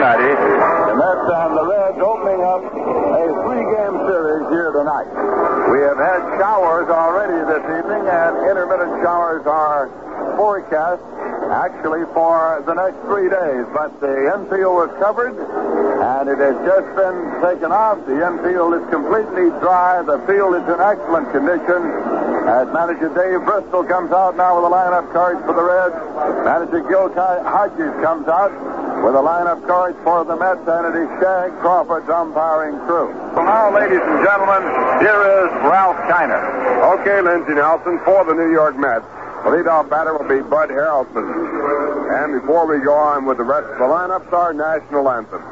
Cincinnati. The Mets and the Reds opening up a 3-game series here tonight. We have had showers already this evening, and intermittent showers are forecast actually for the next 3 days. But the infield was covered, and it has just been taken off. The infield is completely dry. The field is in excellent condition. As manager Dave Bristol comes out now with the lineup cards for the Reds. Manager Gil Hodges comes out with the lineup cards for the Mets, and it is Shag Crawford's umpiring crew. So now, ladies and gentlemen, here is Ralph Kiner. Okay, Lindsey Nelson, for the New York Mets. The leadoff batter will be Bud Harrelson. And before we go on with the rest of the lineups, our national anthem.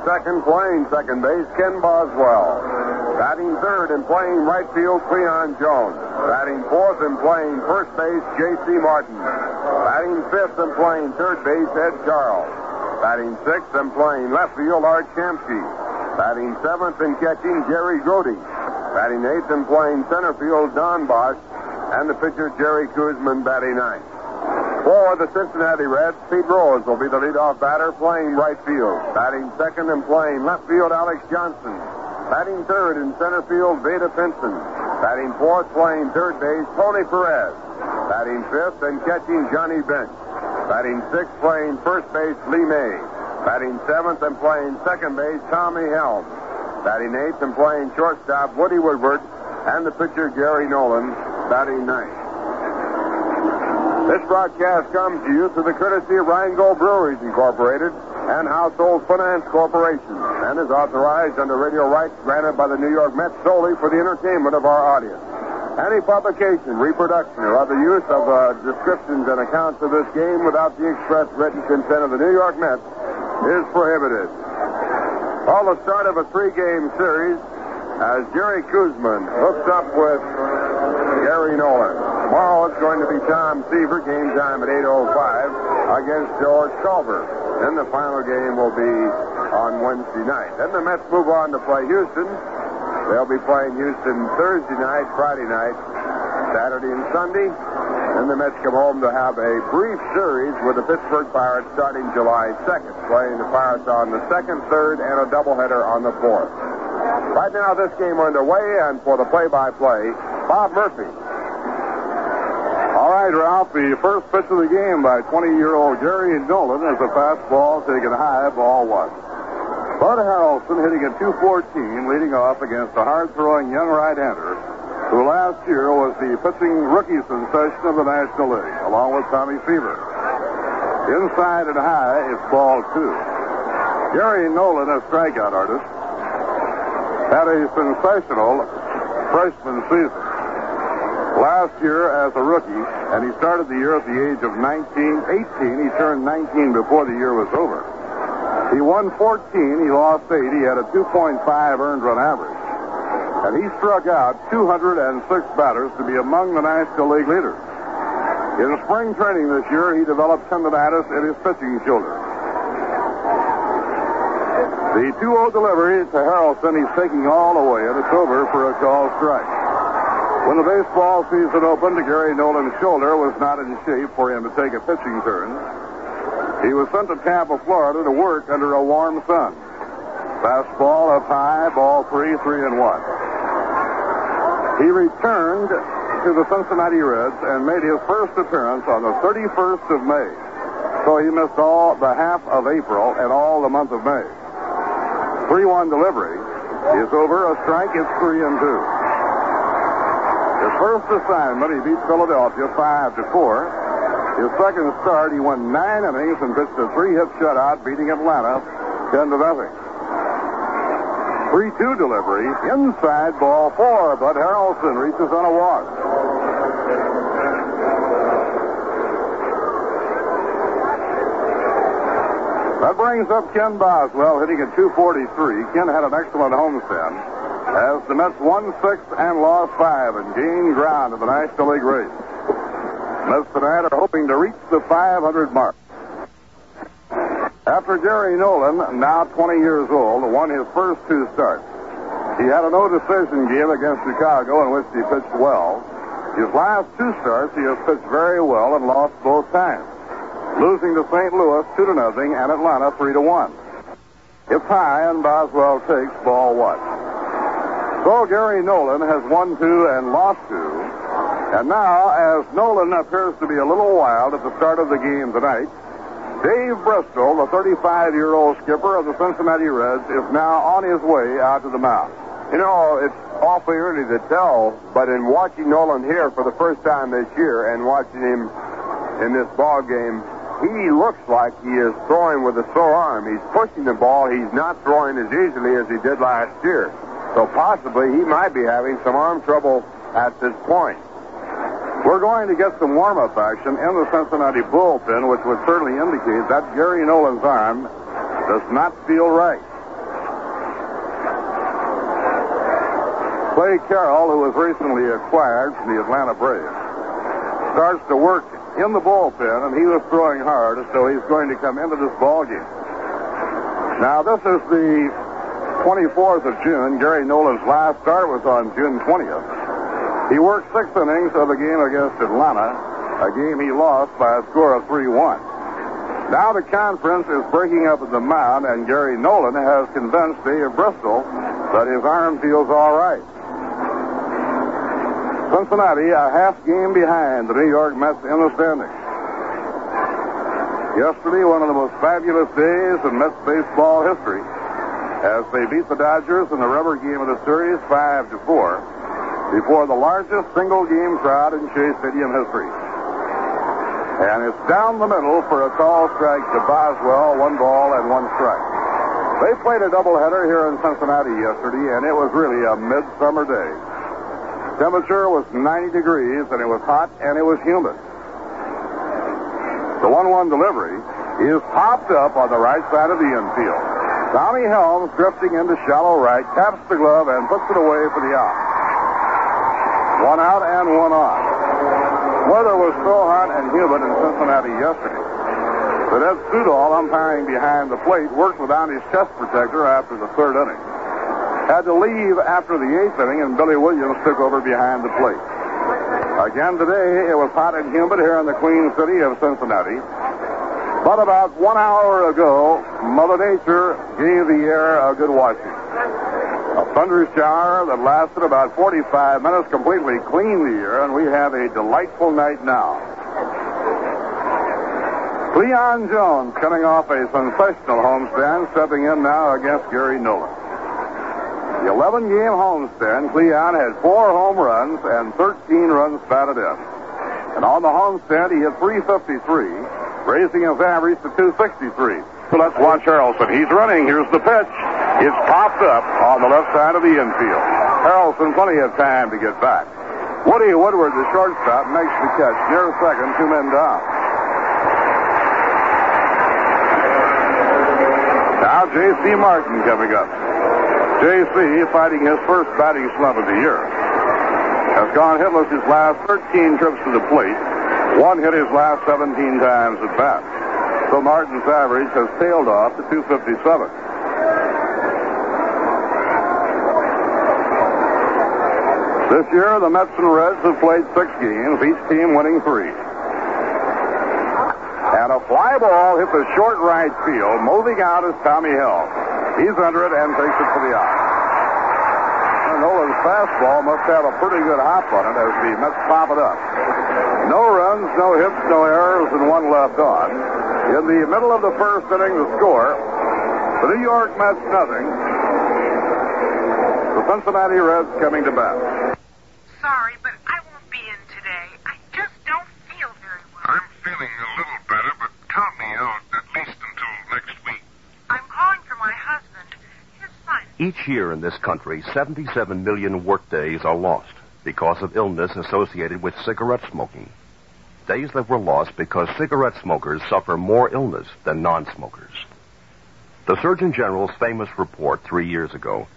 Second, playing second base, Ken Boswell. Batting third and playing right field, Cleon Jones. Batting fourth and playing first base, J.C. Martin. Batting fifth and playing third base, Ed Charles. Batting sixth and playing left field, Art Shamsky. Batting seventh and catching, Jerry Grody. Batting eighth and playing center field, Don Bosch. And the pitcher, Jerry Kuzman, batting ninth. For the Cincinnati Reds, Pete Rose will be the leadoff batter, playing right field. Batting second and playing left field, Alex Johnson. Batting third in center field, Veda Pinson. Batting fourth, playing third base, Tony Perez. Batting fifth and catching, Johnny Bench. Batting sixth, playing first base, Lee May. Batting seventh and playing second base, Tommy Helms. Batting eighth and playing shortstop, Woody Woodward. And the pitcher, Gary Nolan, batting ninth. This broadcast comes to you through the courtesy of Rheingold Breweries Incorporated and Household Finance Corporation, and is authorized under radio rights granted by the New York Mets solely for the entertainment of our audience. Any publication, reproduction, or other use of descriptions and accounts of this game without the express written consent of the New York Mets is prohibited. Well, the start of a 3-game series as Jerry Kuzman hooks up with Gary Nolan. Tomorrow it's going to be Tom Seaver, game time at 8:05 against George Culver. Then the final game will be on Wednesday night. Then the Mets move on to play Houston. They'll be playing Houston Thursday night, Friday night, Saturday and Sunday. Then the Mets come home to have a brief series with the Pittsburgh Pirates starting July 2nd, playing the Pirates on the 2nd, 3rd, and a doubleheader on the 4th. Right now, this game underway, and for the play-by-play, Bob Murphy. All right, Ralph, the first pitch of the game by 20-year-old Jerry Nolan is a fastball taken high, ball one. Bud Harrelson hitting at 214, leading off against a hard-throwing young right-hander who last year was the pitching rookie sensation of the National League, along with Tommy Seaver. Inside and high, it's ball two. Jerry Nolan, a strikeout artist, had a sensational freshman season. Last year as a rookie, and he started the year at the age of 18. He turned 19 before the year was over. He won 14, he lost 8. He had a 2.5 earned run average. And he struck out 206 batters to be among the National League leaders. In spring training this year, he developed tendonitis in his pitching shoulder. The 2-0 delivery to Harrelson. He's taking all the way, and it's over for a called strike. When the baseball season opened, Gary Nolan's shoulder was not in shape for him to take a pitching turn. He was sent to Tampa, Florida to work under a warm sun. Fastball up high, ball 3-1. He returned to the Cincinnati Reds and made his first appearance on the 31st of May. So he missed all the half of April and all the month of May. 3-1 delivery is over. A strike. It's 3-2. His first assignment, he beat Philadelphia 5-4. His second start, he won 9 innings and pitched a 3-hit shutout, beating Atlanta 10-0. 3-2 delivery, inside, ball 4, but Harrelson reaches on a walk. That brings up Ken Boswell, hitting at .243. Ken had an excellent homestand as the Mets won 6 and lost 5 and gained ground in the National League race. Mets tonight are hoping to reach the 500 mark. After Gary Nolan, now 20 years old, won his first 2 starts. He had a no-decision game against Chicago in which he pitched well. His last 2 starts, he has pitched very well and lost both times, losing to St. Louis 2-0 and Atlanta 3-1. It's high, and Boswell takes ball 1. So Gary Nolan has won 2 and lost 2. And now, as Nolan appears to be a little wild at the start of the game tonight, Dave Bristol, the 35-year-old skipper of the Cincinnati Reds, is now on his way out to the mound. You know, it's awfully early to tell, but in watching Nolan here for the first time this year and watching him in this ball game, he looks like he is throwing with a sore arm. He's pushing the ball. He's not throwing as easily as he did last year. So possibly he might be having some arm trouble at this point. We're going to get some warm-up action in the Cincinnati bullpen, which would certainly indicate that Gary Nolan's arm does not feel right. Clay Carroll, who was recently acquired from the Atlanta Braves, starts to work in the bullpen, and he was throwing hard, so he's going to come into this ball game. Now, this is the 24th of June. Gary Nolan's last start was on June 20th. He worked 6 innings of the game against Atlanta, a game he lost by a score of 3-1. Now the conference is breaking up at the mound, and Gary Nolan has convinced Dave Bristol that his arm feels all right. Cincinnati a half game behind the New York Mets in the standings. Yesterday, one of the most fabulous days in Mets baseball history, as they beat the Dodgers in the rubber game of the series 5-4. Before the largest single-game crowd in Shea Stadium history. And it's down the middle for a call strike to Boswell, 1 ball and 1 strike. They played a doubleheader here in Cincinnati yesterday, and it was really a midsummer day. Temperature was 90 degrees, and it was hot, and it was humid. The 1-1 delivery is popped up on the right side of the infield. Tommy Helms, drifting into shallow right, taps the glove and puts it away for the out. 1 out and 1 on. Weather was so hot and humid in Cincinnati yesterday that Ed Sudol, umpiring behind the plate, worked without his chest protector after the 3rd inning. Had to leave after the 8th inning, and Billy Williams took over behind the plate. Again today, it was hot and humid here in the Queen City of Cincinnati. But about 1 hour ago, Mother Nature gave the air a good washing. A thunder shower that lasted about 45 minutes completely cleaned the air, and we have a delightful night now. Cleon Jones coming off a sensational homestand, stepping in now against Gary Nolan. The 11-game homestand, Cleon had 4 home runs and 13 runs batted in. And on the homestand, he hit .353, raising his average to .263. So let's watch Harrelson. He's running. Here's the pitch. It's popped up on the left side of the infield. Harrelson, plenty of time to get back. Woodward, the shortstop, makes the catch. Near second, 2 men down. Now J.C. Martin coming up. J.C., fighting his first batting slump of the year, has gone hitless his last 13 trips to the plate. 1 hit his last 17 times at bat. So Martin's average has tailed off to .257. This year, the Mets and Reds have played 6 games, each team winning 3. And a fly ball hit the short right field. Moving out is Tommy Helms. He's under it and takes it for the out. Nolan's fastball must have a pretty good hop on it as the Mets pop it up. No runs, no hits, no errors, and 1 left on. In the middle of the first inning, the score, the New York Mets nothing. The Cincinnati Reds coming to bat. Sorry, but I won't be in today. I just don't feel very well. I'm feeling a little better, but count me out at least until next week. I'm calling for my husband. His son. Each year in this country, 77 million workdays are lost because of illness associated with cigarette smoking. Days that were lost because cigarette smokers suffer more illness than non-smokers. The Surgeon General's famous report 3 years ago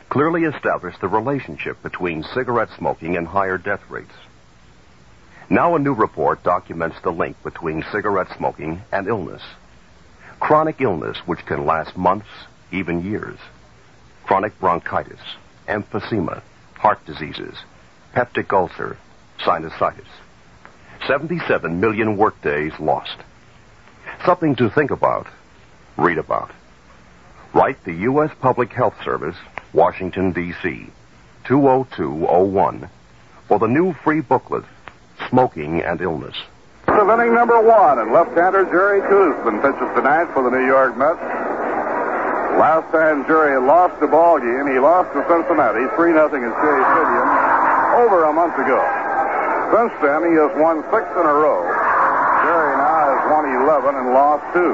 clearly established the relationship between cigarette smoking and higher death rates. Now a new report documents the link between cigarette smoking and illness. Chronic illness which can last months, even years. Chronic bronchitis, emphysema, heart diseases, peptic ulcer, sinusitis. 77 million workdays lost. Something to think about, read about. Write the U.S. Public Health Service, Washington, D.C., 20201, for the new free booklet, Smoking and Illness. Of inning number 1, and left-hander Jerry Kuzman pitches tonight for the New York Mets. Last time Jerry lost the ball game, he lost to Cincinnati 3-0 at Shea Stadium over a month ago. Since then, he has won 6 in a row. Jerry now has won 11 and lost 2.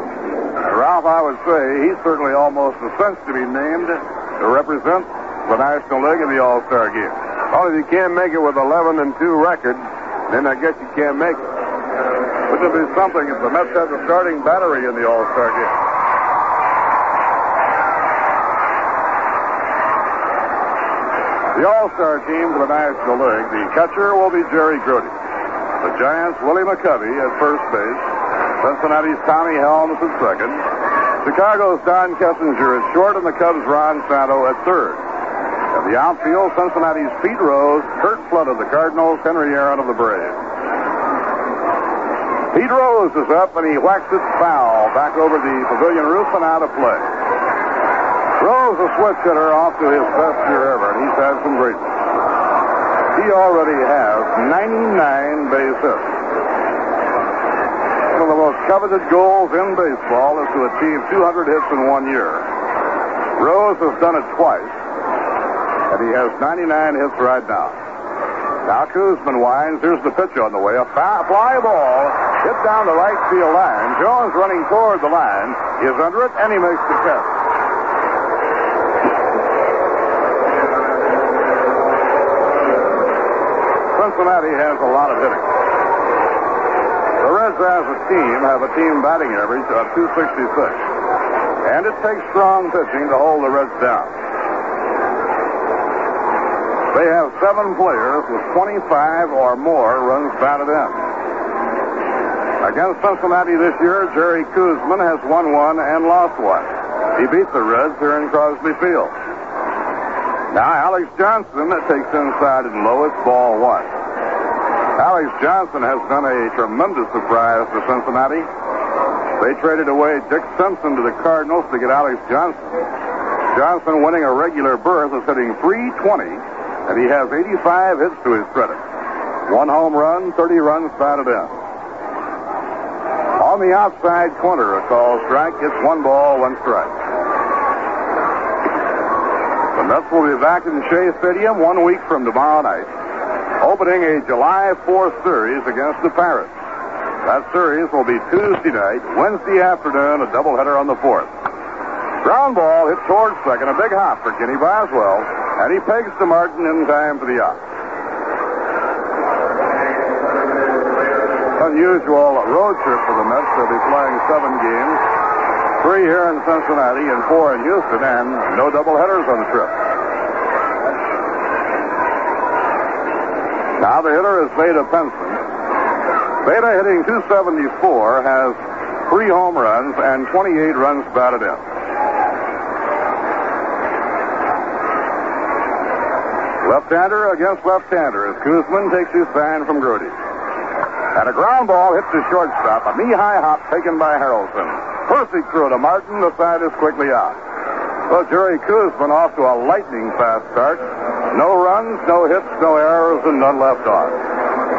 Ralph, I would say he's certainly almost a cinch to be named to represent the National League in the All-Star game. Well, if you can't make it with 11-2 record, then I guess you can't make it. Which would be something if the Mets had the starting battery in the All-Star game. The All-Star team for the National League, the catcher will be Jerry Grody. The Giants, Willie McCovey at first base. Cincinnati's Tommy Helms at second. Chicago's Don Kessinger at short, and the Cubs' Ron Santo at third. At the outfield, Cincinnati's Pete Rose, Kurt Flood of the Cardinals, Henry Aaron of the Braves. Pete Rose is up, and he whacks it foul back over the pavilion roof and out of play. Rose, a switch hitter, off to his best year ever, and he's had some great ones. He already has 99 base hits. One of the most coveted goals in baseball is to achieve 200 hits in 1 year. Rose has done it twice, and he has 99 hits right now. Now Kuzman winds. Here's the pitch on the way. A fly ball hit down the right field line. Jones running toward the line. He is under it, and he makes the catch. Cincinnati has a lot of hitting. The Reds as a team have a team batting average of 266. And it takes strong pitching to hold the Reds down. They have 7 players with 25 or more runs batted in. Against Cincinnati this year, Jerry Kuzman has won 1 and lost 1. He beat the Reds here in Crosby Field. Now Alex Johnson takes inside and low. It's ball 1. Alex Johnson has been a tremendous surprise for Cincinnati. They traded away Dick Simpson to the Cardinals to get Alex Johnson. Johnson, winning a regular berth, is hitting .320, and he has 85 hits to his credit. 1 home run, 30 runs batted in. On the outside corner, a call strike. It's 1 ball, 1 strike. The Mets will be back in Shea Stadium 1 week from tomorrow night, opening a July 4th series against the Pirates. That series will be Tuesday night, Wednesday afternoon, a doubleheader on the 4th. Ground ball hit towards second, a big hop for Kenny Boswell, and he pegs to Martin in time for the out. Unusual road trip for the Mets. They'll be playing 7 games, 3 here in Cincinnati and 4 in Houston, and no doubleheaders on the trip. Now the hitter is Veda Penson. Veda, hitting .274, has 3 home runs and 28 runs batted in. Left-hander against left-hander as Kuzman takes his sign from Grody. And a ground ball hits the shortstop. A knee-high hop taken by Harrelson. Perfect throw to Martin. The side is quickly out. So Jerry Kuzman off to a lightning fast start. No runs, no hits, no errors, and none left on.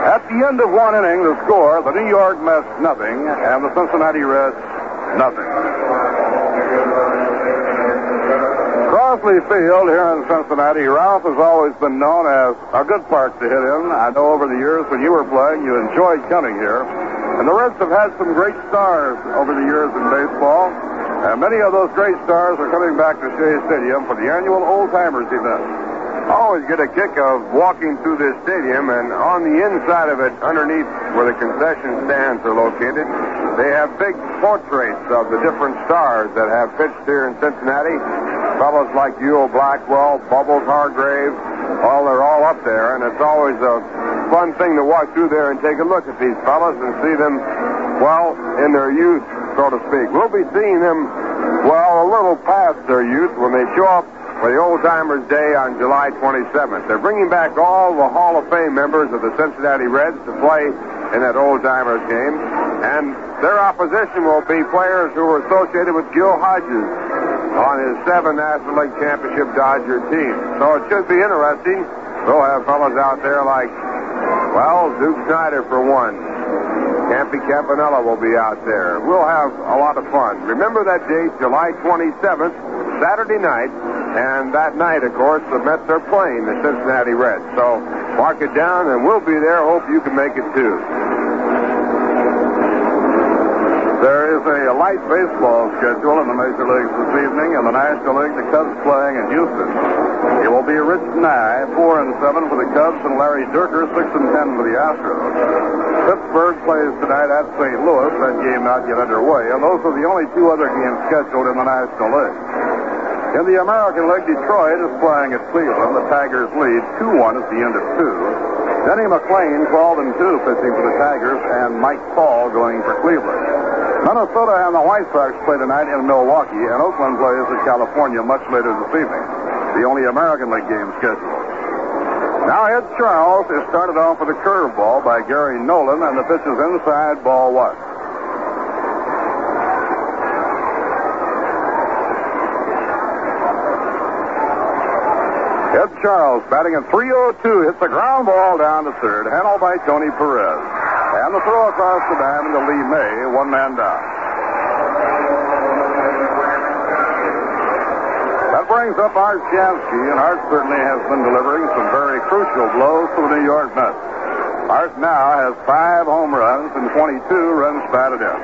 At the end of one inning, the score, the New York Mets nothing, and the Cincinnati Reds nothing. Crosley Field here in Cincinnati, Ralph has always been known as a good park to hit in. I know over the years when you were playing, you enjoyed coming here. And the Reds have had some great stars over the years in baseball. And many of those great stars are coming back to Shea Stadium for the annual Old Timers event. I always get a kick of walking through this stadium, and on the inside of it, underneath where the concession stands are located, they have big portraits of the different stars that have pitched here in Cincinnati. Fellows like Ewell Blackwell, Bubbles Hargrave, they're all up there, and it's always a fun thing to walk through there and take a look at these fellows and see them, in their youth, so to speak. We'll be seeing them, a little past their youth when they show up for the Old Timers Day on July 27th. They're bringing back all the Hall of Fame members of the Cincinnati Reds to play in that Old Timers game. And their opposition will be players who were associated with Gil Hodges on his 7 National League Championship Dodger team. So it should be interesting. We'll have fellas out there like, Duke Snyder for one. Campy Campanella will be out there. We'll have a lot of fun. Remember that date, July 27th, Saturday night. And that night, of course, the Mets are playing the Cincinnati Reds. So mark it down, and we'll be there. Hope you can make it, too. There is a light baseball schedule in the Major Leagues this evening. In the National League, the Cubs playing in Houston. It will be Rich Nye, 4-7 for the Cubs, and Larry Dierker, 6-10 for the Astros. Pittsburgh plays tonight at St. Louis. That game not yet underway. And those are the only 2 other games scheduled in the National League. In the American League, Detroit is playing at Cleveland. The Tigers lead 2-1 at the end of 2. Denny McClain, 12-2, pitching for the Tigers, and Mike Paul going for Cleveland. Minnesota and the White Sox play tonight in Milwaukee, and Oakland plays at California much later this evening. The only American League game scheduled. Now Ed Charles is started off with a curveball by Gary Nolan, and the pitch is inside, ball 1. Ed Charles batting at 3:02 hits a ground ball down to third, handled by Tony Perez. And the throw across the diamond to Lee May, 1 man down. That brings up Art Shamsky, and Art certainly has been delivering some very crucial blows to the New York Mets. Art now has 5 home runs and 22 runs batted in.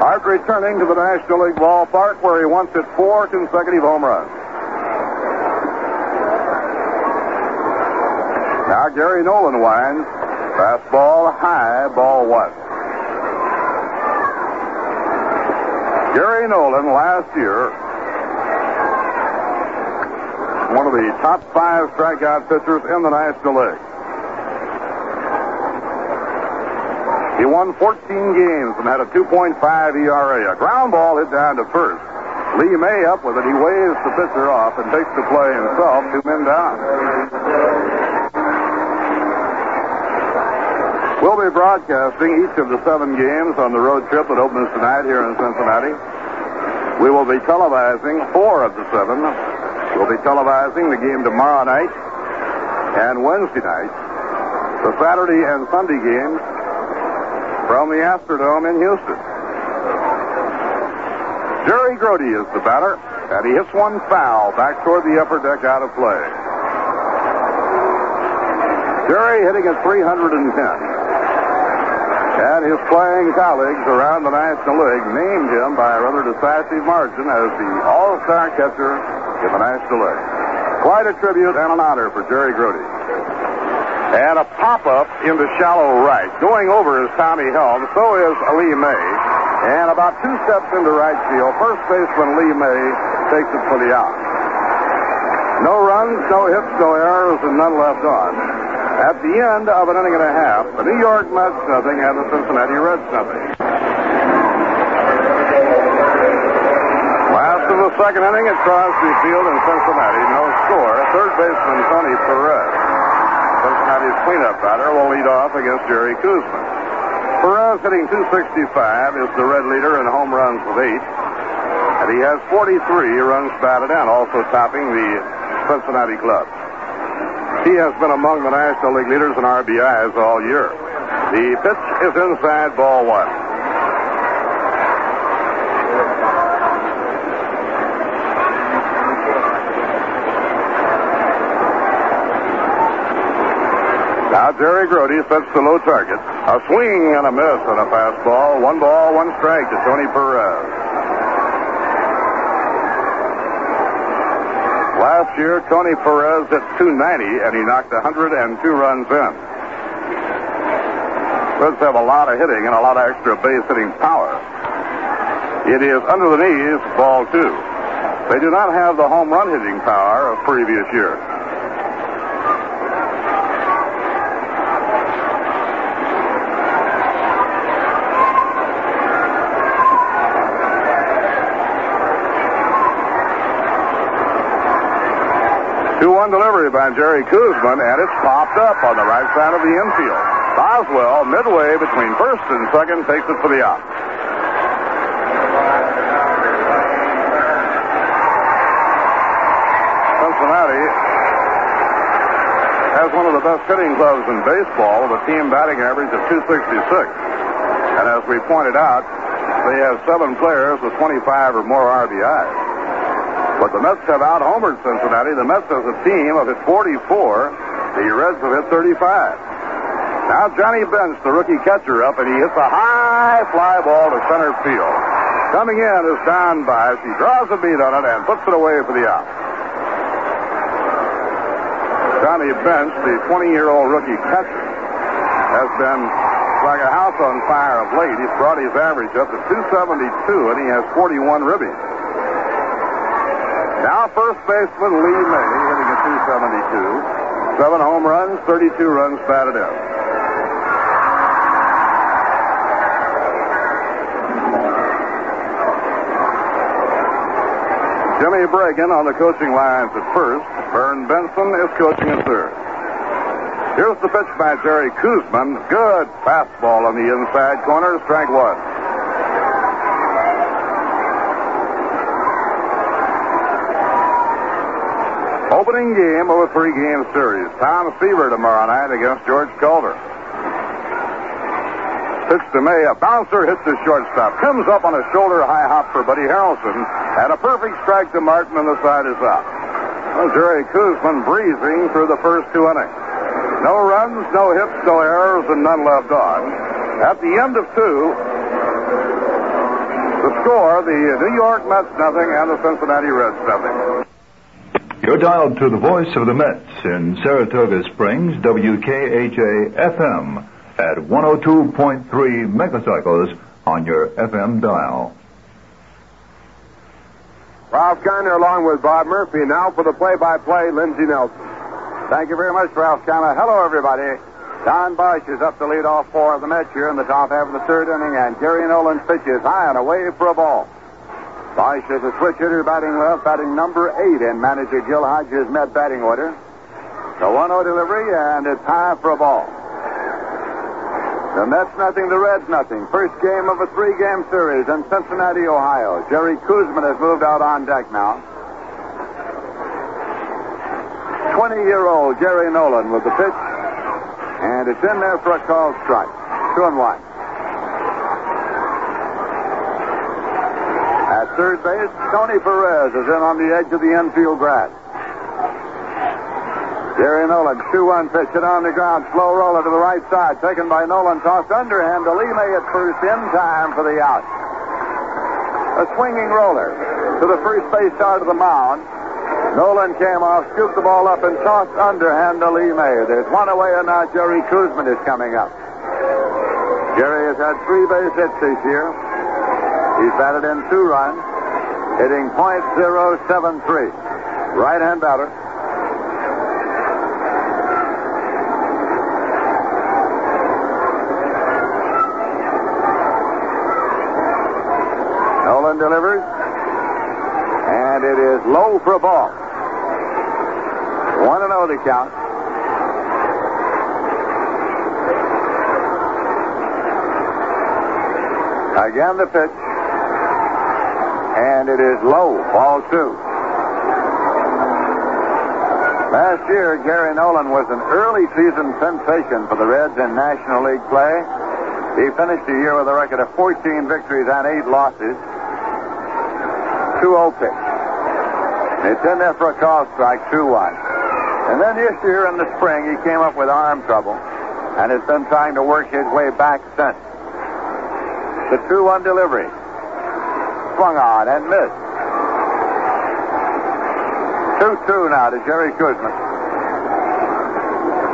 Art returning to the National League ballpark where he once hit 4 consecutive home runs. Now Gary Nolan winds. Fastball high, ball 1. Gary Nolan last year, one of the top 5 strikeout pitchers in the National League. He won 14 games and had a 2.5 ERA. A ground ball hit down to first. Lee May up with it. He waves the pitcher off and takes the play himself, 2 men down. We'll be broadcasting each of the 7 games on the road trip that opens tonight here in Cincinnati. We will be televising 4 of the 7. We'll be televising the game tomorrow night and Wednesday night, the Saturday and Sunday games from the Astrodome in Houston. Jerry Grody is the batter, and he hits one foul back toward the upper deck out of play. Jerry hitting at 310. And his playing colleagues around the National League named him by a rather decisive margin as the all-star catcher in the National League. Quite a tribute and an honor for Jerry Grody. And a pop-up into shallow right. Going over is Tommy Helms. So is Lee May. And about 2 steps into right field, first baseman Lee May takes it for the out. No runs, no hits, no errors, and none left on. At the end of an inning and a half, the New York Mets nothing and the Cincinnati Reds nothing. Last of the second inning at Crosby Field in Cincinnati. No score. Third baseman Tony Perez, Cincinnati's cleanup batter, will lead off against Jerry Kuzman. Perez, hitting .265, is the Red leader in home runs with 8. And he has 43 runs batted in, also topping the Cincinnati club. He has been among the National League leaders in RBIs all year. The pitch is inside, ball 1. Now Jerry Grody sets the low target. A swing and a miss on a fastball. 1 ball, 1 strike to Tony Perez. Last year, Tony Perez hit .290, and he knocked 102 runs in. Reds have a lot of hitting and a lot of extra base hitting power. It is under the knees, ball 2. They do not have the home run hitting power of previous years. Delivery by Jerry Kuzman, and it's popped up on the right side of the infield. Boswell, midway between first and second, takes it for the out. Cincinnati has one of the best hitting clubs in baseball with a team batting average of .266. And as we pointed out, they have 7 players with 25 or more RBIs. But the Mets have out-homered Cincinnati. The Mets as a team have hit 44. The Reds have hit 35. Now Johnny Bench, the rookie catcher, up, and he hits a high fly ball to center field. Coming in is Don Bice. He draws a beat on it and puts it away for the out. Johnny Bench, the 20-year-old rookie catcher, has been like a house on fire of late. He's brought his average up to .272, and he has 41 ribbies. Now first baseman Lee May hitting at .272. 7 home runs, 32 runs batted in. Jimmy Bregan on the coaching lines at first. Vern Benson is coaching at third. Here's the pitch by Jerry Kuzman. Good fastball on the inside corner, strike 1. Opening game of a 3-game series. Tom Seaver tomorrow night against George Culver. Pitch to May. A bouncer hits the shortstop. Comes up on a shoulder high hop for Buddy Harrelson. And a perfect strike to Martin, and the side is out. Well, Jerry Kuzman breezing through the first 2 innings. No runs, no hits, no errors, and none left on. At the end of 2, the score, the New York Mets nothing and the Cincinnati Reds nothing. You're dialed to the voice of the Mets in Saratoga Springs, WKHA-FM at 102.3 megacycles on your FM dial. Ralph Garner along with Bob Murphy. Now for the play-by-play, Lindsey Nelson. Thank you very much, Ralph Garner. Hello, everybody. Don Bosch is up to lead off for the Mets here in the top half of the 3rd inning, and Gary Nolan's pitch is high and away for a ball. Bosch is a switch hitter batting left, batting number 8 in manager Gil Hodges' Met batting order. The 1-0 delivery, and it's high for a ball. The Mets nothing, the Reds nothing. First game of a 3-game series in Cincinnati, Ohio. Jerry Kuzman has moved out on deck now. 20-year-old Jerry Nolan with the pitch, and it's in there for a called strike. 2-1. At third base, Tony Perez is in on the edge of the infield grass. Jerry Nolan, 2-1 pitch, hit on the ground, slow roller to the right side, taken by Nolan, tossed underhand to Lee May at first, in time for the out. A swinging roller to the first base side of the mound. Nolan came off, scooped the ball up, and tossed underhand to Lee May. There's one away, and now Jerry Kuzman is coming up. Jerry has had 3 base hits this year. He's batted in 2 runs, hitting .073. Right-hand batter. Nolan delivers, and it is low for a ball. 1-0 the count. Again the pitch. And it is low. Ball 2. Last year, Gary Nolan was an early season sensation for the Reds in National League play. He finished the year with a record of 14 victories and 8 losses. 2-0 pitch. It's in there for a call strike, 2-1. And then this year in the spring, he came up with arm trouble and has been trying to work his way back since. The 2-1 delivery. Swung on and missed. 2-2 now to Jerry Kuzman.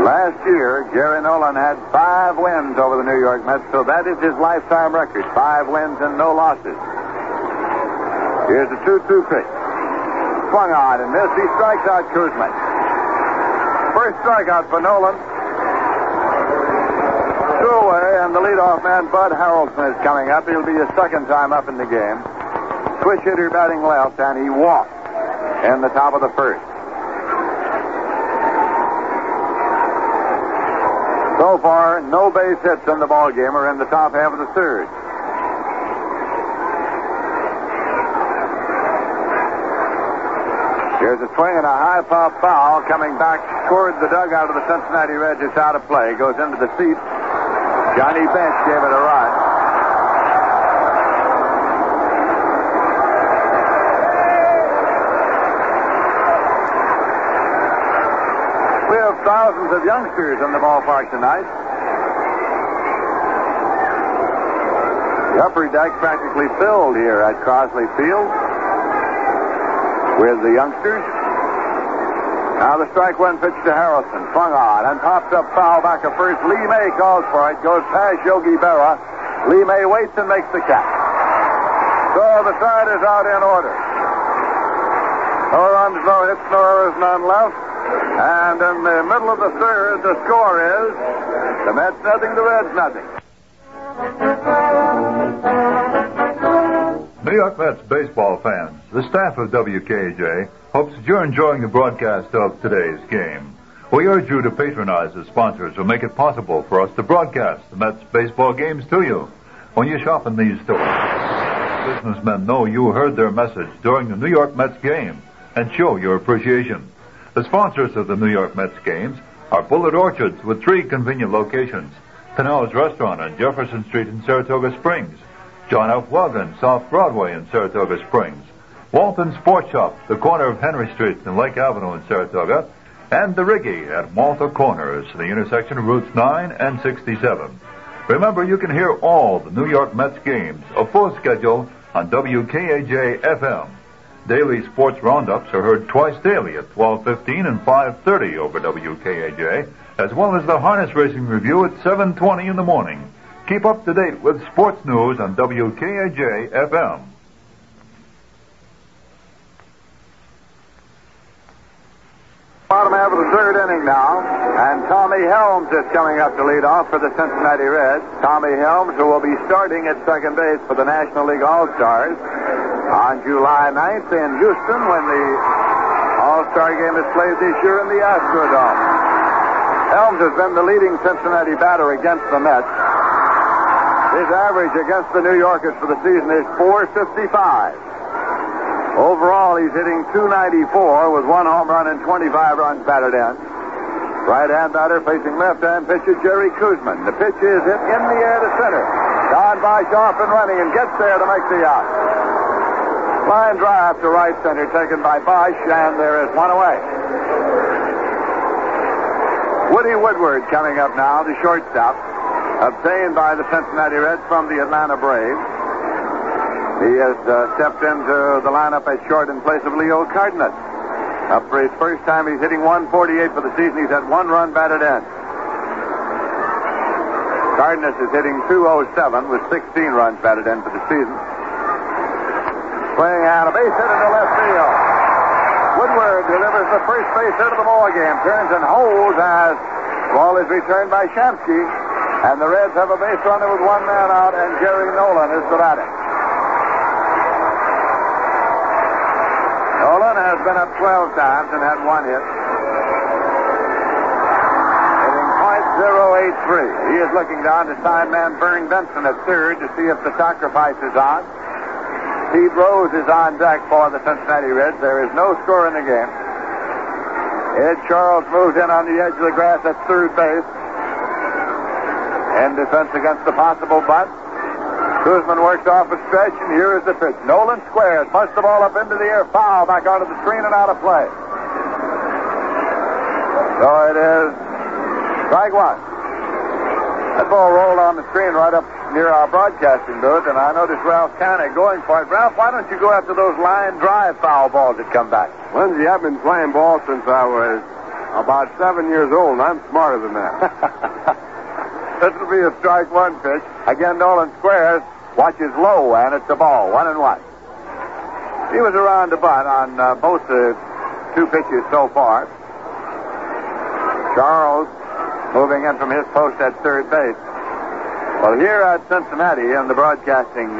Last year, Gary Nolan had 5 wins over the New York Mets, so that is his lifetime record. 5 wins and no losses. Here's the 2-2 pitch. Swung on and missed. He strikes out Kuzman. First strikeout for Nolan. 2 away, and the leadoff man, Bud Harrelson, is coming up. He'll be his second time up in the game. Switch hitter batting left, and he walked in the top of the first. So far, no base hits in the ball game or in the top half of the third. Here's a swing and a high pop foul coming back toward the dugout of the Cincinnati Reds. It's out of play. Goes into the seat. Johnny Bench gave it a run. We have thousands of youngsters in the ballpark tonight. The upper deck practically filled here at Crosley Field with the youngsters. Now the strike 1 pitch to Harrelson. Swung on and popped up foul back at first. Lee May calls for it. Goes past Yogi Berra. Lee May waits and makes the catch. So the side is out in order. No runs, no hits, no errors, none left. And in the middle of the third, the score is the Mets nothing, the Reds nothing. New York Mets baseball fans, the staff of WKJ hopes that you're enjoying the broadcast of today's game. We urge you to patronize the sponsors who make it possible for us to broadcast the Mets baseball games to you. When you shop in these stores, businessmen know you heard their message during the New York Mets game and show your appreciation. The sponsors of the New York Mets games are Bullet Orchards with 3 convenient locations. Pinel's Restaurant on Jefferson Street in Saratoga Springs. John F. Weldon, South Broadway in Saratoga Springs. Walton Sports Shop, the corner of Henry Street and Lake Avenue in Saratoga. And the Riggy at Malta Corners, the intersection of Routes 9 and 67. Remember, you can hear all the New York Mets games, a full schedule, on WKAJ-FM. Daily sports roundups are heard twice daily at 12:15 and 5:30 over WKAJ, as well as the Harness Racing Review at 7:20 in the morning. Keep up to date with sports news on WKAJ-FM. Bottom half of the third inning now, and Tommy Helms is coming up to lead off for the Cincinnati Reds. Tommy Helms, who will be starting at second base for the National League All-Stars on July 9th in Houston when the All-Star game is played this year in the Astrodome. Helms has been the leading Cincinnati batter against the Mets. His average against the New Yorkers for the season is .455. Overall, he's hitting .294 with 1 home run and 25 runs batted in. Right-hand batter facing left-hand pitcher Jerry Kuzman. The pitch is hit in the air to center. Don Bosch off and running and gets there to make the out. Line drive to right center taken by Bosch, and there is 1 away. Woody Woodward coming up now, the shortstop, obtained by the Cincinnati Reds from the Atlanta Braves. He has stepped into the lineup at short in place of Leo Cardenas. Up for his first time, he's hitting .148 for the season. He's had 1 run batted in. Cardenas is hitting .207 with 16 runs batted in for the season. Swing and a base hit into left field. Woodward delivers the first base hit of the ball game. Turns and holds as the ball is returned by Shamsky. And the Reds have a base runner with 1 man out, and Gary Nolan is the batter. Nolan has been up 12 times and had one hit. Hitting .083. He is looking down to sign man Vern Benson at third to see if the sacrifice is on. Pete Rose is on deck for the Cincinnati Reds. There is no score in the game. Ed Charles moves in on the edge of the grass at third base. In defense against the possible bunt. Kuzman works off a stretch, and here is the pitch. Nolan squares, punts the ball up into the air, foul, back onto the screen and out of play. So it is strike one. That ball rolled on the screen right up near our broadcasting booth, and I noticed Ralph Tanner going for it. Ralph, why don't you go after those line drive foul balls that come back? Lindsay, I've been playing ball since I was about 7 years old, and I'm smarter than that. This will be a strike one pitch. Again, Nolan squares, watches low, and it's a ball, 1-1. He was around the bunt on both the two pitches so far. Charles moving in from his post at third base. Well, here at Cincinnati in the broadcasting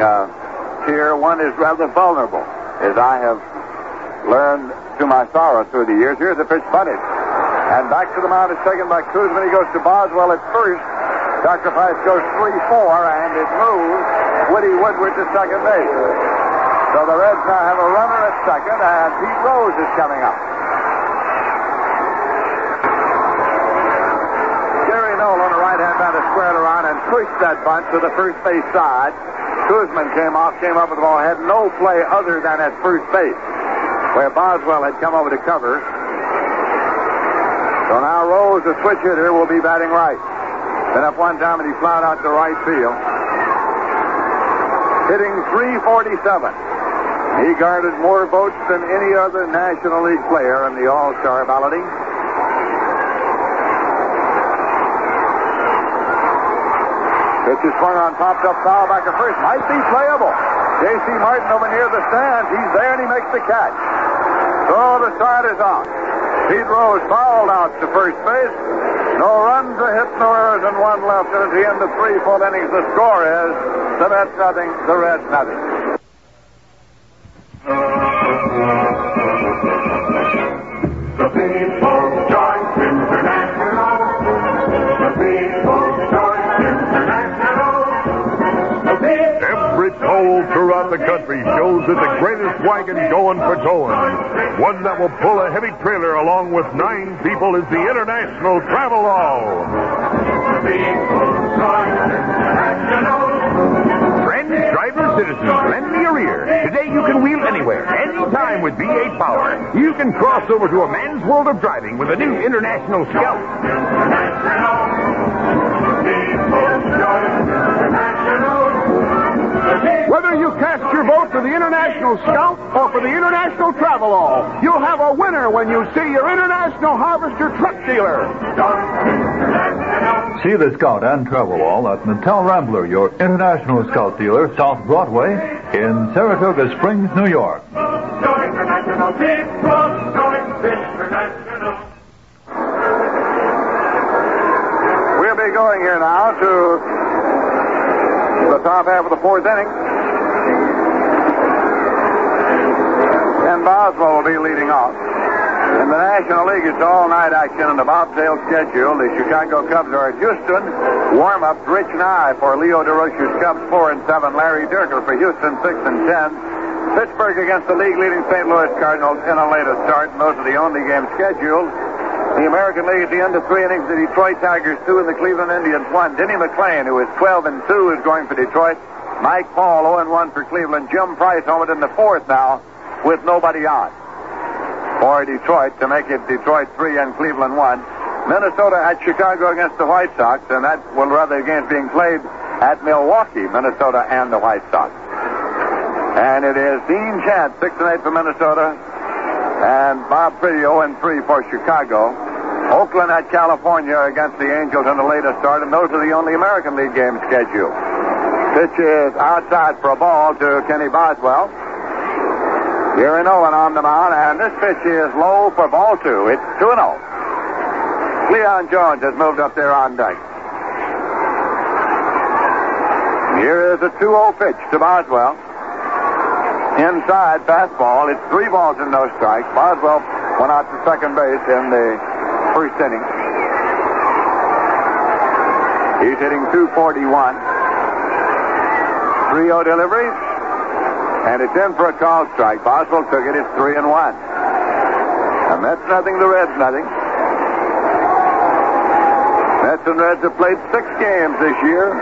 tier, one is rather vulnerable, as I have learned to my sorrow through the years. Here's the pitch bunted. And back to the mound is taken by Kuzman. He goes to Boswell at first. Sacrifice goes 3-4, and it moves Woody Woodward to second base. So the Reds now have a runner at second, and Pete Rose is coming up. Nolan, a right-hand batter, squared around and pushed that bunt to the first base side. Kuzman came up with the ball, had no play other than at first base, where Boswell had come over to cover. So now Rose, the switch hitter, will be batting right. Been up one time and he plowed out to right field. Hitting .347. He garnered more votes than any other National League player in the All-Star balloting. Pitch is swung on, popped up, foul back at first. Might be playable. J.C. Martin over near the stands. He's there and he makes the catch. So the start is on. Pete Rose fouled out to first base. No runs, a hit, no errors, and one left. And at the end of 3 full innings, the score is the Mets nothing, the Reds nothing. The People's Choice International. The People's Choice International. Every toll throughout the country shows that the greatest wagon going for towing, one that will pull a heavy trailer along with 9 people, is the International Travel All. Friends, drivers, citizens, lend me your ear. Today you can wheel anywhere, anytime with V8 power. You can cross over to a man's world of driving with a new International Scout. Whether you cast your vote for the International Scout or for the International Travel All, you'll have a winner when you see your International Harvester truck dealer. See the Scout and Travel All at Natal Rambler, your International Scout dealer, South Broadway in Saratoga Springs, New York. We'll be going here now to the top half of the 4th inning. And Boswell will be leading off. In the National League, it's all-night action in the bobtail schedule. The Chicago Cubs are at Houston. Warm-up, Rich Nye for Leo DeRoche's Cubs 4 and 7. Larry Dierker for Houston 6 and 10. Pittsburgh against the league-leading St. Louis Cardinals in a later start, and those are the only games scheduled. The American League at the end of 3 innings, the Detroit Tigers 2 and the Cleveland Indians 1. Denny McClain, who is 12 and 2, is going for Detroit. Mike Paul 0 and 1 for Cleveland. Jim Price homered in the 4th now with nobody on for Detroit to make it Detroit 3 and Cleveland 1. Minnesota at Chicago against the White Sox, and that will rather games being played at Milwaukee, Minnesota and the White Sox. And it is Dean Chant 6 and 8 for Minnesota, and Bob Pretty 0 and 3 for Chicago. Oakland at California against the Angels in the latest start, and those are the only American League games scheduled. Pitch is outside for a ball to Kenny Boswell. Gary Nolan on the mound, and this pitch is low for ball 2. It's 2-0. Cleon Jones has moved up there on deck. Here is a 2-0 pitch to Boswell. Inside fastball. It's 3 balls and no strikes. Boswell went out to second base in the first inning. He's hitting .241. 3-0 delivery. And it's in for a call strike. Boswell took it. It's 3-1. The Mets nothing, the Reds nothing. Mets and Reds have played 6 games this year.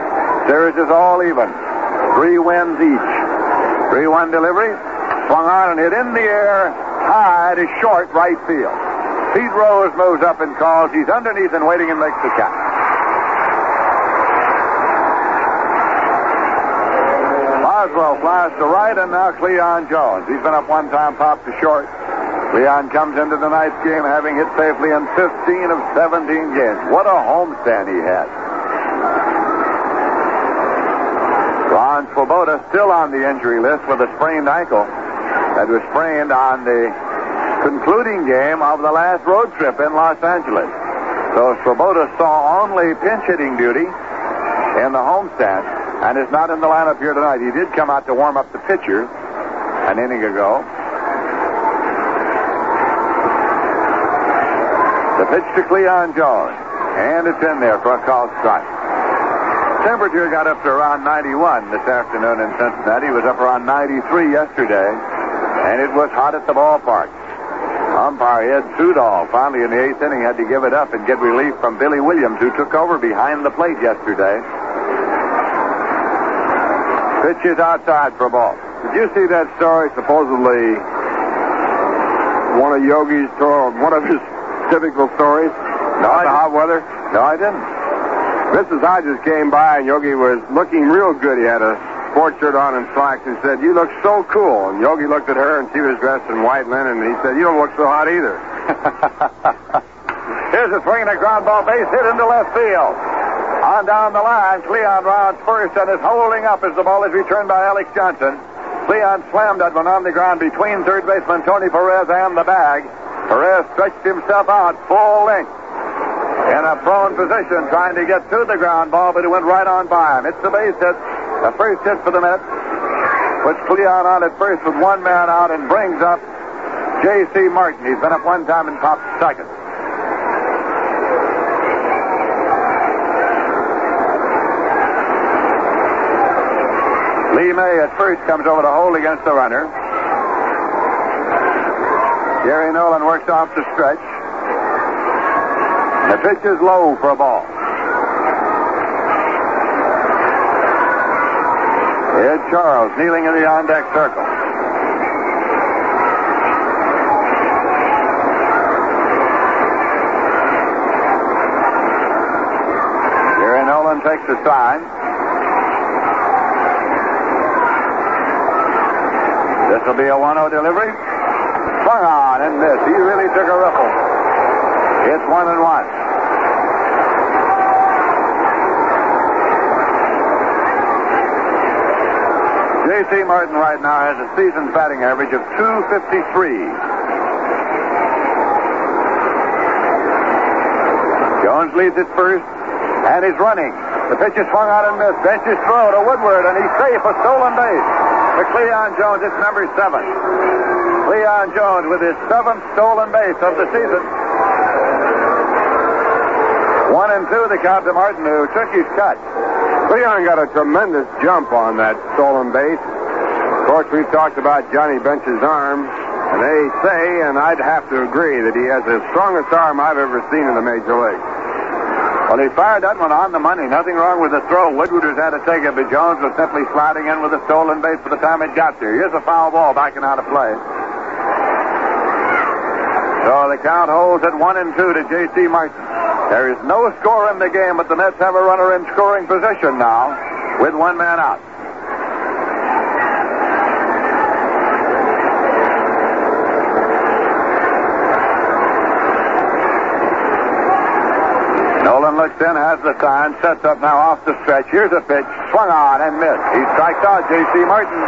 Series is all even. 3 wins each. 3-1 delivery. Swung on and hit in the air. High to short right field. Pete Rose moves up and calls. He's underneath and waiting and makes the catch. Boswell flies to right, and now Cleon Jones. He's been up one time, popped to short. Cleon comes into tonight's game having hit safely in 15 of 17 games. What a homestand he had. Ron Swoboda still on the injury list with a sprained ankle that was sprained on the concluding game of the last road trip in Los Angeles. So Swoboda saw only pinch hitting duty in the homestand and is not in the lineup here tonight. He did come out to warm up the pitchers an inning ago. The pitch to Cleon Jones, and it's in there for a called strike. Temperature got up to around 91 this afternoon in Cincinnati. It was up around 93 yesterday, and it was hot at the ballpark. Umpire Ed Sudol finally in the 8th inning had to give it up and get relief from Billy Williams, who took over behind the plate yesterday. Pitch is outside for a ball. Did you see that story? Supposedly one of Yogi's, or one of his typical stories about the hot weather? No, I didn't. Mrs. Hodges came by, and Yogi was looking real good. He had a sports shirt on and slacks, and said, "You look so cool." And Yogi looked at her, and she was dressed in white linen, and he said, "You don't look so hot either." Here's a swing and a ground ball, base hit into left field. On down the line, Cleon rounds first and is holding up as the ball is returned by Alex Johnson. Cleon slammed that one on the ground between third baseman Tony Perez and the bag. Perez stretched himself out full length in a prone position trying to get to the ground ball, but it went right on by him. It's the base hit, the first hit for the Mets. Puts Cleon on at first with one man out and brings up J.C. Martin. He's been up one time and popped second. Lee May at first comes over to hold against the runner. Gary Nolan works off the stretch. The pitch is low for a ball. Ed Charles kneeling in the on-deck circle. Gary Nolan takes the sign. This will be a 1-0 delivery. Swung on and missed. He really took a riffle. It's 1-1. J.C. Martin right now has a season's batting average of .253. Jones leads at first, and he's running. The pitch is swung out and missed. Benches throw to Woodward, and he's safe. A stolen base. For Cleon Jones, it's number 7. Cleon Jones with his 7th stolen base of the season. 1-2 the count to Martin, who took his cut. Cleon got a tremendous jump on that stolen base. Of course, we've talked about Johnny Bench's arm, and they say, and I'd have to agree, that he has the strongest arm I've ever seen in the major league. Well, he fired that one on the money. Nothing wrong with the throw. Woodward has had to take it, but Jones was simply sliding in with a stolen base by the time it got there. Here's a foul ball backing out of play. So the count holds at 1-2 to J.C. Martin. There is no score in the game, but the Mets have a runner in scoring position now with one man out. Nolan looks in, has the sign, sets up now off the stretch. Here's a pitch, swung on and missed. He strikes out J.C. Martin.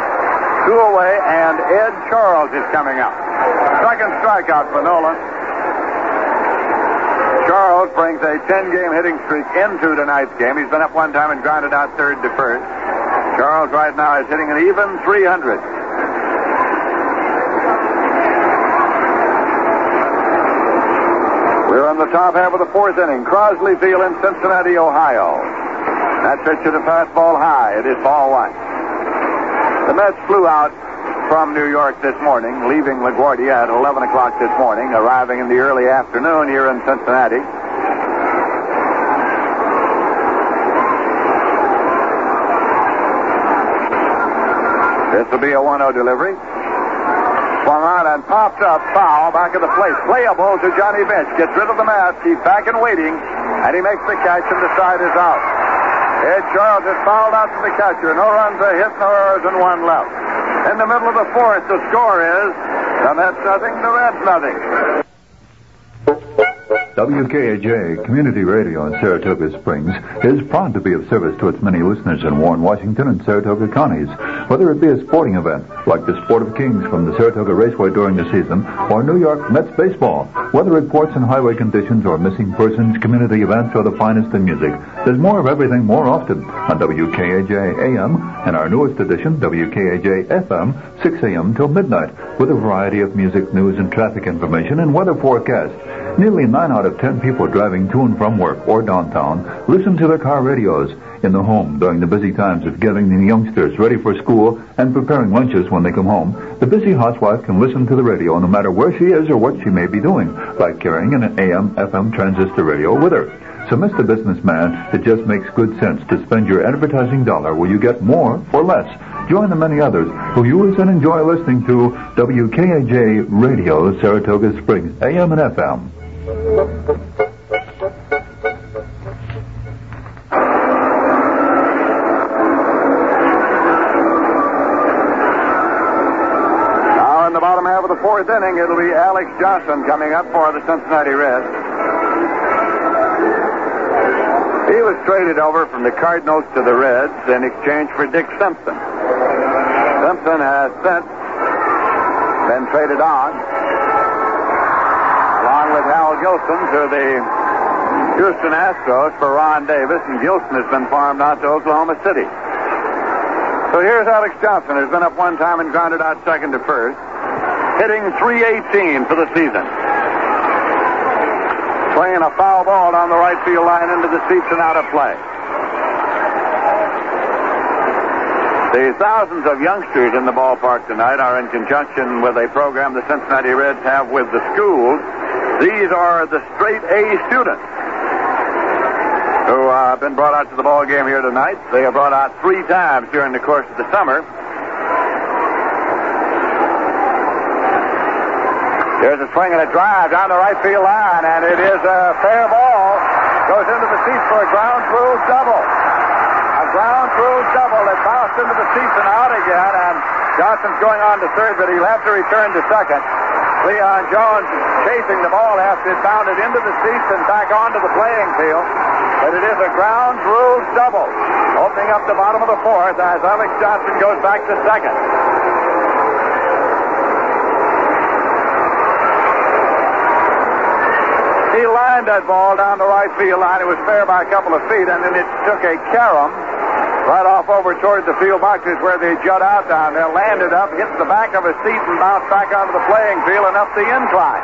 2 away, and Ed Charles is coming out. Second strikeout for Nolan. Charles brings a 10-game hitting streak into tonight's game. He's been up one time and grounded out third to first. Charles right now is hitting an even .300. We're in the top half of the fourth inning. Crosley Field in Cincinnati, Ohio. That pitch is a fastball high. It is ball one. The Mets flew out from New York this morning, leaving LaGuardia at 11 o'clock this morning, arriving in the early afternoon here in Cincinnati. This will be a 1-0 delivery. Swung on and popped up, foul, back of the plate. Playable to Johnny Bench. Gets rid of the mask. He's back and waiting, and he makes the catch, and the side is out. Ed Charles is fouled out to the catcher. No runs, a hit, no errors, and one left. In the middle of the fourth, the score is the Mets nothing, the Reds nothing. WKAJ Community Radio in Saratoga Springs is proud to be of service to its many listeners in Warren, Washington, and Saratoga counties. Whether it be a sporting event like the Sport of Kings from the Saratoga Raceway during the season, or New York Mets baseball, weather reports and highway conditions, or missing persons, community events, or the finest in music, there's more of everything more often on WKAJ AM and our newest edition, WKAJ FM, 6 a.m. till midnight, with a variety of music, news, and traffic information and weather forecasts. Nearly 9 out of 10 people driving to and from work or downtown listen to their car radios. In the home during the busy times of getting the youngsters ready for school and preparing lunches when they come home, the busy housewife can listen to the radio no matter where she is or what she may be doing, by carrying an AM/FM transistor radio with her. So, Mr. Businessman, it just makes good sense to spend your advertising dollar where you get more for less. Join the many others who use and enjoy listening to WKAJ Radio, Saratoga Springs, AM and FM. Now in the bottom half of the fourth inning, it'll be Alex Johnson coming up for the Cincinnati Reds. He was traded over from the Cardinals to the Reds in exchange for Dick Simpson. Simpson has since been traded on, along with Hal Gilson, to the Houston Astros for Ron Davis, and Gilson has been farmed out to Oklahoma City. So here's Alex Johnson, who's been up one time and grounded out second to first, hitting .318 for the season. Playing a foul ball down the right field line into the seats and out of play. The thousands of youngsters in the ballpark tonight are in conjunction with a program the Cincinnati Reds have with the schools. These are the straight A students who have been brought out to the ball game here tonight. They are brought out 3 times during the course of the summer. There's a swing and a drive down the right field line, and it is a fair ball. Goes into the seats for a ground rule double. A ground rule double that bounced into the seats and out again, and Johnson's going on to third, but he'll have to return to second. Leon Jones chasing the ball after it bounded into the seats and back onto the playing field. But it is a ground rule double. Opening up the bottom of the fourth as Alex Johnson goes back to second. He lined that ball down the right field line. It was fair by a couple of feet, and then it took a carom right off over towards the field boxes where they jut out down there, landed up, hit the back of a seat, and bounced back onto the playing field and up the incline.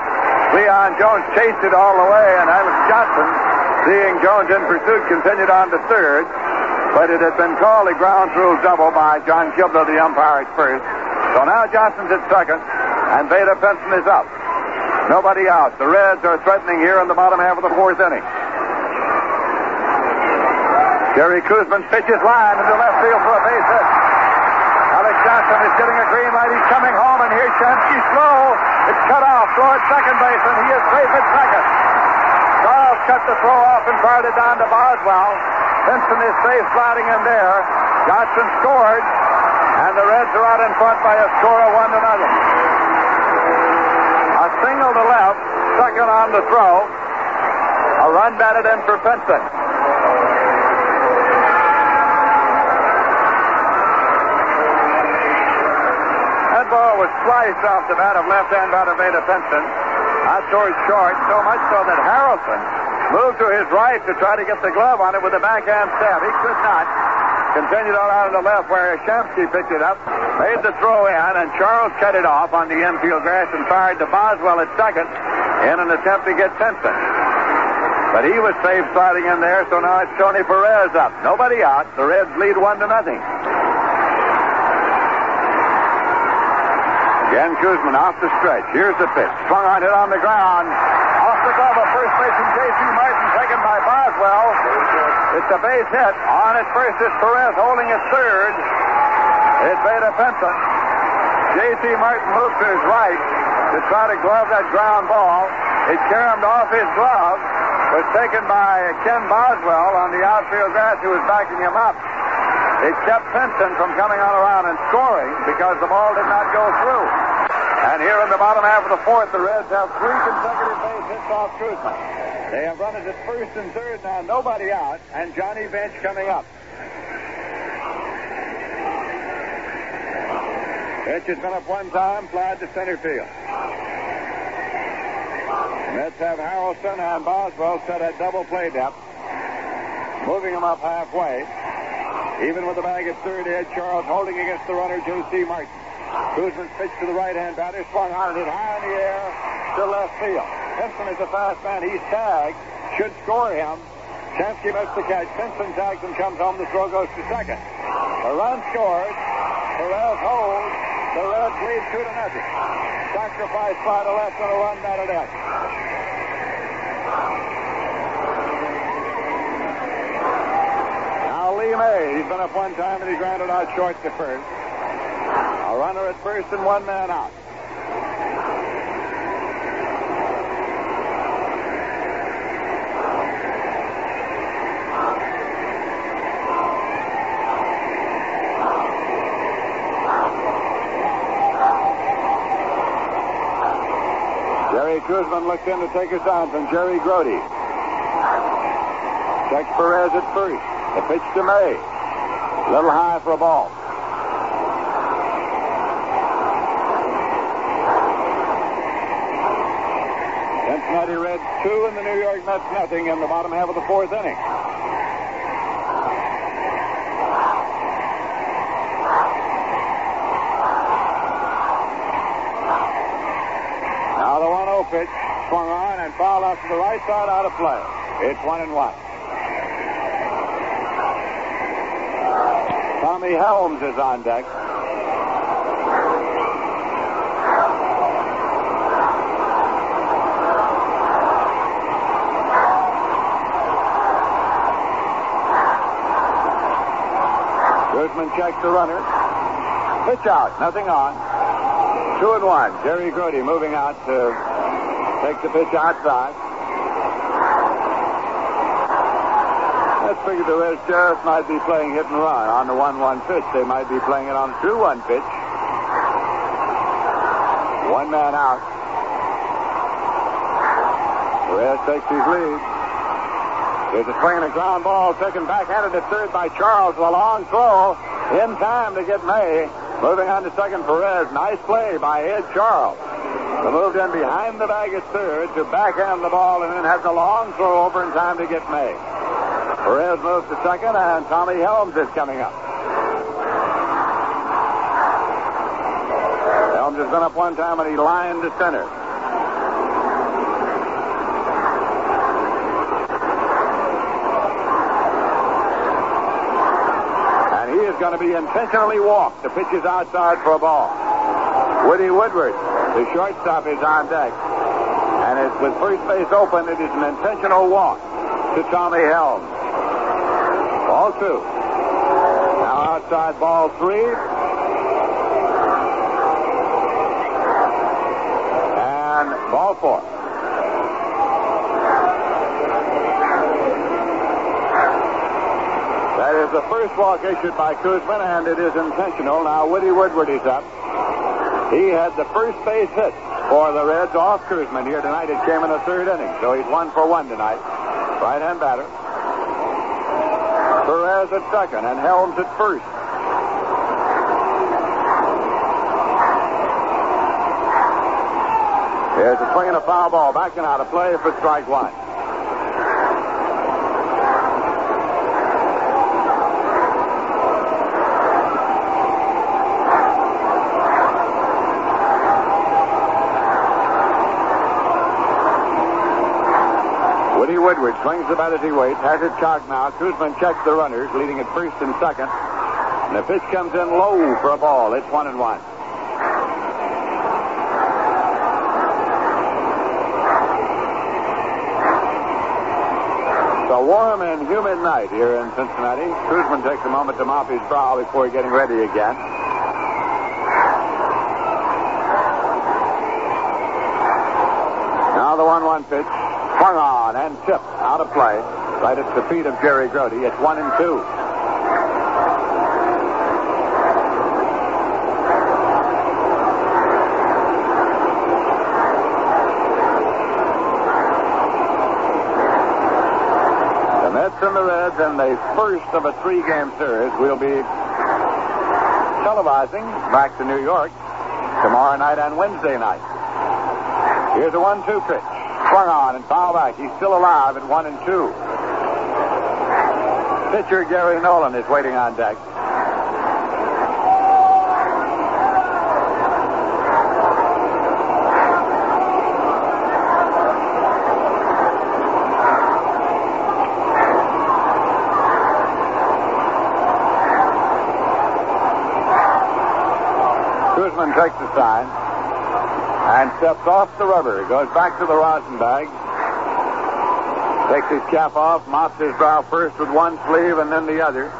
Leon Jones chased it all the way, and Alex Johnson, seeing Jones in pursuit, continued on to third. But it had been called a ground rule double by John Kibler, the umpire, at first. So now Johnson's at second, and Veda Benson is up. Nobody out. The Reds are threatening here in the bottom half of the fourth inning. Jerry Kuzman pitches line into left field for a base hit. Alex Johnson is getting a green light. He's coming home, and here's Shamsky slow. It's cut off. Throw at second base, and he is safe at second. Charles cut the throw off and fired it down to Boswell. Vincent is safe sliding in there. Johnson scored, and the Reds are out in front by a score of 1-0. A single to left, second on the throw. A run batted in for Vincent. That ball was sliced off the bat of left-hand batter Veda Benson out towards short, so much so that Harrelson moved to his right to try to get the glove on it with a backhand stab. He could not. Continued on out to the left where Shamsky picked it up, made the throw in, and Charles cut it off on the infield grass and fired to Boswell at second. in an attempt to get Pinson. But he was safe sliding in there, so now it's Tony Perez up. Nobody out. The Reds lead 1-0. Again, Kuzman off the stretch. Here's the pitch. Swung on, hit on the ground. Off the glove of first baseman J.C. Martin, taken by Boswell. It's a base hit. On at first is Perez, holding at third. It's Beta Pinson. J.C. Martin moved to his right to try to glove that ground ball. It caromed off his glove. Was taken by Ken Boswell on the outfield grass, who was backing him up. It kept Pinson from coming on around and scoring because the ball did not go through. And here in the bottom half of the fourth, the Reds have 3 consecutive base hits off Kuzman. They have runners at first and third now, nobody out, and Johnny Bench coming up. Pitch has been up one time, fly to center field. Mets have Harrelson and Boswell set at double play depth, moving them up halfway. Even with the bag at third, Ed Charles holding against the runner, J.C. Martin. Kuzman's pitch to the right-hand batter, swung on and hit high in the air to left field. Pinson is a fast man. He's tagged. Should score him. Chansky makes the catch. Pinson tags and comes home. The throw goes to second. A run scored. Perez holds. The Reds lead 2-0. Sacrifice fly to left and a run batted in. Now Lee May. He's been up one time and he grounded out short to first. A runner at first and one man out. Jerry Kuzman looks in to take his on from Jerry Grody. Checks Perez at first. The pitch to May. A little high for a ball. Cincinnati Reds 2 and the New York Mets nothing in the bottom half of the fourth inning. Now the 1-0 pitch swung on and fouled out to the right side, out of play. It's 1-1. Tommy Helms is on deck. Kuzman checks the runner. Pitch out, nothing on. 2-1. Jerry Grody moving out to take the pitch outside. Let's figure the Reds just might be playing hit and run on the 1-1 pitch. They might be playing it on a 2-1 pitch. One man out. Perez takes his lead. There's a swing and a ground ball taken backhanded to third by Charles with a long throw in time to get May. Moving on to second, Perez. Nice play by Ed Charles. The move in behind the bag at third to backhand the ball and then has a long throw over in time to get May. Perez moves to second, and Tommy Helms is coming up. Helms has been up one time, and he lined to center. And he is going to be intentionally walked. The pitch is outside for a ball. Woodward, the shortstop, is on deck. And it's with first base open, it is an intentional walk to Tommy Helms. Ball 2. Now outside, ball 3. And ball 4. That is the first walk issued by Kuzman, and it is intentional. Now Woodward is up. He had the first base hit for the Reds off Kuzman here tonight. It came in the third inning, so he's 1 for 1 tonight. Right-hand batter. Perez at second and Helms at first. Here's a swing and a foul ball. Backing out of play for strike one. Woodward swings the bat as he waits. Has it cocked now. Kuzman checks the runners, leading at first and second. And the pitch comes in low for a ball. It's 1-1. It's a warm and humid night here in Cincinnati. Kuzman takes a moment to mop his brow before getting ready again. Now the 1-1 pitch. Swung on and tipped out of play. Right at the feet of Jerry Grody. It's 1-2. The Mets and the Reds in the first of a 3-game series will be televising back to New York tomorrow night and Wednesday night. Here's a 1-2 pitch. Swung on and foul back. He's still alive at 1-2. Pitcher Gary Nolan is waiting on deck. Kuzman takes the sign and steps off the rubber. Goes back to the rosin bag. Takes his cap off, mops his brow first with one sleeve and then the other.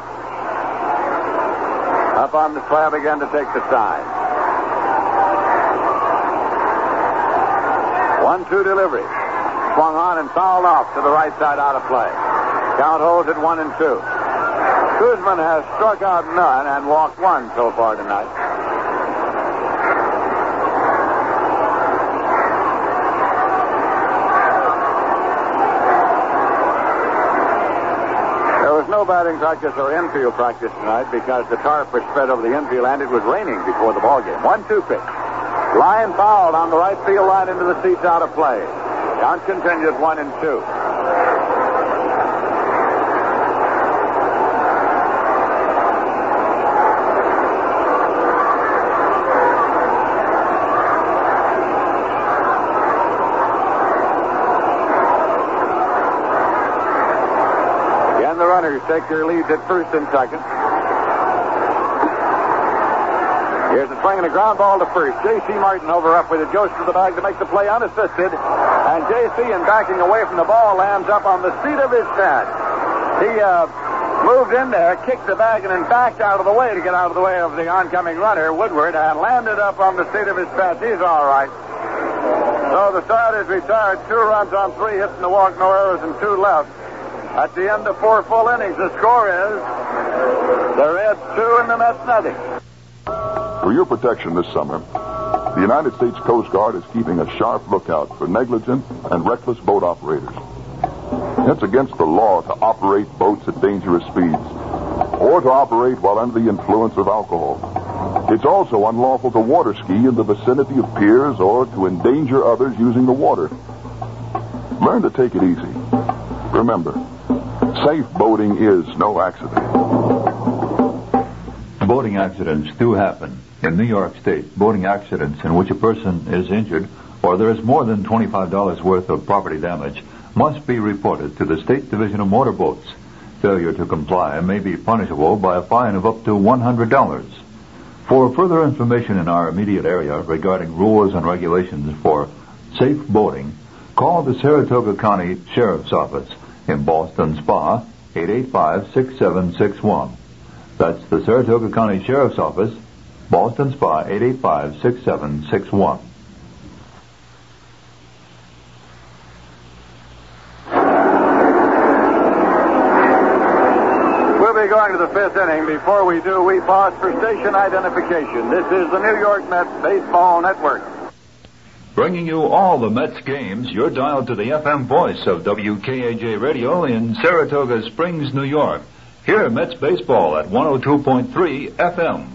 Up on the slab again to take the sign. 1-2 delivery. Swung on and fouled off to the right side out of play. Count holds at 1-2. Kuzman has struck out none and walked one so far tonight. No batting practice or infield practice tonight because the tarp was spread over the infield and it was raining before the ball game. 1-2 pitch. Line fouled on the right field line into the seats out of play. Count continues 1-2. The runners take their leads at first and second. Here's a swing and a ground ball to first. J.C. Martin over up with it, goes to the bag to make the play unassisted. And J.C. in backing away from the ball lands up on the seat of his pants. He moved in there, kicked the bag, and then backed out of the way to get out of the way of the oncoming runner, Woodward, and landed up on the seat of his pants. He's all right. So the side is retired. 2 runs on 3 hits and a walk, no errors, and 2 left. At the end of 4 full innings, the score is the Reds 2 and the Mets nothing. For your protection this summer, the United States Coast Guard is keeping a sharp lookout for negligent and reckless boat operators. It's against the law to operate boats at dangerous speeds or to operate while under the influence of alcohol. It's also unlawful to water ski in the vicinity of piers or to endanger others using the water. Learn to take it easy. Remember, safe boating is no accident. Boating accidents do happen. In New York State, boating accidents in which a person is injured or there is more than $25 worth of property damage must be reported to the State Division of Motorboats. Failure to comply may be punishable by a fine of up to $100. For further information in our immediate area regarding rules and regulations for safe boating, call the Saratoga County Sheriff's Office in Boston Spa, 885-6761. That's the Saratoga County Sheriff's Office, Boston Spa, 885-6761. We'll be going to the 5th inning. Before we do, we pause for station identification. This is the New York Mets Baseball Network. Bringing you all the Mets games, you're dialed to the FM voice of WKAJ Radio in Saratoga Springs, New York. Hear Mets baseball at 102.3 FM.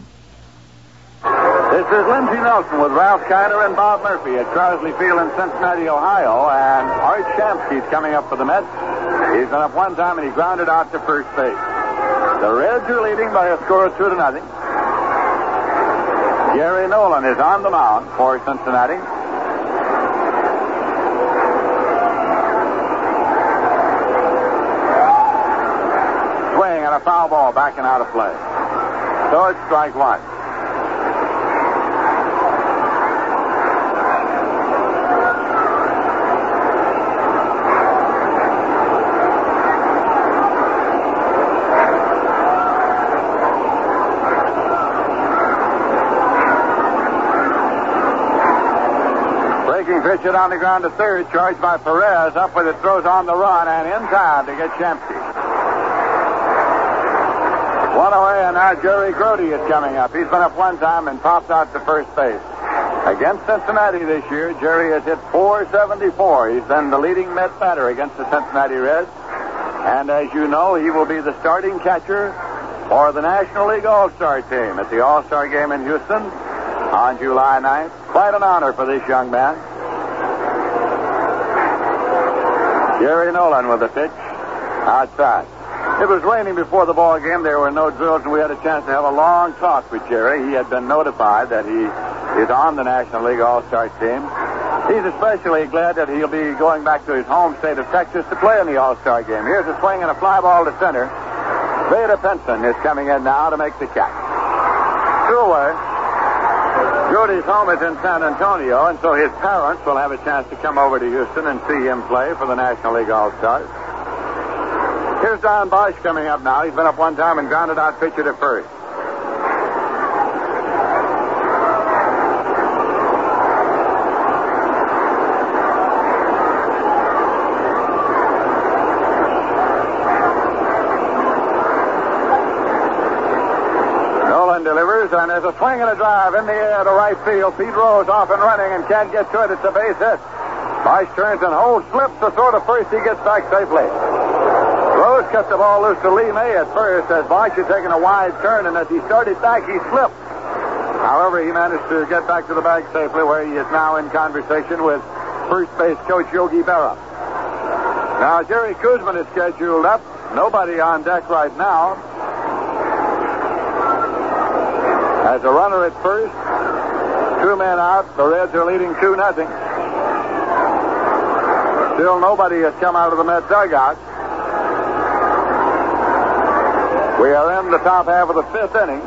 This is Lindsey Nelson with Ralph Kiner and Bob Murphy at Crosley Field in Cincinnati, Ohio. And Art Shamsky's coming up for the Mets. He's been up one time and he grounded out to first base. The Reds are leading by a score of 2-0. Gary Nolan is on the mound for Cincinnati. and a foul ball backing out of play. So it's strike one. Pitch it on the ground to third, charged by Perez. Up with it, throws on the run, and in time to get Shemsky. One away, and now Jerry Grote is coming up. He's been up one time and popped out to first base. Against Cincinnati this year, Jerry has hit .474. He's been the leading Met batter against the Cincinnati Reds. And as you know, he will be the starting catcher for the National League All-Star team at the All-Star game in Houston on July 9th. Quite an honor for this young man. Gary Nolan with the pitch outside. It was raining before the ball game. There were no drills, and we had a chance to have a long talk with Jerry. He had been notified that he is on the National League All-Star team. He's especially glad that he'll be going back to his home state of Texas to play in the All-Star game. Here's a swing and a fly ball to center. Veda Pinson is coming in now to make the catch. Two away. Grote's home is in San Antonio, and so his parents will have a chance to come over to Houston and see him play for the National League All-Stars. Here's Don Bosch coming up now. He's been up one time and grounded out pitcher to first. Delivers, and there's a swing and a drive in the air to right field. Pete Rose off and running and can't get to it. It's a base hit. Bosch turns and holds, slips the throw to first. He gets back safely. Rose cut the ball loose to Lee May at first as Bosch had taken a wide turn, and as he started back, he slipped. However, he managed to get back to the bag safely, where he is now in conversation with first base coach Yogi Berra. Now, Jerry Kuzman is scheduled up. Nobody on deck right now. As a runner at first, two men out. The Reds are leading 2-0. Still nobody has come out of the Met dugout. We are in the top half of the fifth inning.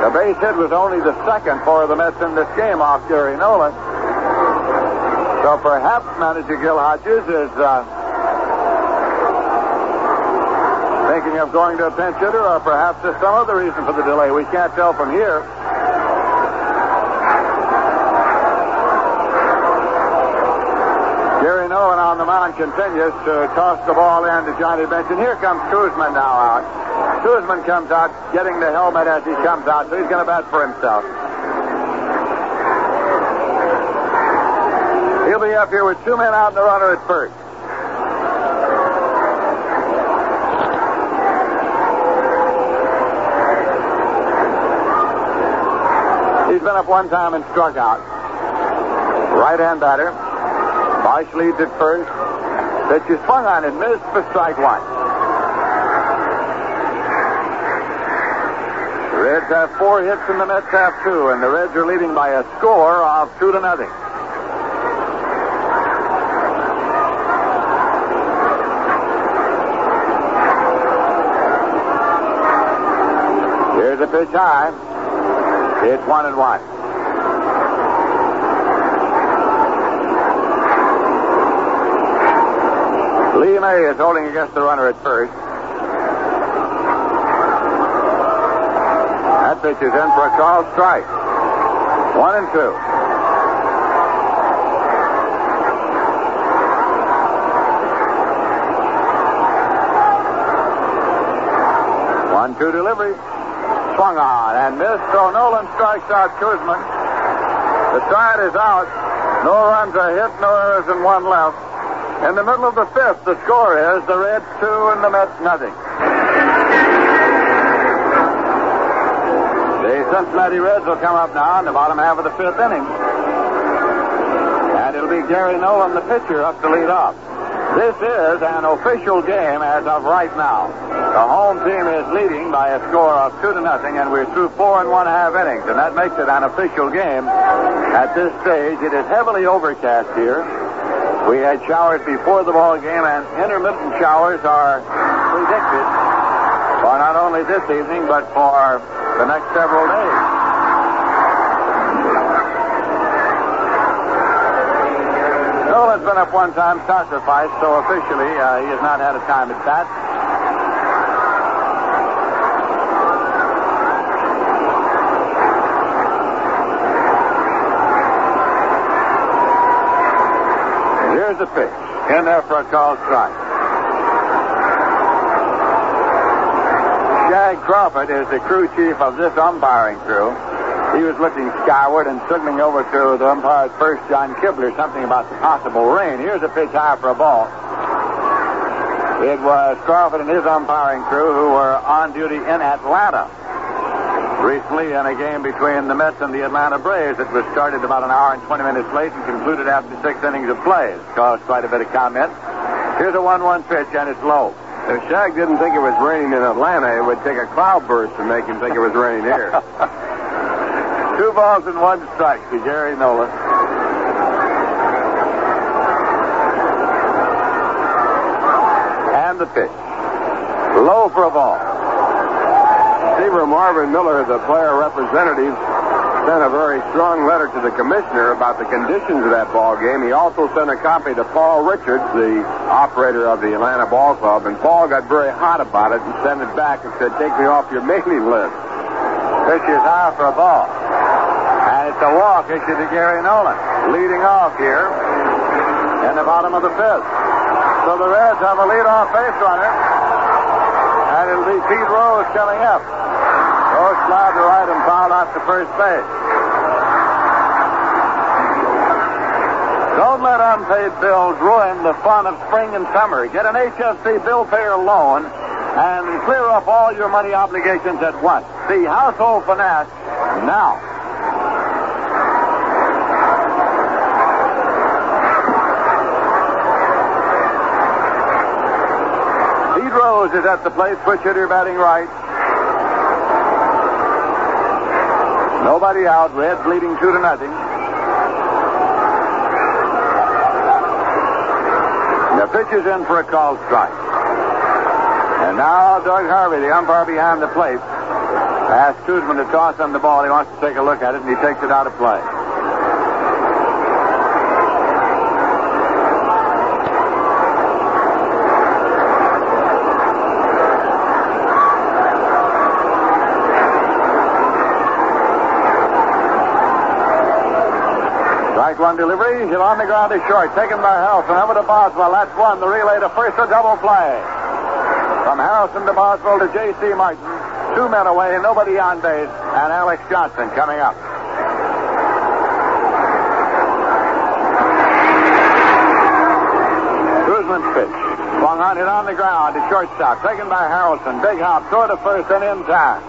The base hit was only the second for the Mets in this game off Gary Nolan. So perhaps manager Gil Hodges is thinking of going to a pinch hitter, or perhaps there's some other reason for the delay. We can't tell from here. Gary Nolan on the mound continues to toss the ball in to Johnny Bench, and here comes Kuzman now out. Kuzman comes out, getting the helmet as he comes out, so he's going to bat for himself. He'll be up here with two men out and the runner at first. He's been up one time and struck out. Right-hand batter. Bosch leads at first. Pitch is swung on and missed for strike one. The Reds have 4 hits and the Mets have 2, and the Reds are leading by a score of 2-0. Here's a pitch high. It's 1-1. Lee May is holding against the runner at first. That pitch is in for a called strike. 1-2. One-two delivery. Swung on and missed, so Nolan strikes out Kuzman. The side is out. No runs are hit, no errors, and one left. In the middle of the fifth, the score is the Reds 2 and the Mets nothing. The Cincinnati Reds will come up now in the bottom half of the fifth inning. And it'll be Gary Nolan, the pitcher, up to lead off. This is an official game as of right now. The home team is leading by a score of 2-0, and we're through 4 1/2 innings, and that makes it an official game. At this stage, it is heavily overcast here. We had showers before the ball game, and intermittent showers are predicted for not only this evening, but for the next several days. Nolan's been up one time, sacrificed, so officially he has not had a time at bat. Here's the pitch. In there for a called strike. Shag Crawford is the crew chief of this umpiring crew. He was looking skyward and signaling over to the umpire's first, John Kibler, something about the possible rain. Here's a pitch high for a ball. It was Crawford and his umpiring crew who were on duty in Atlanta recently in a game between the Mets and the Atlanta Braves. It was started about an hour and 20 minutes late and concluded after 6 innings of play. It caused quite a bit of comment. Here's a 1-1 pitch, and it's low. If Shag didn't think it was raining in Atlanta, it would take a cloudburst to make him think it was raining here. 2 balls and 1 strike to Gary Nolan. And the pitch. Low for a ball. Receiver Marvin Miller, the player representative, sent a very strong letter to the commissioner about the conditions of that ball game. He also sent a copy to Paul Richards, the operator of the Atlanta Ball Club, and Paul got very hot about it and sent it back and said, "Take me off your mailing list." Pitch is high for a ball. And it's a walk issued to Gary Nolan, leading off here in the bottom of the 5th. So the Reds have a leadoff base runner, and it'll be Pete Rose coming up. Rose slid to right and fouled out to first base. Don't let unpaid bills ruin the fun of spring and summer. Get an HFC bill payer loan and clear up all your money obligations at once. See Household Finance now. Pete Rose is at the plate, switch hitter batting right. Nobody out. Reds leading 2-0. The pitch is in for a called strike. And now Doug Harvey, the umpire behind the plate, asks Kuzman to toss him the ball. He wants to take a look at it, and he takes it out of play. Strike one delivery. Hit on the ground is short. Taken by Harrelson. Over to Boswell. That's one. The relay to first, a double play. From Harrelson to Boswell to J.C. Martin. 2 men away, nobody on base, and Alex Johnson coming up. Kuzman's pitch. Swung on it on the ground to shortstop. Taken by Harrelson. Big hop. Throw to first and in time.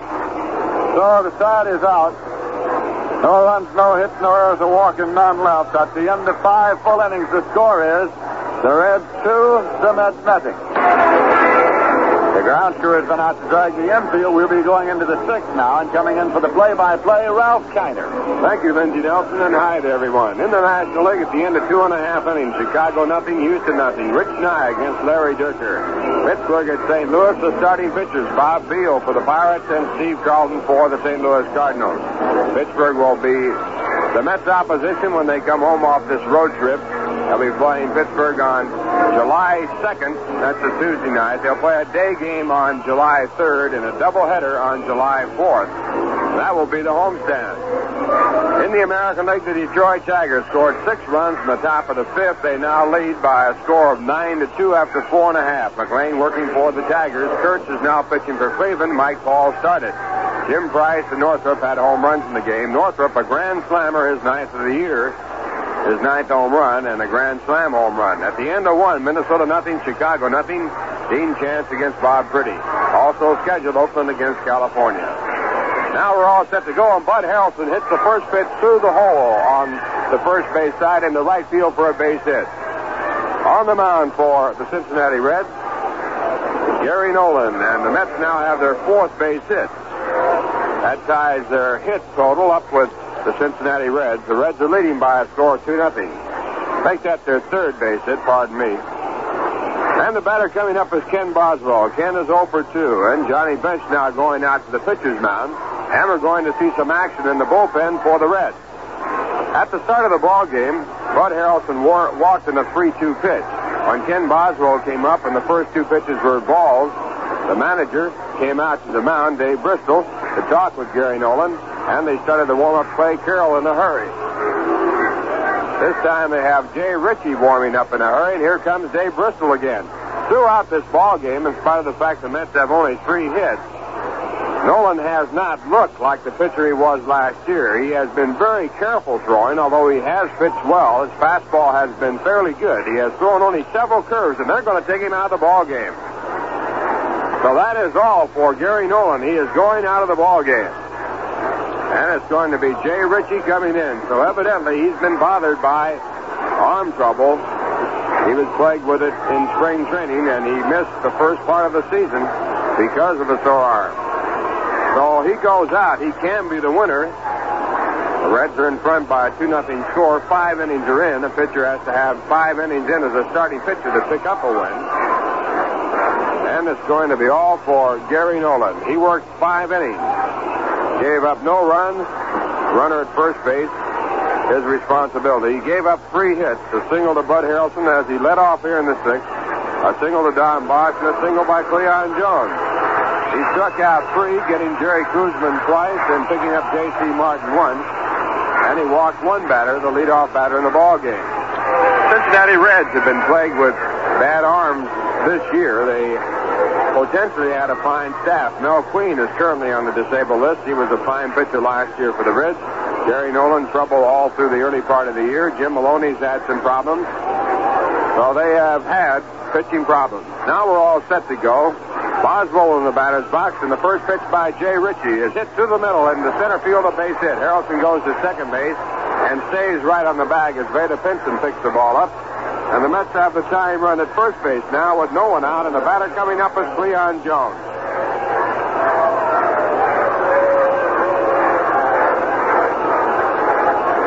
So the side is out. No runs, no hits, no errors, a walk, and none left. At the end of 5 full innings, the score is the Reds 2, the Mets nothing. The ground crew has been out to drag the infield. We'll be going into the 6th now, and coming in for the play-by-play, Ralph Kiner. Thank you, Lindsey Nelson, and hi to everyone. In the National League at the end of 2.5 innings, Chicago nothing, Houston nothing. Rich Nye against Larry Dierker. Pittsburgh at St. Louis, the starting pitchers, Bob Beal for the Pirates and Steve Carlton for the St. Louis Cardinals. Pittsburgh will be the Mets' opposition when they come home off this road trip. They'll be playing Pittsburgh on July 2nd. That's a Tuesday night. They'll play a day game on July 3rd and a doubleheader on July 4th. That will be the homestand. In the American League, the Detroit Tigers scored 6 runs in the top of the 5th. They now lead by a score of 9-2 after 4.5. McLean working for the Tigers. Kurtz is now pitching for Cleveland. Mike Paul started. Jim Price and Northrup had home runs in the game. Northrup, a grand slammer, his 9th of the year. His 9th home run and a grand slam home run. At the end of 1, Minnesota nothing, Chicago nothing. Dean Chance against Bob Pretty. Also scheduled Oakland against California. Now we're all set to go, and Bud Harrelson hits the first pitch through the hole on the first base side into right field for a base hit. On the mound for the Cincinnati Reds, Gary Nolan, and the Mets now have their 4th base hit. That ties their hit total up with the Cincinnati Reds. The Reds are leading by a score of 2-0. Make that their third base hit, pardon me. And the batter coming up is Ken Boswell. Ken is 0 for 2, and Johnny Bench now going out to the pitcher's mound. And we're going to see some action in the bullpen for the Reds. At the start of the ball game, Bud Harrelson walked in a 3-2 pitch. When Ken Boswell came up and the first 2 pitches were balls, the manager came out to the mound, Dave Bristol, to talk with Gary Nolan, and they started the warm-up play, Carroll, in a hurry. This time they have Jay Ritchie warming up in a hurry, and here comes Dave Bristol again. Throughout this ball game, in spite of the fact the Mets have only 3 hits, Nolan has not looked like the pitcher he was last year. He has been very careful throwing, although he has pitched well. His fastball has been fairly good. He has thrown only several curves, and they're going to take him out of the ball game. So that is all for Gary Nolan. He is going out of the ball game. And it's going to be Jay Ritchie coming in. So evidently he's been bothered by arm trouble. He was plagued with it in spring training, and he missed the first part of the season because of a sore arm. So he goes out. He can be the winner. The Reds are in front by a 2-0 score. 5 innings are in. A pitcher has to have 5 innings in as a starting pitcher to pick up a win. And it's going to be all for Gary Nolan. He worked 5 innings. Gave up no runs. Runner at first base. His responsibility. He gave up 3 hits. A single to Bud Harrelson as he led off here in the 6th. A single to Don Bosch and a single by Cleon Jones. He struck out 3, getting Jerry Kuzman twice and picking up J.C. Martin once. And he walked 1 batter, the leadoff batter in the ball game. Cincinnati Reds have been plagued with bad arms this year. They potentially had a fine staff. Mel Queen is currently on the disabled list. He was a fine pitcher last year for the Reds. Gary Nolan trouble all through the early part of the year. Jim Maloney's had some problems. So they have had pitching problems. Now we're all set to go. Boswell in the batter's box, and the first pitch by Jay Ritchie is hit to the middle into center field, a base hit. Harrelson goes to second base and stays right on the bag as Veda Pinson picks the ball up. And the Mets have the tying run at first base now with no one out, and the batter coming up is Cleon Jones.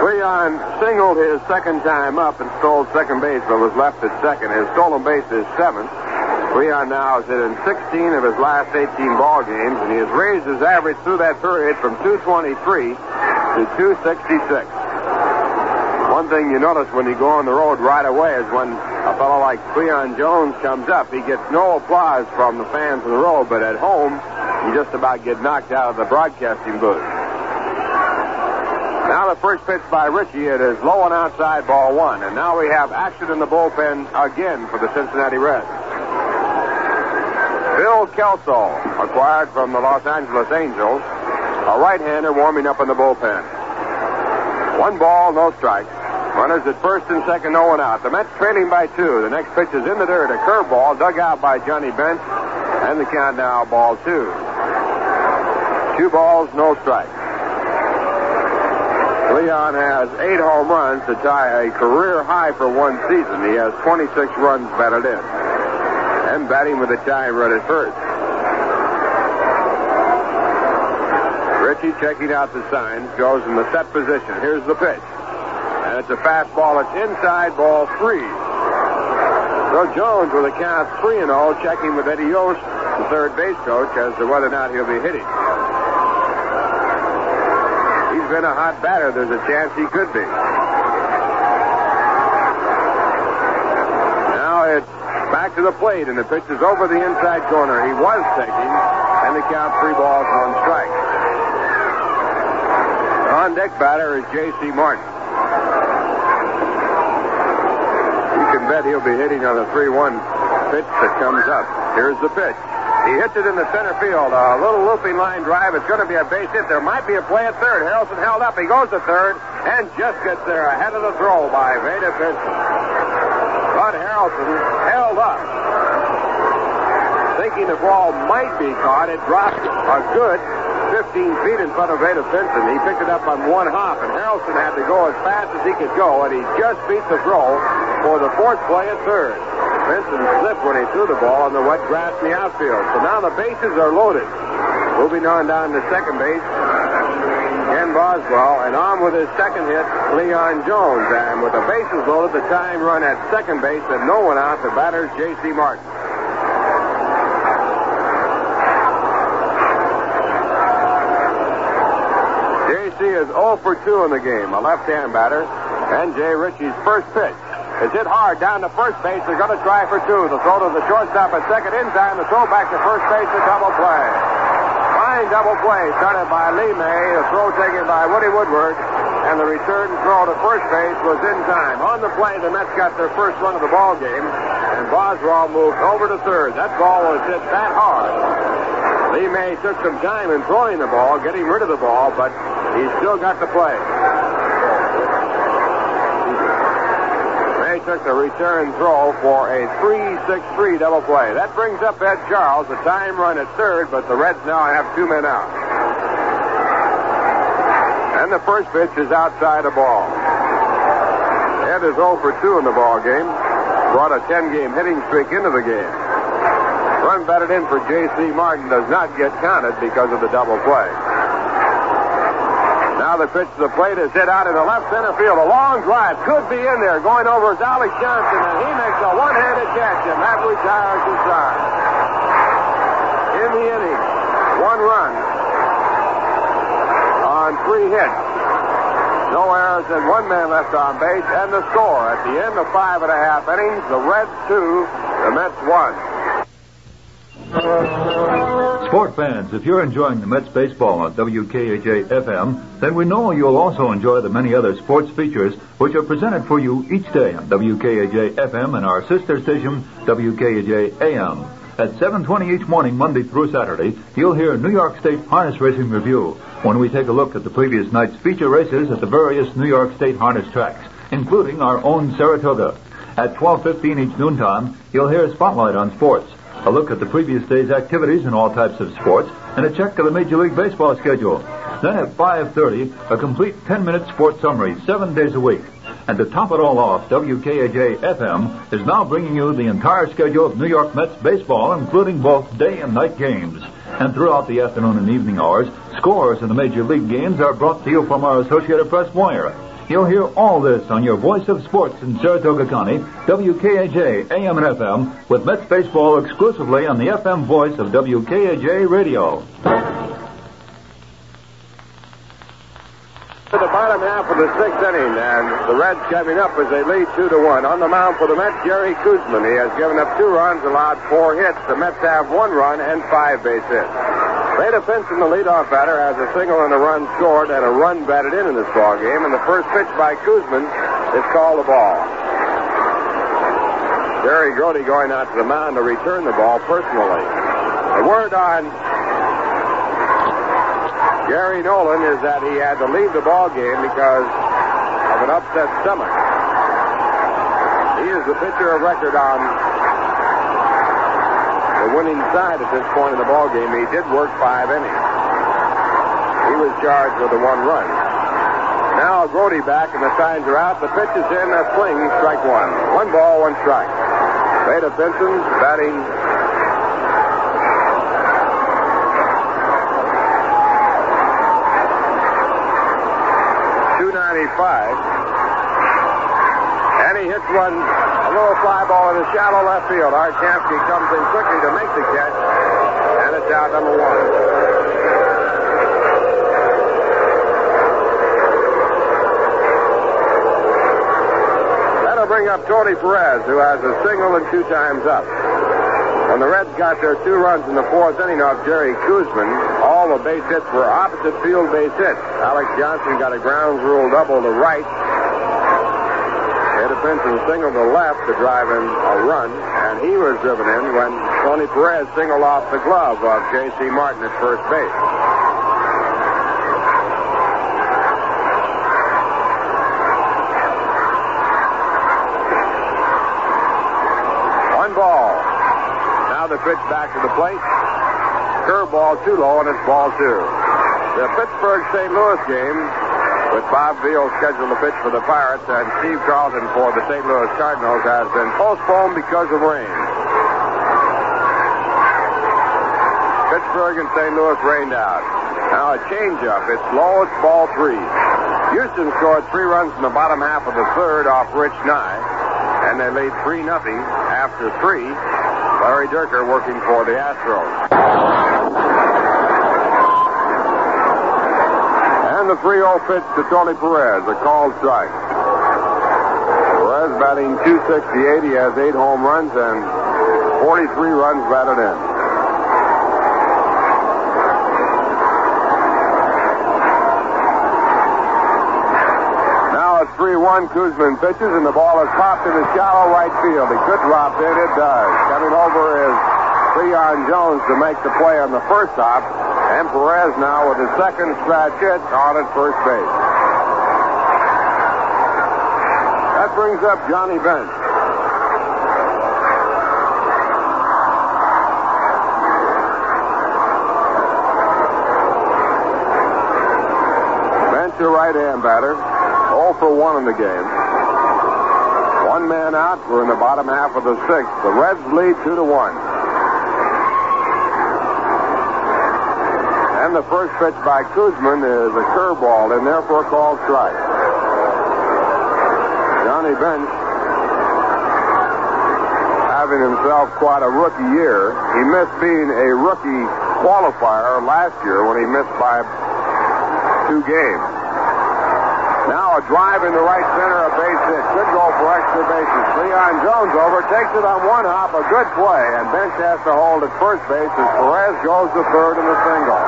Cleon singled his second time up and stole second base, but was left at second. His stolen base is 7th. Cleon now has hit in 16 of his last 18 ball games, and he has raised his average through that period from 223 to 266. One thing you notice when you go on the road right away is when a fellow like Cleon Jones comes up, he gets no applause from the fans on the road, but at home, you just about get knocked out of the broadcasting booth. Now the first pitch by Ritchie, it is low and outside, ball 1. And now we have action in the bullpen again for the Cincinnati Reds. Bill Kelso, acquired from the Los Angeles Angels, a right-hander warming up in the bullpen. 1 ball, no strikes. Runners at first and second, no one out. The Mets trailing by 2. The next pitch is in the dirt, a curveball dug out by Johnny Bench, and the count now ball 2. 2 balls, no strikes. Leon has 8 home runs to tie a career high for one season. He has 26 runs batted in. And batting with a tying run at first. Ritchie checking out the signs, goes in the set position. Here's the pitch. And it's a fastball. It's inside, ball 3. So Jones with a count 3-0, checking with Eddie Yost, the third base coach, as to whether or not he'll be hitting. He's been a hot batter. There's a chance he could be. Now it's back to the plate, and the pitch is over the inside corner. He was taking, and the count 3 balls, 1 strike. The on-deck batter is J.C. Martin. You can bet he'll be hitting on a 3-1 pitch that comes up. Here's the pitch. He hits it in the center field. A little looping line drive. It's going to be a base hit. There might be a play at third. Harrelson held up. He goes to third and just gets there ahead of the throw by Veda Pinson. But Harrelson held up. Thinking the ball might be caught, it dropped a good 15 feet in front of Veda Pinson. He picked it up on 1 hop, and Harrelson had to go as fast as he could go, and he just beat the throw for the 4th play at third. Pinson slipped when he threw the ball on the wet grass in the outfield. So now the bases are loaded. Moving on down to second base. Ken Boswell Boswell, and on with his second hit, Leon Jones. And with the bases loaded, the tying run at second base, and no one out, the batter's J.C. Martin. J.C. is 0 for 2 in the game, a left-hand batter. And Jay Ritchie's first pitch is hit hard down to first base. They're going to try for 2. The throw to the shortstop at second in time. The throw back to first base, a double play. Fine double play started by Lee May. The throw taken by Woody Woodward. And the return throw to first base was in time. On the play, the Mets got their first run of the ball game. And Boswell moved over to third. That ball was hit that hard. Lee May took some time in throwing the ball, getting rid of the ball, but he still got the play. May took the return throw for a 3-6-3 double play. That brings up Ed Charles, a time run at third, but the Reds now have 2 men out. And the first pitch is outside the ball. Ed is 0 for 2 in the ball game. Brought a 10-game hitting streak into the game. Run batted in for J.C. Martin does not get counted because of the double play. Now the pitch to the plate is hit out in the left center field. A long drive could be in there. Going over is Alex Johnson, and he makes a one-handed catch, and that retires the side. In the inning, 1 run on 3 hits. No errors and 1 man left on base, and the score at the end of 5 1/2 innings, the Reds 2, the Mets 1. Sport fans, if you're enjoying the Mets baseball on WKAJ-FM, then we know you'll also enjoy the many other sports features which are presented for you each day on WKAJ-FM and our sister station, WKAJ-AM. At 7:20 each morning, Monday through Saturday, you'll hear New York State Harness Racing Review, when we take a look at the previous night's feature races at the various New York State harness tracks, including our own Saratoga. At 12:15 each noontime, you'll hear Spotlight on Sports, a look at the previous day's activities in all types of sports, and a check of the Major League Baseball schedule. Then at 5:30, a complete 10-minute sports summary 7 days a week. And to top it all off, WKAJ-FM is now bringing you the entire schedule of New York Mets baseball, including both day and night games. And throughout the afternoon and evening hours, scores in the Major League games are brought to you from our Associated Press wire. You'll hear all this on your voice of sports in Saratoga County, WKAJ, AM and FM, with Mets baseball exclusively on the FM voice of WKAJ Radio. To the bottom half of the 6th inning, and the Reds coming up as they lead 2-1. On the mound for the Mets, Jerry Kuzman. He has given up 2 runs, allowed 4 hits. The Mets have 1 run and 5 base hits. Beta Pinson, the leadoff batter, has a single and a run scored and a run batted in this ball game. And the first pitch by Kuzman is called a ball. Jerry Grody going out to the mound to return the ball personally. The word on Gary Nolan is that he had to leave the ball game because of an upset stomach. He is the pitcher of record on the winning side at this point in the ball game. He did work 5 innings. He was charged with a 1 run. Now Grody back and the signs are out. The pitch is in, a swing, strike 1. 1 ball, 1 strike. Beta Pinson batting and he hits one, a little fly ball in the shallow left field. Art Kamsky comes in quickly to make the catch, and it's out number 1. That'll bring up Tony Perez, who has a single and 2 times up. When the Reds got their 2 runs in the 4th inning off Jerry Kuzman, all the base hits were opposite field base hits. Alex Johnson got a ground rule double to right. Beta Pinson singled to left to drive in a run, and he was driven in when Tony Perez singled off the glove of J.C. Martin at first base. The pitch back to the plate. Curveball too low, and it's ball 2. The Pittsburgh-St. Louis game, with Bob Veal scheduled to pitch for the Pirates and Steve Carlton for the St. Louis Cardinals, has been postponed because of rain. Pittsburgh and St. Louis rained out. Now a changeup. It's low. It's ball 3. Houston scored 3 runs in the bottom half of the third off Rich Nye, and they lead 3-0 after 3. Larry Dierker working for the Astros. And the 3-0 pitch to Tony Perez, a called strike. Perez batting .268. He has 8 home runs and 43 runs batted in. Now it's 3-1. Kuzman pitches, and the ball is popped into shallow right field. It could drop in. It does. Coming over is Leon Jones to make the play on the first hop, and Perez now with his second scratch hit on at first base. That brings up Johnny Bench. Bench, a right-hand batter, 0 for 1 in the game. 1 man out. We're in the bottom half of the 6th. The Reds lead 2-1. And the first pitch by Kuzman is a curveball in there for a called strike. Johnny Bench having himself quite a rookie year. He missed being a rookie qualifier last year when he missed by 2 games. Now a drive into right center, a base hit. Could go for extra bases. Leon Jones over, takes it on 1 hop, a good play, and Bench has to hold at first base as Perez goes to third in the single.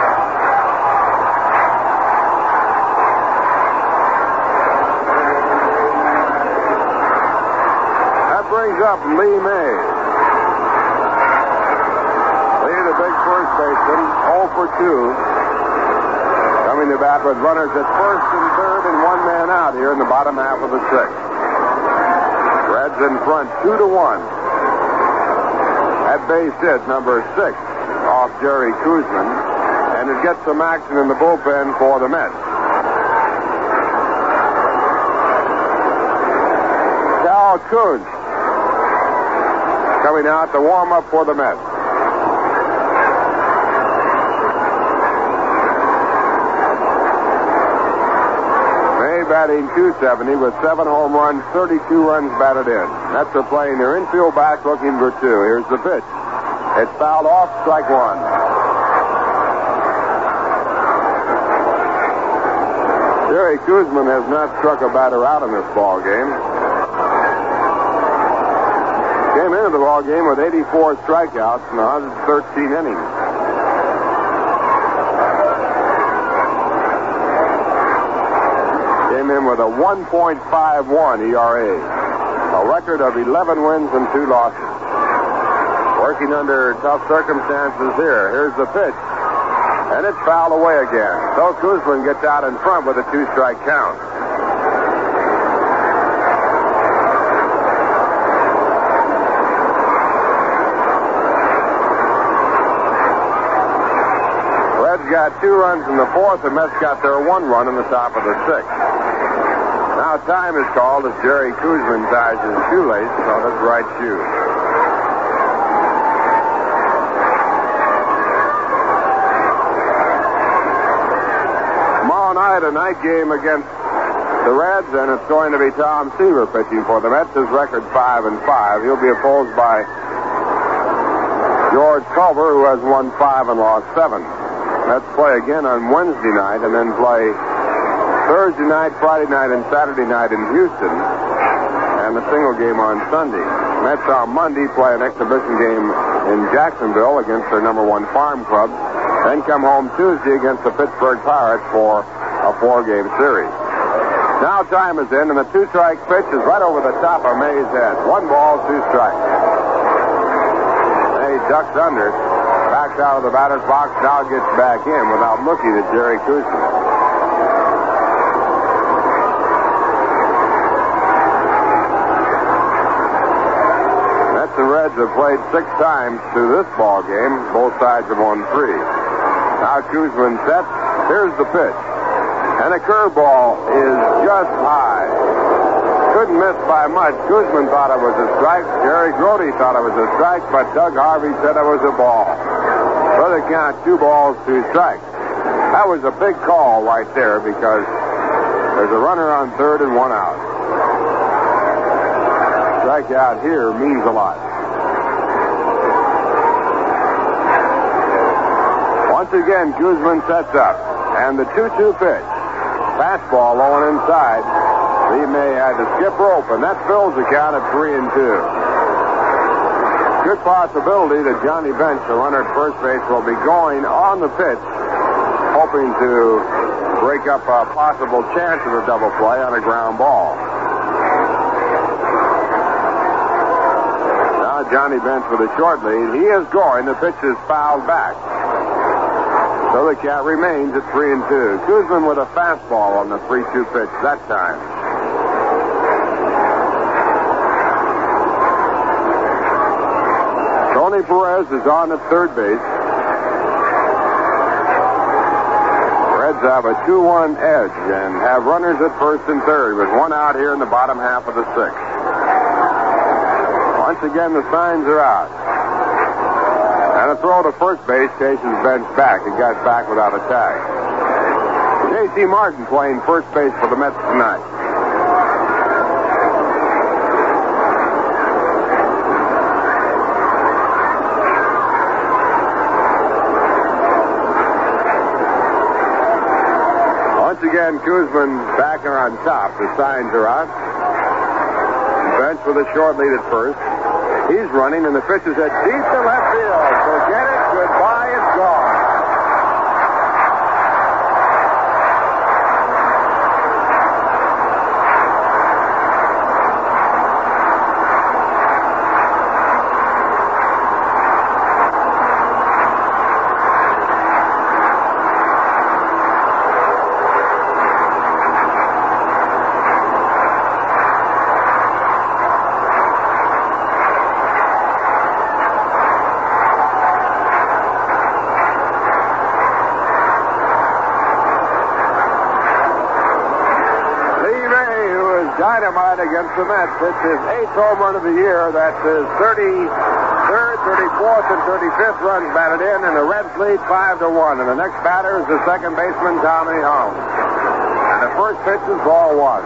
Brings up Lee May. Lee, the big first baseman, 0 for 2. Coming to bat with runners at first and third and 1 man out here in the bottom half of the 6th. Reds in front 2-1. At base hit number 6 off Jerry Kuzman, and it gets some action in the bullpen for the Mets. Cal Kuntz coming out to warm up for the Mets. May batting .270 with 7 home runs, 32 runs batted in. Mets are playing their infield back looking for 2. Here's the pitch. It's fouled off, strike 1. Jerry Kuzman has not struck a batter out in this ball game. Came into the ball game with 84 strikeouts in 113 innings. Came in with a 1.51 ERA. A record of 11 wins and 2 losses. Working under tough circumstances here. Here's the pitch. And it's fouled away again. So Kuzman gets out in front with a 2-strike count. Got 2 runs in the 4th, and Mets got their 1 run in the top of the 6th. Now time is called as Jerry Kuzman ties his shoelace on his right shoe. Tomorrow night, a night game against the Reds, and it's going to be Tom Seaver pitching for the Mets. His record 5-5. He'll be opposed by George Culver, who has won 5 and lost 7. Mets play again on Wednesday night and then play Thursday night, Friday night, and Saturday night in Houston, and a single game on Sunday. Mets on Monday play an exhibition game in Jacksonville against their number 1 farm club, then come home Tuesday against the Pittsburgh Pirates for a 4-game series. Now time is in, and the 2-strike pitch is right over the top of May's head. 1 ball, 2 strikes. May ducks under. Backs out of the batter's box, now gets back in without looking at Jerry Kuzman. Mets and Reds have played 6 times through this ball game. Both sides have won 3. Now Kuzman sets. Here's the pitch. And a curveball is just high. Couldn't miss by much. Kuzman thought it was a strike. Jerry Grody thought it was a strike, but Doug Harvey said it was a ball. So they count 2 balls, 2 strikes. That That was a big call right there because there's a runner on third and one out. Strikeout here means a lot. Once again, Kuzman sets up. And the 2-2 pitch. Fastball low and inside. Lee May had to skip rope, and that fills the count at 3-2. Good possibility that Johnny Bench, the runner at first base, will be going on the pitch, hoping to break up a possible chance of a double play on a ground ball. Now Johnny Bench with a short lead. He is going. The pitch is fouled back. So the count remains at 3-2. Kuzman with a fastball on the 3-2 pitch that time. Tony Perez is on at third base. Reds have a 2-1 edge and have runners at first and third with one out here in the bottom half of the sixth. Once again, the signs are out. And a throw to first base chases Bench back. He got back without a tag. J.C. Martin playing first base for the Mets tonight. Once again, Kuzman back on top. The signs are out. Bench with a short lead at first. He's running, and the pitch is at deep to left field. Forget it. Goodbye. It's gone. Dynamite against the Mets. It's his 8th home run of the year. That's his 33rd, 34th, and 35th runs batted in, and the Reds lead 5-1. And the next batter is the second baseman, Tommy Helms. And the first pitch is ball one.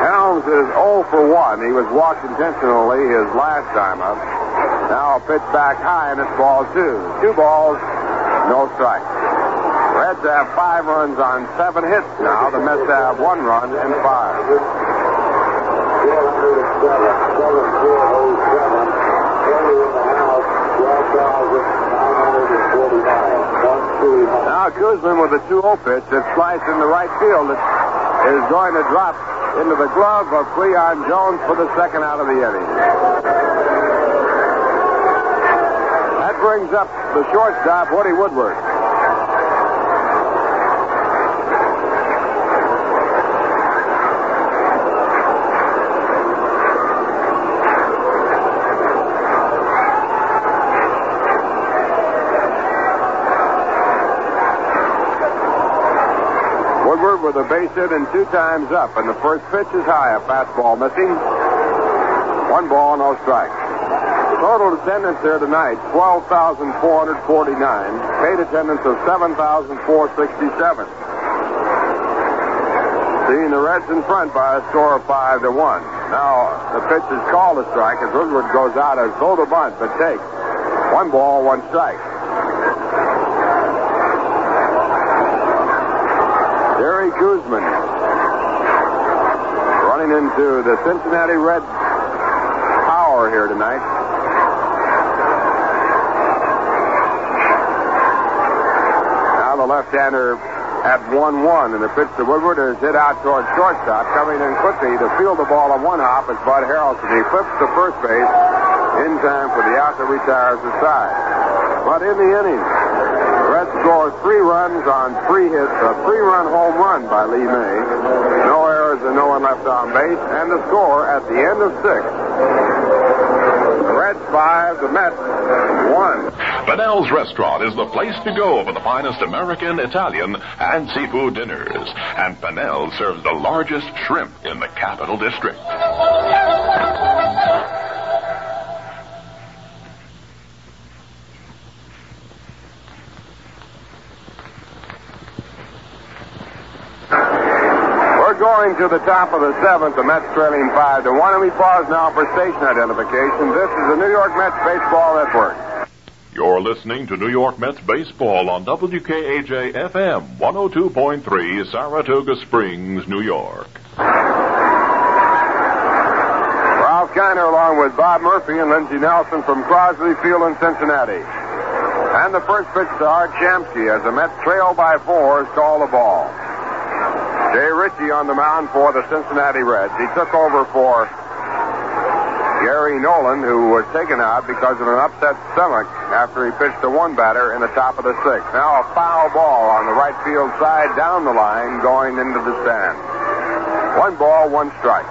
Helms is 0 for 1. He was walked intentionally his last time up. Now a pitch back high, and it's ball two. 2 balls, no strikes. Reds have 5 runs on 7 hits now. The Mets have 1 run and 5. Now Kuzman with a 2-0 pitch that sliced in the right field. It is going to drop into the glove of Cleon Jones for the second out of the inning. That brings up the shortstop, Woody Woodward. Woodward with a base hit and 2 times up, and the first pitch is high, a fastball missing. 1 ball, no strikes. Total attendance here tonight, 12,449. Paid attendance of 7,467. Seeing the Reds in front by a score of 5-1. Now, the pitch is called a strike as Woodward goes out as though to bunt, but takes 1 ball, 1 strike. Gary Kuzman running into the Cincinnati Reds power here tonight. The left-hander at 1-1, and the pitch to Woodward is hit out towards shortstop. Coming in quickly to field the ball on 1 hop is Bud Harrelson. He flips to first base in time for the out that retires the side. But in the inning, the Reds scored 3 runs on 3 hits, a 3-run home run by Lee May. No errors and no one left on base, and the score at the end of 6. The Reds 5, the Mets 1. Pennell's Restaurant is the place to go for the finest American, Italian, and seafood dinners. And Pennell serves the largest shrimp in the Capital District. going to the top of the seventh, the Mets trailing 5-1, and we pause now for station identification. This is the New York Mets Baseball Network. You're listening to New York Mets baseball on WKAJ FM 102.3, Saratoga Springs, New York. Ralph Kiner along with Bob Murphy and Lindsey Nelson from Crosley Field in Cincinnati. And the first pitch to Art Shamsky as the Mets trail by 4 is called a ball. Jay Ritchie on the mound for the Cincinnati Reds. He took over for Gary Nolan, who was taken out because of an upset stomach after he pitched to one batter in the top of the sixth. Now a foul ball on the right field side down the line going into the stand. 1 ball, 1 strike.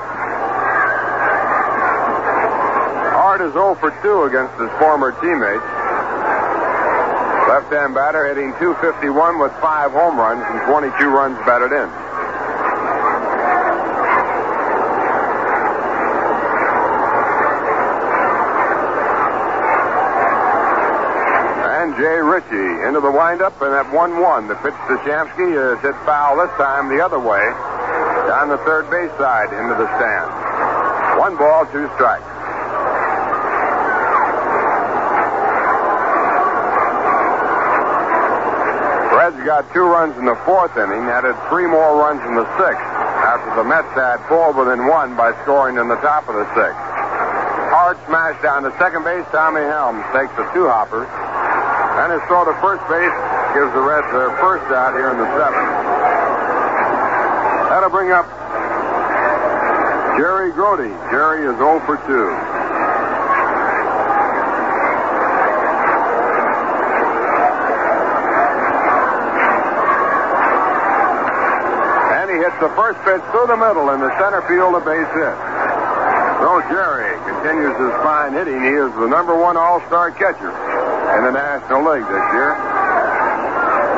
Art is 0 for 2 against his former teammates. Left-hand batter hitting .251 with 5 home runs and 22 runs batted in. Jay Ritchie into the windup, and at 1-1, the pitch to Shamsky is hit foul this time the other way, down the third base side into the stand. 1 ball, 2 strikes. Reds got 2 runs in the 4th inning, added 3 more runs in the 6th, after the Mets had pulled within 1 by scoring in the top of the 6th. Hard smash down to second base. Tommy Helms takes a 2-hopper. And his throw to first base gives the Reds their first out here in the 7th. That'll bring up Jerry Grody. Jerry is 0 for 2. And he hits the first pitch through the middle in the center field, a base hit. So Jerry continues his fine hitting. He is the number 1 all-star catcher in the National League this year.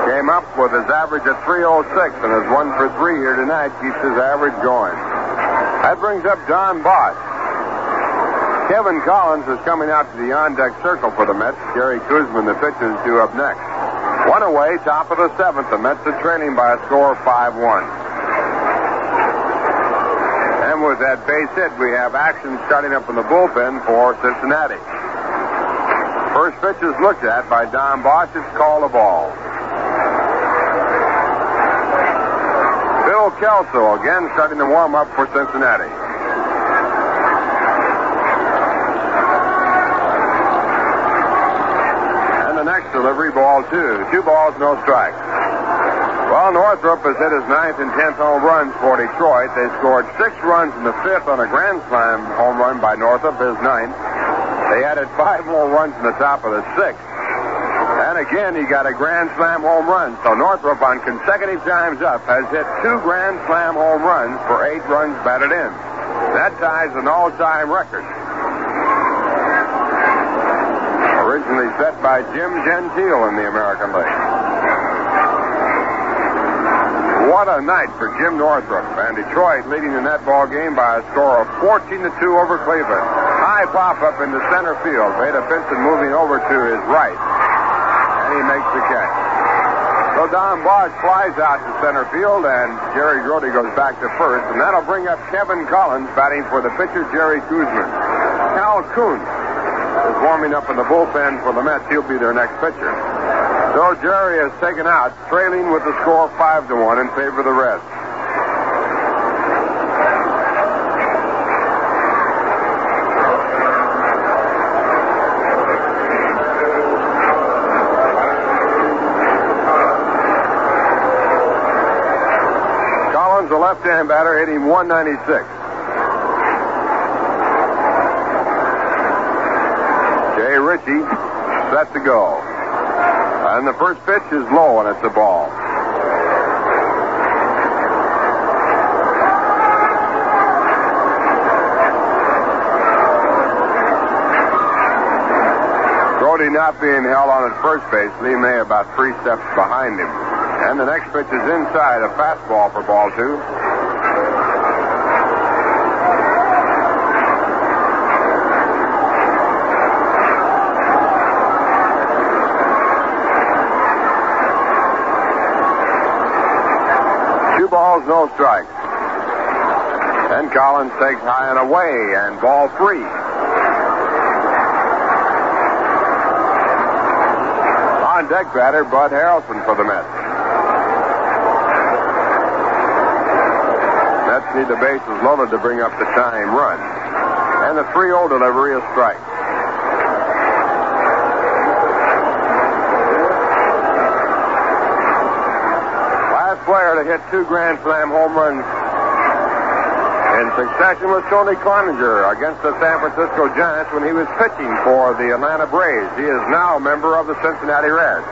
Came up with his average at .306 and is 1 for 3 here tonight. Keeps his average going. That brings up Don Bosch. Kevin Collins is coming out to the on-deck circle for the Mets. Gary Kuzman, the pitcher, is due up next. 1 away, top of the 7th. The Mets are trailing by a score of 5-1. And with that base hit, we have action starting up in the bullpen for Cincinnati. First pitch is looked at by Don Bosch. It's called a ball. Bill Kelso again starting to warm up for Cincinnati. And the next delivery, ball 2. 2 balls, no strikes. Well, Northrop has hit his 9th and 10th home runs for Detroit. They scored 6 runs in the 5th on a grand slam home run by Northrop, his 9th. They added 5 more runs in the top of the 6th. And again, he got a grand slam home run. So Northrop, on consecutive times up, has hit 2 grand slam home runs for 8 runs batted in. That ties an all-time record. Originally set by Jim Gentile in the American League. What a night for Jim Northrop. And Detroit leading in that ball game by a score of 14-2 over Cleveland. High pop-up into center field. Vada Pinson moving over to his right. And he makes the catch. So Don Bosch flies out to center field, and Jerry Grody goes back to first. And that'll bring up Kevin Collins batting for the pitcher, Jerry Kuzman. Cal Kuhn is warming up in the bullpen for the Mets. He'll be their next pitcher. So Jerry is taken out, trailing with the score 5-1 in favor of the Reds. Collins, the left-hand batter, hitting .196. Jay Ritchie set to go. And the first pitch is low, and it's a ball. Grody not being held on at first base. Lee May about 3 steps behind him. And the next pitch is inside, a fastball for ball 2. Balls, no strikes. And Collins takes high and away, and ball 3. On deck batter, Bud Harrelson for the Mets. Mets need the bases loaded to bring up the tying run. And the 3-0 delivery is strike. Last player to hit 2 Grand Slam home runs in succession was Tony Cloninger against the San Francisco Giants when he was pitching for the Atlanta Braves. He is now a member of the Cincinnati Reds.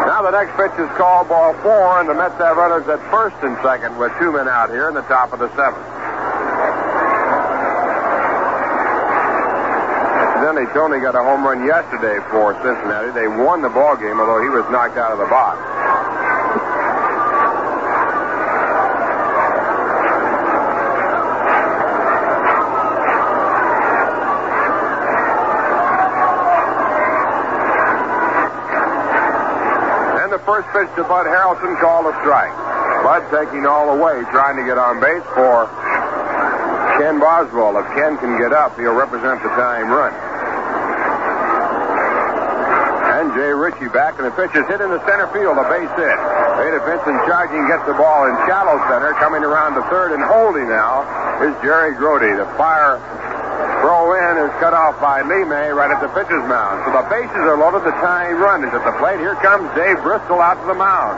Now the next pitch is called ball 4, and the Mets have runners at first and second with 2 men out here in the top of the 7th. Incidentally, Tony got a home run yesterday for Cincinnati. They won the ball game, although he was knocked out of the box. First pitch to Bud Harrelson, called a strike. Bud taking all the way, trying to get on base for Ken Boswell. If Ken can get up, he'll represent the tying run. And Jay Ritchie back, and the pitch is hit in the center field, a base hit. Vada Vincent charging, gets the ball in shallow center, coming around to third, and holding now is Jerry Grody. The fire throw in is cut off by Lee May right at the pitcher's mound. So the bases are loaded. The tying run is at the plate. Here comes Dave Bristol out to the mound.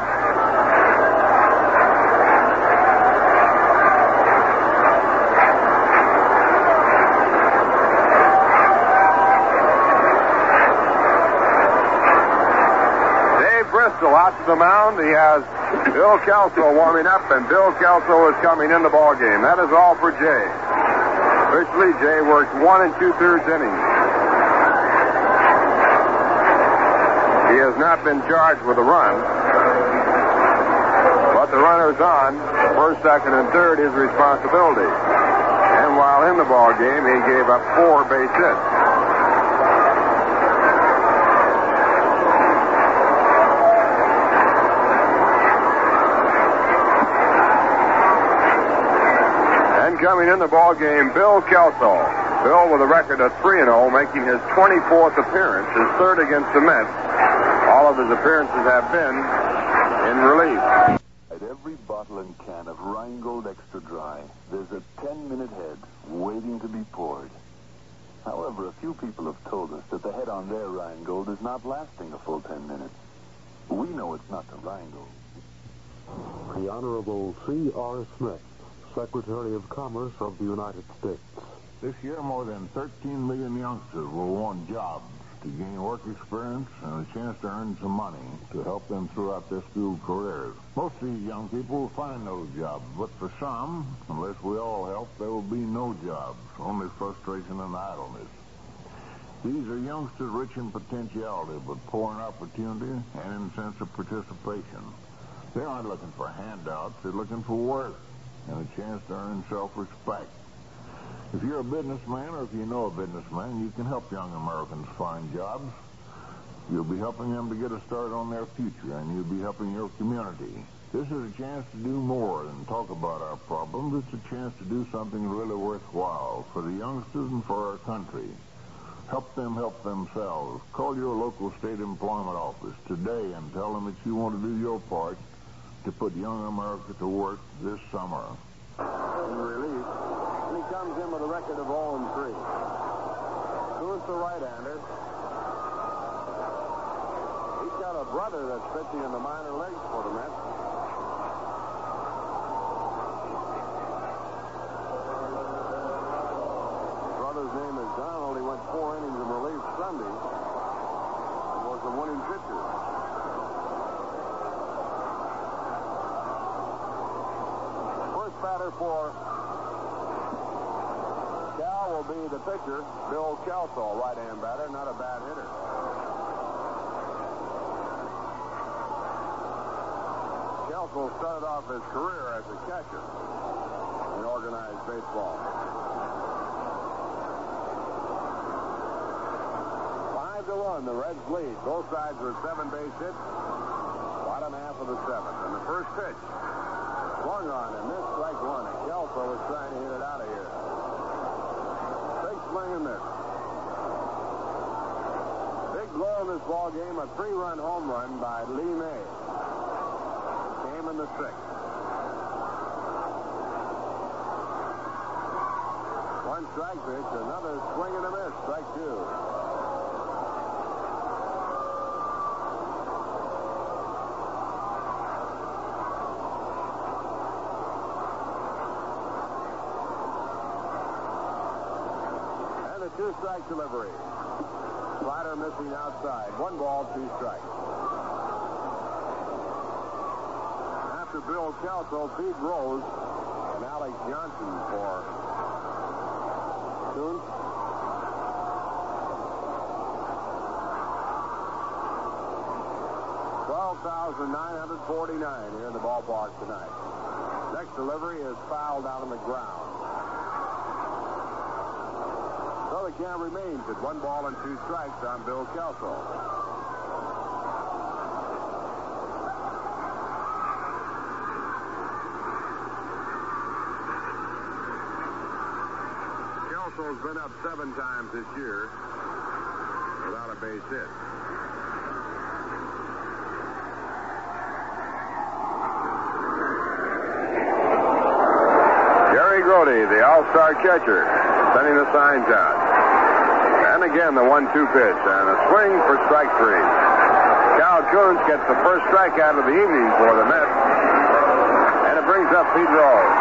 Dave Bristol out to the mound. He has Bill Kelso warming up, and Bill Kelso is coming in the ball game. That is all for Jay. Officially, Jay worked 1 2/3 innings. He has not been charged with a run, but the runner's on. First, second, and third, his responsibility. And while in the ball game, he gave up 4 base hits. Coming in the ball game, Bill Kelso. Bill with a record of 3-0, making his 24th appearance, his third against the Mets. All of his appearances have been in relief. At every bottle and can of Rheingold Extra Dry, there's a 10-minute head waiting to be poured. However, a few people have told us that the head on their Rheingold is not lasting a full 10 minutes. We know it's not the Rheingold. The Honorable C.R. Smith, Secretary of Commerce of the United States. This year, more than 13 million youngsters will want jobs to gain work experience and a chance to earn some money to help them throughout their school careers. Most of these young people will find those jobs, but for some, unless we all help, there will be no jobs, only frustration and idleness. These are youngsters rich in potentiality, but poor in opportunity and in sense of participation. They aren't looking for handouts, they're looking for work and a chance to earn self-respect. If you're a businessman or if you know a businessman, you can help young Americans find jobs. You'll be helping them to get a start on their future, and you'll be helping your community. This is a chance to do more than talk about our problems. It's a chance to do something really worthwhile for the youngsters and for our country. Help them help themselves. Call your local state employment office today and tell them that you want to do your part to put young America to work this summer. In relief, and he comes in with a record of 0-3. Who's the right-hander? He's got a brother that's pitching in the minor leagues for the Mets. His brother's name is Donald. He went 4 innings in relief Sunday and was the winning pitcher. Batter for Cal will be the pitcher, Bill Kelso, right-hand batter, not a bad hitter. Kelso started off his career as a catcher in organized baseball. 5-1, the Reds lead. Both sides with 7 base hits. Bottom half of the 7th. And the first pitch Swung on and missed strike one. And Kelso was trying to hit it out of here. Big swing and miss. Big blow in this ball game, a 3-run home run by Lee May. Came in the 6th. One strike pitch, another swing and a miss. Strike 2. And a 2-strike delivery. Slider missing outside. 1 ball, 2 strikes. After Bill Kelso, Pete Rose and Alex Johnson for Soon. 12,949 here in the ballpark tonight. Next delivery is fouled out on the ground. So the count remains at 1 ball and 2 strikes on Bill Kelso. Kelso's been up 7 times this year without a base hit. Grote, the all-star catcher, sending the signs out. And again, the 1-2 pitch, and a swing for strike 3. Cal Kuntz gets the first strikeout of the evening for the Mets, and it brings up Pete Rose.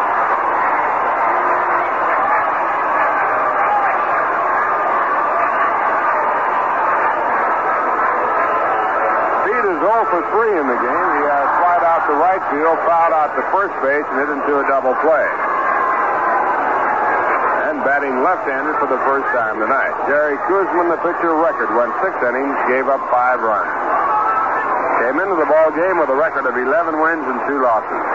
Pete is 0 for 3 in the game. He has flied out to right field, fouled out to first base, and hit into a double play. Batting left-handed for the first time tonight. Jerry Kuzman, the pitcher record, went 6 innings, gave up 5 runs. Came into the ball game with a record of 11 wins and 2 losses.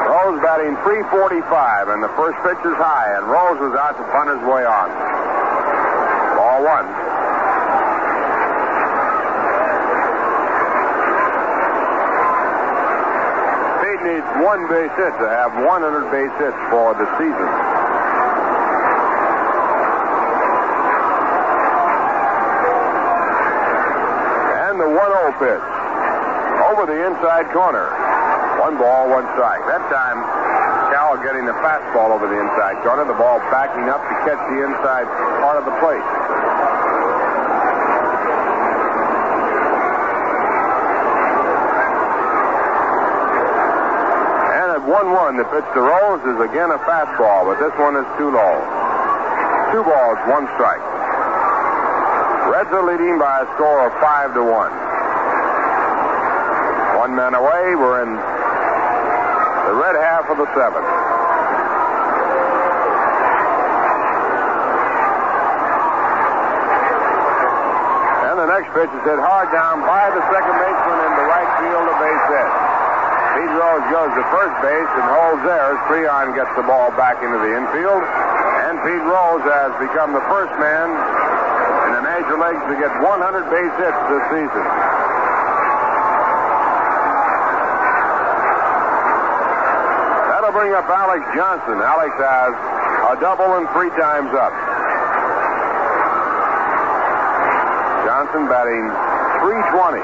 Rose batting .345, and the first pitch is high, and Rose was out to punt his way on. Ball 1. Needs 1 base hit to have 100 base hits for the season. And the 1-0 pitch over the inside corner. 1 ball, 1 strike. That time, Cal getting the fastball over the inside corner. The ball backing up to catch the inside part of the plate. 1-1. The pitch to Rose is again a fastball, but this one is too low. 2 balls, 1 strike. Reds are leading by a score of 5-1. 1 man away. We're in the red half of the 7th. And the next pitch is hit hard down by the second baseman into right field, a base hit. Pete Rose goes to first base and holds there as Freon gets the ball back into the infield. And Pete Rose has become the first man in the major leagues to get 100 base hits this season. That'll bring up Alex Johnson. Alex has a double and 3 times up. Johnson batting .320.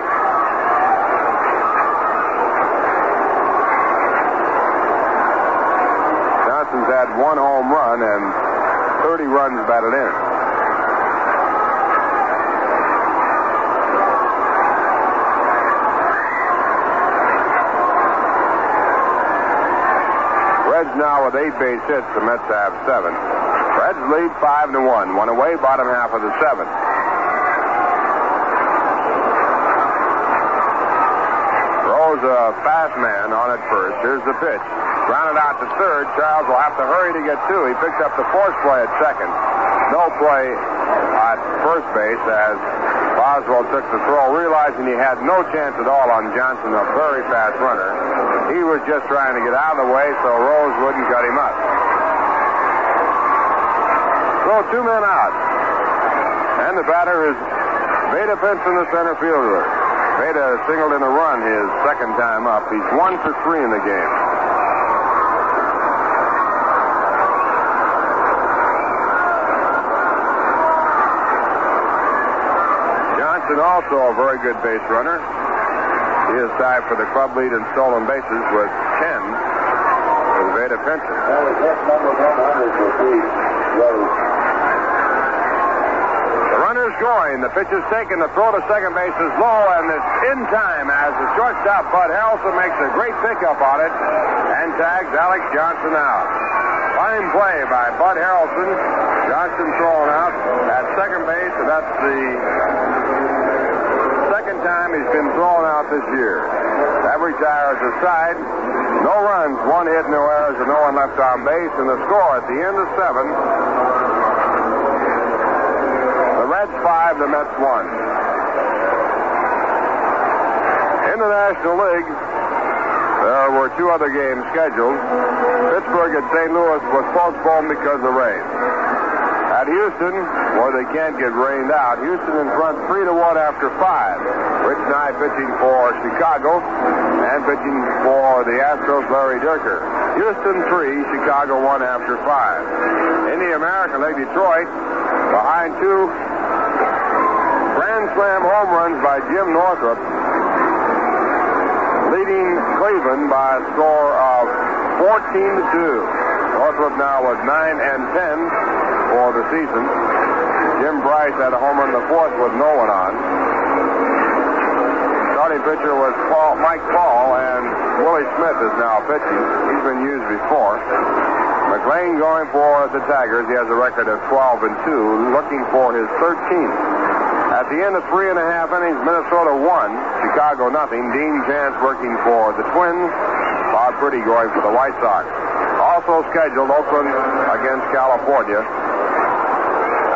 Johnson's had 1 home run and 30 runs batted in. Reds now with 8 base hits. The Mets have 7. Reds lead 5-1. 1 away, bottom half of the 7th. Rose a fast man on at first. Here's the pitch. Grounded out to third. Charles will have to hurry to get 2. He picked up the force play at second. No play at first base as Boswell took the throw, realizing he had no chance at all on Johnson, a very fast runner. He was just trying to get out of the way so Rose wouldn't cut him up. So 2 men out. And the batter is Veda Pinson, the center fielder. Made a single in a run his second time up. He's 1 for 3 in the game. Johnson also a very good base runner. He is tied for the club lead in stolen bases with 10 for the Beta pitcher. That was hit number 100 for Pete Rose. The runner's going. The pitch is taken. The throw to second base is low, and it's in time as the shortstop, Bud Helms, makes a great pickup on it and tags Alex Johnson out. Fine play by Bud Harrelson. Johnson thrown out at second base, and that's the second time he's been thrown out this year. That retires the side. No runs, 1 hit, no errors, and no one left on base. And the score at the end of 7. The Reds 5, the Mets 1. In the National League, there were 2 other games scheduled. Pittsburgh at St. Louis was postponed because of rain. At Houston, where they can't get rained out, Houston in front 3-1 after 5. Rich Nye pitching for Chicago and pitching for the Astros, Larry Dierker. Houston 3, Chicago 1 after 5. In the American League, Detroit behind 2 Grand Slam home runs by Jim Northrup, leading Cleveland by a score of 14-2. Northrup now with 9 and 10 for the season. Jim Bryce had a home run in the 4th with Nolan on. Starting pitcher was Mike Paul, and Willie Smith is now pitching. He's been used before. McLean going for the Tigers. He has a record of 12-2, looking for his 13th. At the end of 3.5 innings, Minnesota 1, Chicago nothing. Dean Chance working for the Twins. Bob Pretty going for the White Sox. Also scheduled Oakland against California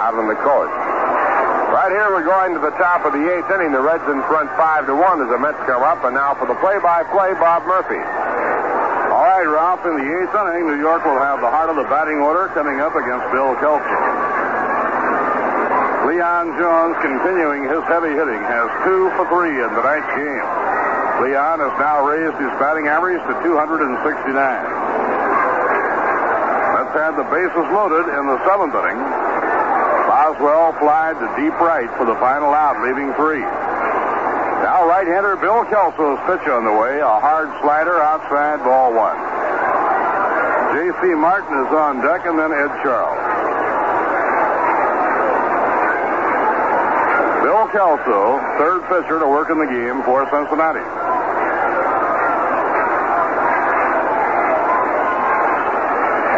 out on the coast. Right here we're going to the top of the 8th inning. The Reds in front 5-1 as the Mets come up. And now for the play-by-play, Bob Murphy. All right, Ralph, in the 8th inning, New York will have the heart of the batting order coming up against Bill Kelso. Leon Jones, continuing his heavy hitting, has 2 for 3 in tonight's game. Leon has now raised his batting average to 269. Mets had the bases loaded in the 7th inning. Boswell flied to deep right for the final out, leaving 3. Now right-hander Bill Kelso's pitch on the way, a hard slider outside, ball 1. J.C. Martin is on deck, and then Ed Charles. Bill Kelso, third pitcher to work in the game for Cincinnati.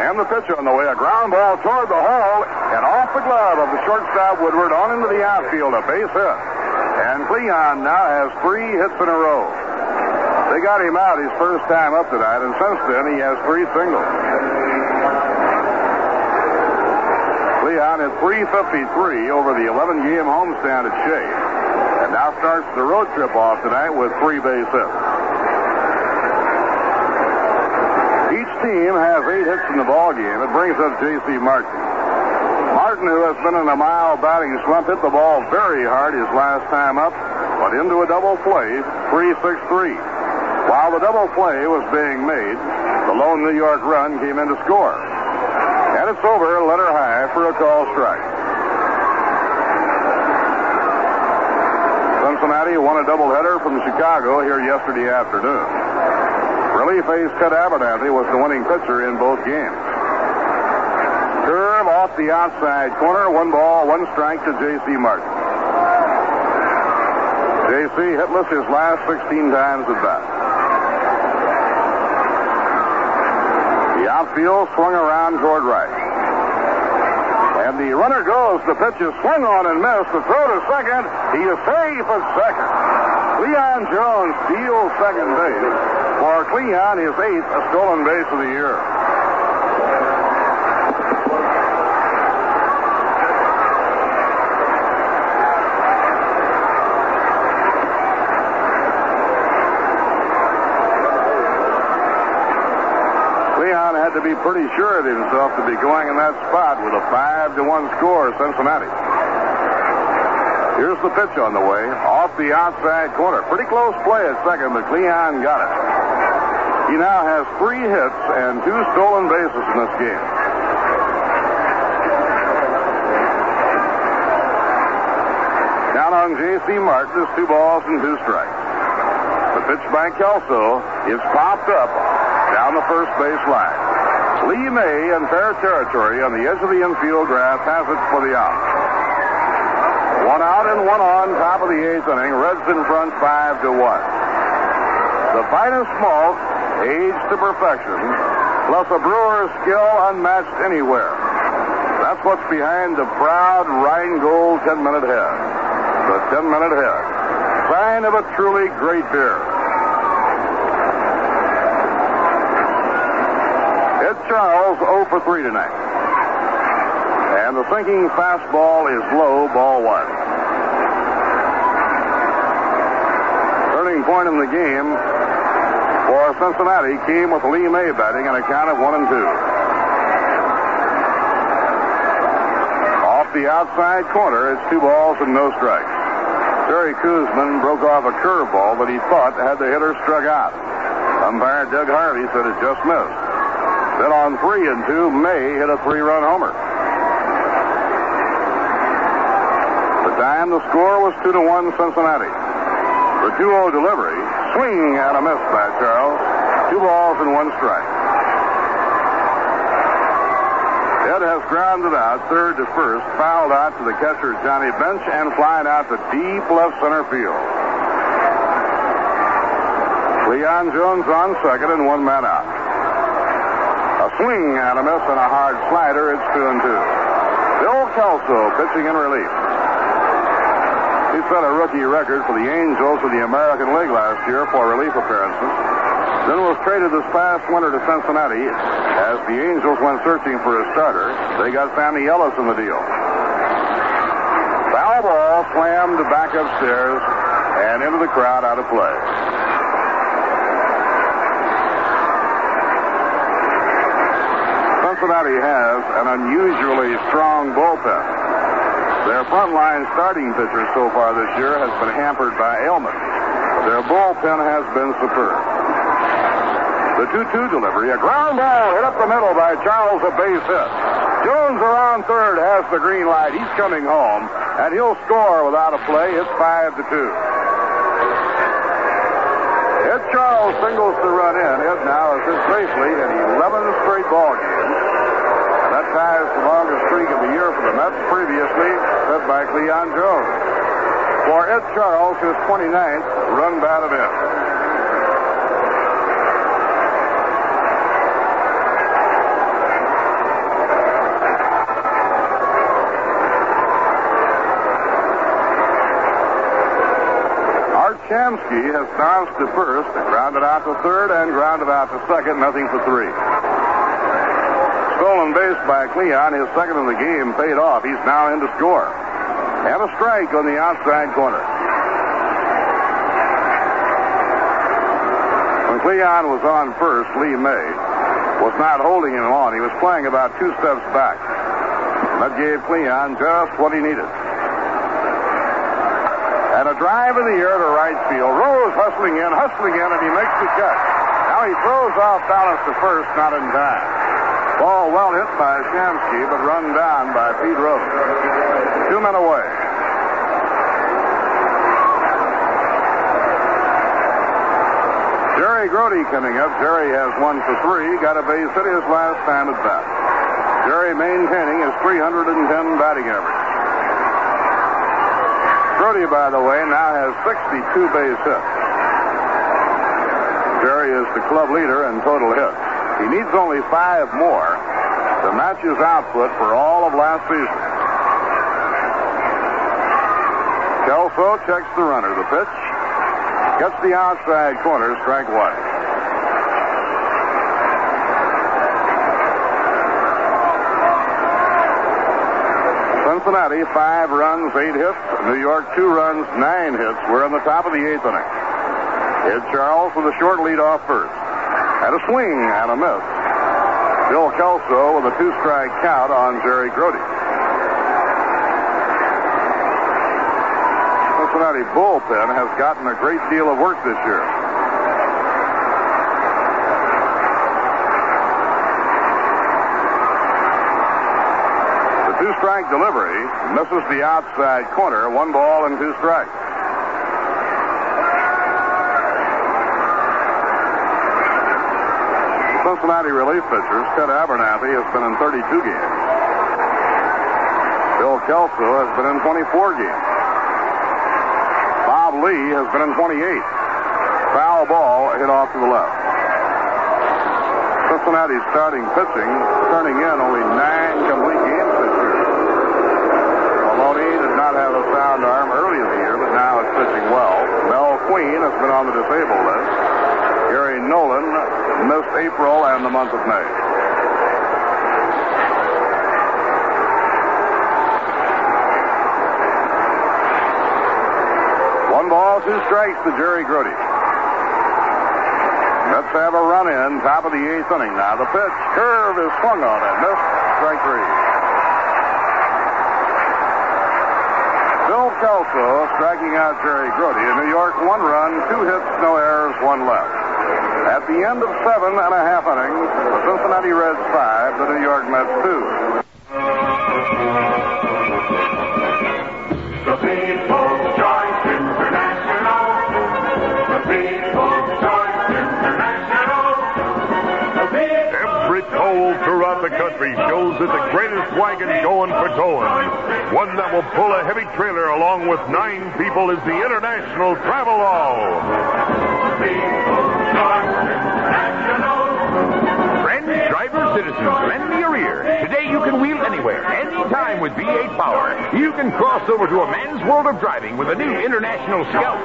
And the pitch on the way, a ground ball toward the hole and off the glove of the shortstop Woodward on into the outfield, a base hit. And Cleon now has 3 hits in a row. They got him out his first time up tonight, and since then he has 3 singles. Cleon at 353 over the 11-game homestand at Shea. And now starts the road trip off tonight with 3 base hits. Each team has 8 hits in the ballgame. It brings up J.C. Martin. Martin, who has been in a mild batting slump, hit the ball very hard his last time up, but into a double play, 3-6-3. While the double play was being made, the lone New York run came in to score. And it's over, letter high, for a call strike. Cincinnati won a doubleheader from Chicago here yesterday afternoon. Relief ace Ted Abernathy was the winning pitcher in both games. Curve off the outside corner, 1 ball, 1 strike to J.C. Martin. J.C. hitless his last 16 times at bat. The outfield swung around toward right. And the runner goes. The pitch is swung on and missed. The throw to second. He is safe at second. Leon Jones steals second base. For Cleon, his 8th stolen base of the year. Cleon had to be pretty sure of himself to be going in that spot with a 5-1 score, Cincinnati. Here's the pitch on the way. Off the outside corner. Pretty close play at second, but Cleon got it. He now has 3 hits and 2 stolen bases in this game. Down on J.C. Martin is 2 balls and 2 strikes. The pitch by Kelso is popped up down the first base line. Lee May in fair territory on the edge of the infield grass has it for the out. 1 out and 1 on, top of the 8th inning. Reds in front 5-1. The finest malt, aged to perfection, plus a brewer's skill unmatched anywhere. That's what's behind the proud Rheingold 10-minute head. The 10-minute head. Sign of a truly great beer. Ed Charles 0 for 3 tonight. And the sinking fastball is low, ball 1. Turning point in the game for Cincinnati came with Lee May batting on a count of 1-2. Off the outside corner, it's 2 balls and no strikes. Terry Kuzman broke off a curveball that he thought had the hitter struck out. Umpire Doug Harvey said it just missed. Then on 3-2, May hit a 3-run homer. The time, the score was 2-1 Cincinnati. The 2-0 delivery, swing and a miss by Charles. 2 balls and 1 strike. Ed has grounded out third to first, fouled out to the catcher Johnny Bench, and flying out to deep left center field. Leon Jones on second and 1 man out. A swing and a miss and a hard slider. It's 2-2. Bill Kelso pitching in relief. He set a rookie record for the Angels in the American League last year for relief appearances. Then was traded this past winter to Cincinnati. As the Angels went searching for a starter, they got Sammy Ellis in the deal. Foul ball slammed back upstairs and into the crowd out of play. Cincinnati has an unusually strong bullpen. Their frontline starting pitcher so far this year has been hampered by ailment. Their bullpen has been superb. The 2-2 delivery, a ground ball hit up the middle by Charles, a base hit. Jones around third has the green light. He's coming home, and he'll score without a play. It's 5-2. Ed Charles singles to run in. Ed now has hit safely in 11 straight ball games. That ties the longest streak of the year for the Mets, previously set by Cleon Jones. For Ed Charles, his 29th run batted in. Art Shamsky has bounced to first, grounded out to third, and grounded out to second, nothing for 3. Stolen base by Cleon, his second in the game, paid off. He's now in to score. And a strike on the outside corner. When Cleon was on first, Lee May was not holding him on. He was playing about 2 steps back. That gave Cleon just what he needed. And a drive in the air to right field. Rose hustling in, and he makes the catch. Now he throws off balance to first, not in time. Ball well hit by Shamsky, but run down by Pete Rose. 2 men away. Jerry Grody coming up. Jerry has 1 for 3. Got a base hit his last time at bat. Jerry maintaining his 310 batting average. Grody, by the way, now has 62 base hits. Jerry is the club leader in total hits. He needs only 5 more to match his output for all of last season. Kelso checks the runner. The pitch gets the outside corner, strike 1. Cincinnati, 5 runs, 8 hits. New York, 2 runs, 9 hits. We're in the top of the 8th inning. Ed Charles with a short lead off first. And a swing and a miss. Bill Kelso with a 2-strike count on Jerry Grody. Cincinnati bullpen has gotten a great deal of work this year. The two-strike delivery misses the outside corner. 1 ball and 2 strikes. Cincinnati relief pitchers, Ted Abernathy has been in 32 games. Bill Kelso has been in 24 games. Bob Lee has been in 28. Foul ball hit off to the left. Cincinnati's starting pitching turning in only 9 complete games this year. Maloney did not have a sound arm early in the year, but now it's pitching well. Mel Queen has been on the disabled list. Gary Nolan missed April and the month of May. One ball, 2 strikes to Jerry Grody. Let's have a run in, top of the 8th inning now. The pitch, curve is swung on and missed. Strike 3. Bill Kelso striking out Jerry Grody. In New York, 1 run, 2 hits, no errors, 1 left. At the end of 7 1/2 innings, the Cincinnati Reds 5, the New York Mets 2. The People's Choice International. The People's Choice International. Every poll throughout the country shows that the greatest wagon going for towing, one that will pull a heavy trailer along with 9 people, is the International Travel All. Friends, drivers, citizens, lend me your ear. Today you can wheel anywhere, anytime with V8 power. You can cross over to a man's world of driving with a new International Scout.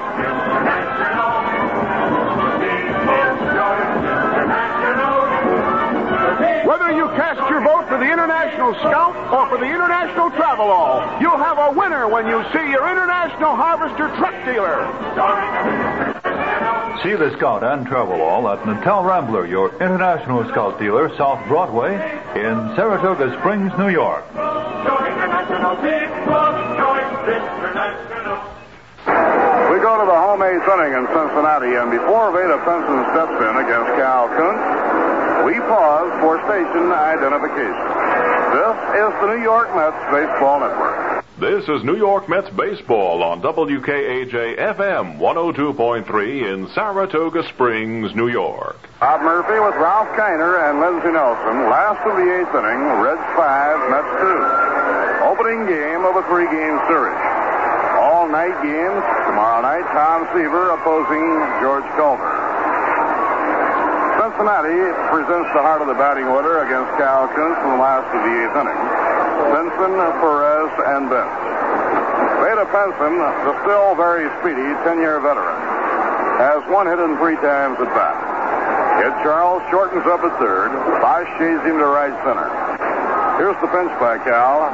Whether you cast your vote for the International Scout or for the International Travel All, you'll have a winner when you see your International Harvester truck dealer. See the Scout and Travel All at Natal Rambler, your International Scout dealer, South Broadway in Saratoga Springs, New York. We go to the home 8th inning in Cincinnati, and before Veda Pinson steps in against Cal Kuntz, we pause for station identification. This is the New York Mets Baseball Network. This is New York Mets baseball on WKAJ FM 102.3 in Saratoga Springs, New York. Bob Murphy with Ralph Kiner and Lindsey Nelson. Last of the 8th inning, Reds 5, Mets 2. Opening game of a 3-game series. All night games. Tomorrow night, Tom Seaver opposing George Culver. Cincinnati presents the heart of the batting order against Cal Kuntz in the last of the 8th inning. Benson, Perez, and Bench. Veda Pinson, the still very speedy 10-year veteran, has 1 hit and 3 times at bat. Ed Charles shortens up at third. Bosch shades him to right center. Here's the pinch by Cal.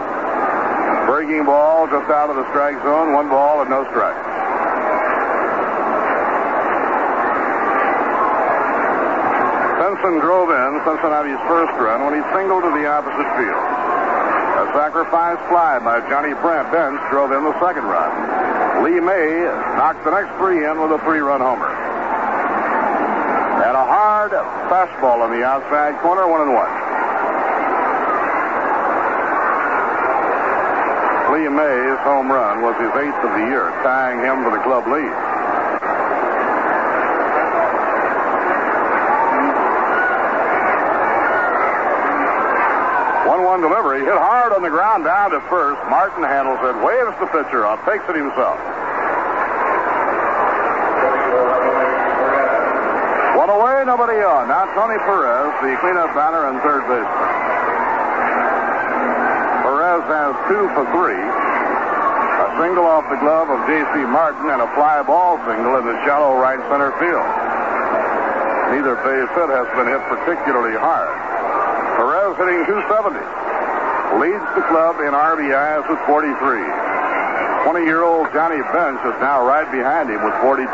Breaking ball just out of the strike zone. 1 ball and no strikes. Pinson drove in Cincinnati's first run when he singled to the opposite field. A sacrifice fly by Johnny Brandt. Bench drove in the second run. Lee May knocked the next 3 in with a 3-run homer. And a hard fastball on the outside corner, 1-1. Lee May's home run was his 8th of the year, tying him for the club lead. Delivery, hit hard on the ground down to first. Martin handles it, waves the pitcher up, takes it himself. 1 away, nobody on. Now Tony Perez, the cleanup batter and third baseman. Perez has 2 for 3. A single off the glove of J.C. Martin and a fly ball single in the shallow right center field. Neither base hit has been hit particularly hard. Perez hitting .270. Leads the club in RBIs with 43. 20-year-old Johnny Bench is now right behind him with 42.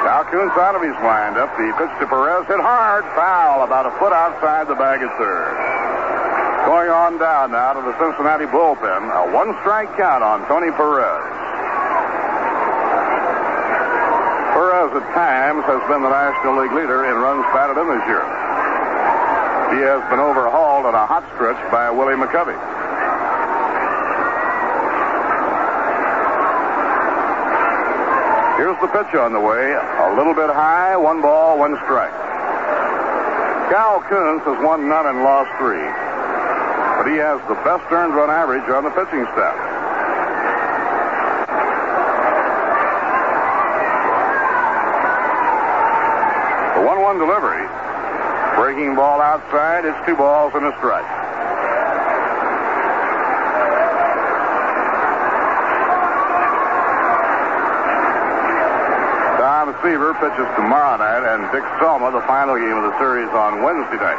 Cal Kuntz out of his windup. The pitch to Perez hit hard. Foul about a foot outside the bag at third. Going on down now to the Cincinnati bullpen. A one-strike count on Tony Perez. Perez at times has been the National League leader in runs batted in this year. He has been overhauled on a hot stretch by Willie McCovey. Here's the pitch on the way. A little bit high, 1 ball, 1 strike. Cal Kuntz has won none and lost 3. But he has the best earned run average on the pitching staff. The 1-1 delivery. Breaking ball outside. It's 2 balls and a strike. Seaver pitches tomorrow night, and Dick Selma, the final game of the series, on Wednesday night.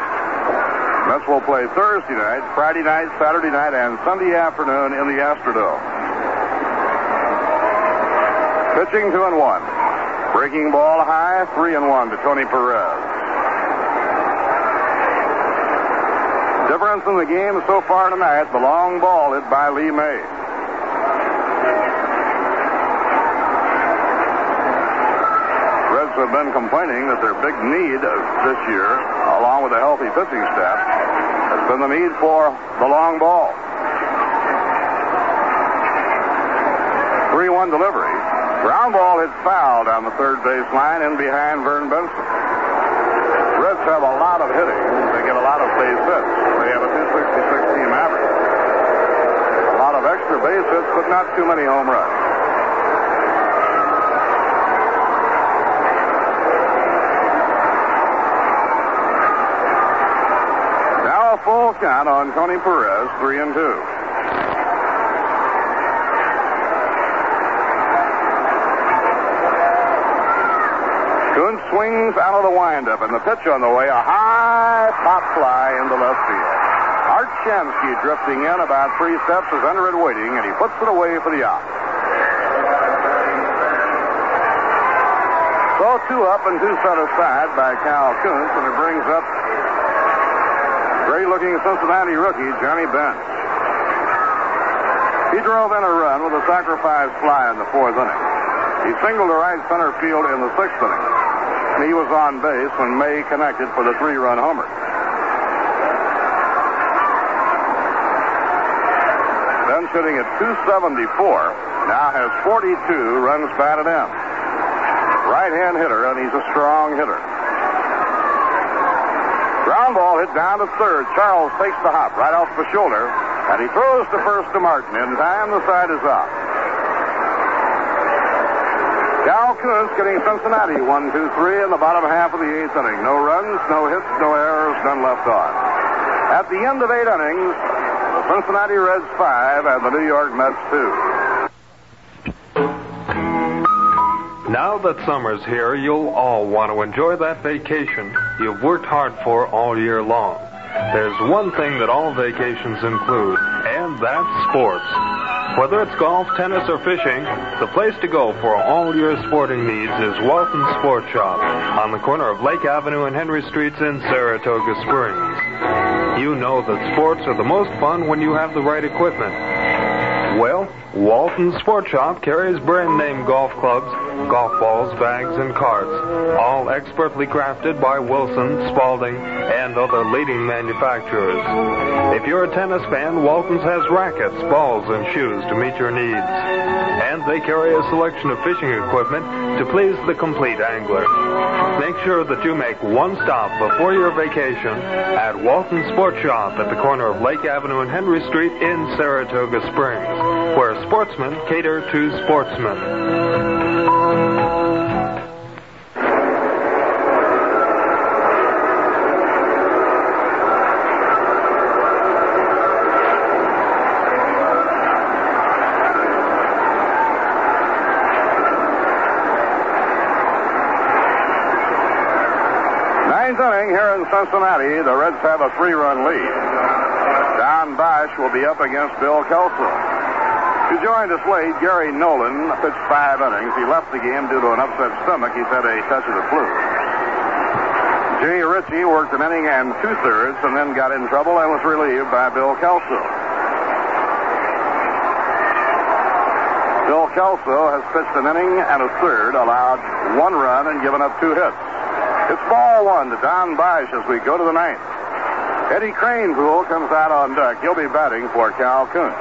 Mets will play Thursday night, Friday night, Saturday night, and Sunday afternoon in the Astrodome. Pitching 2-1. Breaking ball high, 3-1 to Tony Perez. Difference in the game so far tonight, the long ball hit by Lee May. Have been complaining that their big need this year, along with a healthy pitching staff, has been the need for the long ball. 3-1 delivery. Ground ball hit foul down the third base line in behind Vern Benson. Reds have a lot of hitting. They get a lot of base hits. They have a 266 team average. A lot of extra base hits, but not too many home runs. Full count on Tony Perez, 3-2. Kuntz swings out of the windup, and the pitch on the way, a high pop fly into left field. Art Shamsky drifting in about 3 steps is under it waiting, and he puts it away for the out. So 2 up and 2 set aside by Cal Kuntz, and it brings up great-looking Cincinnati rookie, Johnny Bench. He drove in a run with a sacrifice fly in the 4th inning. He singled to right center field in the 6th inning. And he was on base when May connected for the 3-run homer. Bench hitting at 274, now has 42 runs batted in. Right-hand hitter, and he's a strong hitter. Ground ball hit down to third. Charles takes the hop right off the shoulder, and he throws to first to Martin. In time, the side is out. Cal Kuntz getting Cincinnati 1-2-3 in the bottom half of the 8th inning. No runs, no hits, no errors, none left on. At the end of 8 innings, the Cincinnati Reds 5 and the New York Mets 2. Now that summer's here, you'll all want to enjoy that vacation you've worked hard for all year long. There's one thing that all vacations include, and that's sports. Whether it's golf, tennis, or fishing, the place to go for all your sporting needs is Walton Sports Shop on the corner of Lake Avenue and Henry Streets in Saratoga Springs. You know that sports are the most fun when you have the right equipment. Well, Walton Sports Shop carries brand-name golf clubs, golf balls, bags, and carts, all expertly crafted by Wilson, Spalding, and other leading manufacturers. If you're a tennis fan, Walton's has rackets, balls, and shoes to meet your needs. And they carry a selection of fishing equipment to please the complete angler. Make sure that you make one stop before your vacation at Walton Sports Shop at the corner of Lake Avenue and Henry Street in Saratoga Springs, where sportsmen cater to sportsmen. Inning here in Cincinnati, the Reds have a 3-run lead. Don Bosch will be up against Bill Kelso. Who joined us late, Gary Nolan pitched 5 innings. He left the game due to an upset stomach. He's had a touch of the flu. Jay Ritchie worked an inning and 2/3 and then got in trouble and was relieved by Bill Kelso. Bill Kelso has pitched an inning and a third, allowed 1 run and given up 2 hits. It's ball 1 to Don Bosch as we go to the 9th. Eddie Cranepool comes out on deck. He'll be batting for Cal Kuntz.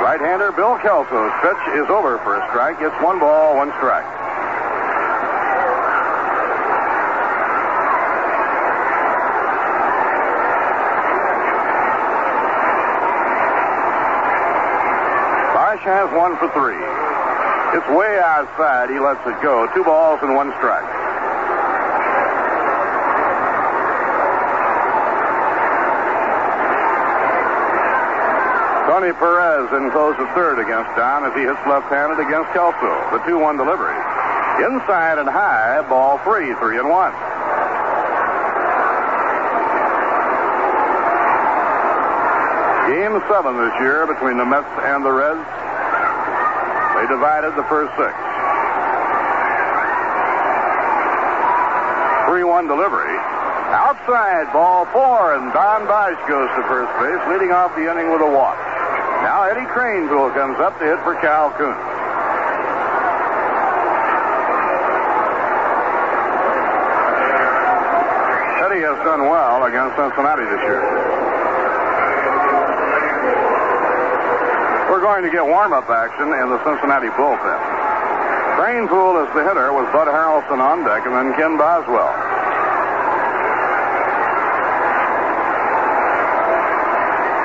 Right-hander Bill Kelso's pitch is over for a strike. It's 1 ball, 1 strike. Bosch has 1 for 3. It's way outside. He lets it go. 2 balls and 1 strike. Tony Perez in close the 3rd against Don as he hits left-handed against Kelso. The 2-1 delivery. Inside and high, ball 3, 3-1. Game 7 this year between the Mets and the Reds. They divided the first 6. 3-1 delivery. Outside, ball 4, and Don Bosch goes to first base, leading off the inning with a walk. Now Eddie Cranepool comes up to hit for Cal Kuntz. Eddie has done well against Cincinnati this year. We're going to get warm-up action in the Cincinnati bullpen. Cranepool is the hitter with Bud Harrelson on deck and then Ken Boswell.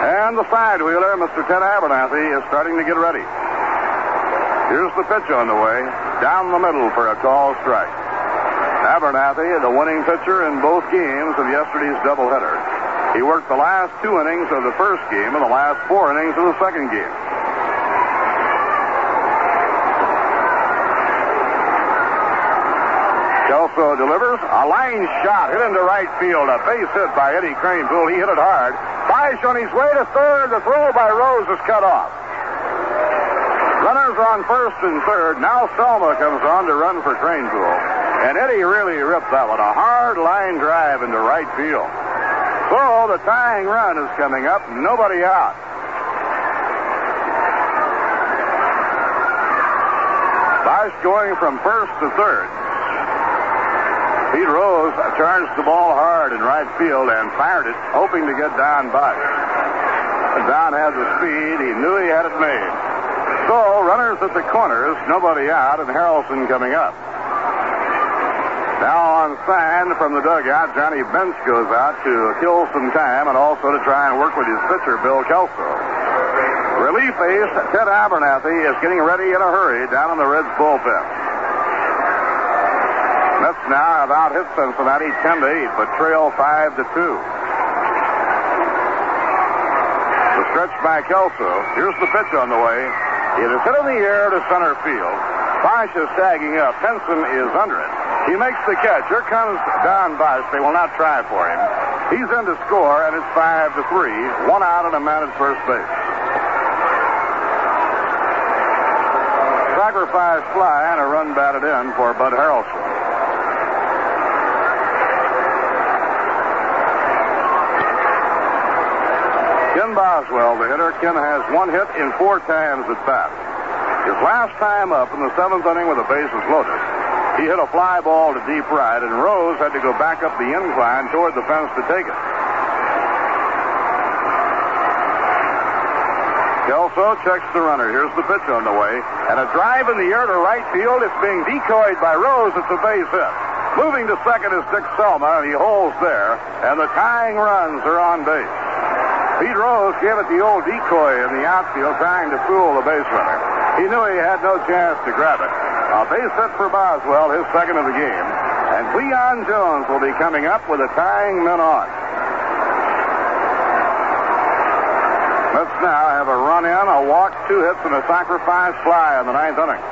And the side-wheeler, Mr. Ted Abernathy, is starting to get ready. Here's the pitch on the way. Down the middle for a call strike. Abernathy, the winning pitcher in both games of yesterday's doubleheader. He worked the last 2 innings of the first game and the last 4 innings of the second game. Kelso delivers a line shot hit into right field. A base hit by Eddie Cranepool. He hit it hard. Bosch on his way to third. The throw by Rose is cut off. Runners on first and third. Now Selma comes on to run for Cranepool. And Eddie really ripped that one. A hard line drive into right field. So the tying run is coming up. Nobody out. Bosch going from first to third. Pete Rose charged the ball hard in right field and fired it, hoping to get Don Bosch. Don had the speed. He knew he had it made. So, runners at the corners, nobody out, and Harrelson coming up. Now on sign from the dugout, Johnny Bench goes out to kill some time and also to try and work with his pitcher, Bill Kelso. Relief ace Ted Abernathy is getting ready in a hurry down in the Reds bullpen. Mets now have out-hit Cincinnati 10-8, but trail 5-2. The stretch by Kelso. Here's the pitch on the way. It is hit in the air to center field. Bosch is tagging up. Henson is under it. He makes the catch. Here comes Don Bosch. They will not try for him. He's in to score, and it's 5-3. 1 out and a man at first base. Sacrifice fly and a run batted in for Bud Harrelson. Ken Boswell, the hitter. Ken has 1 hit in 4 times at bat. His last time up in the 7th inning with the bases loaded, he hit a fly ball to deep right, and Rose had to go back up the incline toward the fence to take it. Kelso checks the runner. Here's the pitch on the way. And a drive in the air to right field. It's being decoyed by Rose. It's a base hit. Moving to second is Dick Selma, and he holds there. And the tying runs are on base. Pete Rose gave it the old decoy in the outfield, trying to fool the base runner. He knew he had no chance to grab it. A base hit for Boswell, his second of the game. And Cleon Jones will be coming up with the tying men on. Mets now have a run in, a walk, 2 hits, and a sacrifice fly in the 9th inning.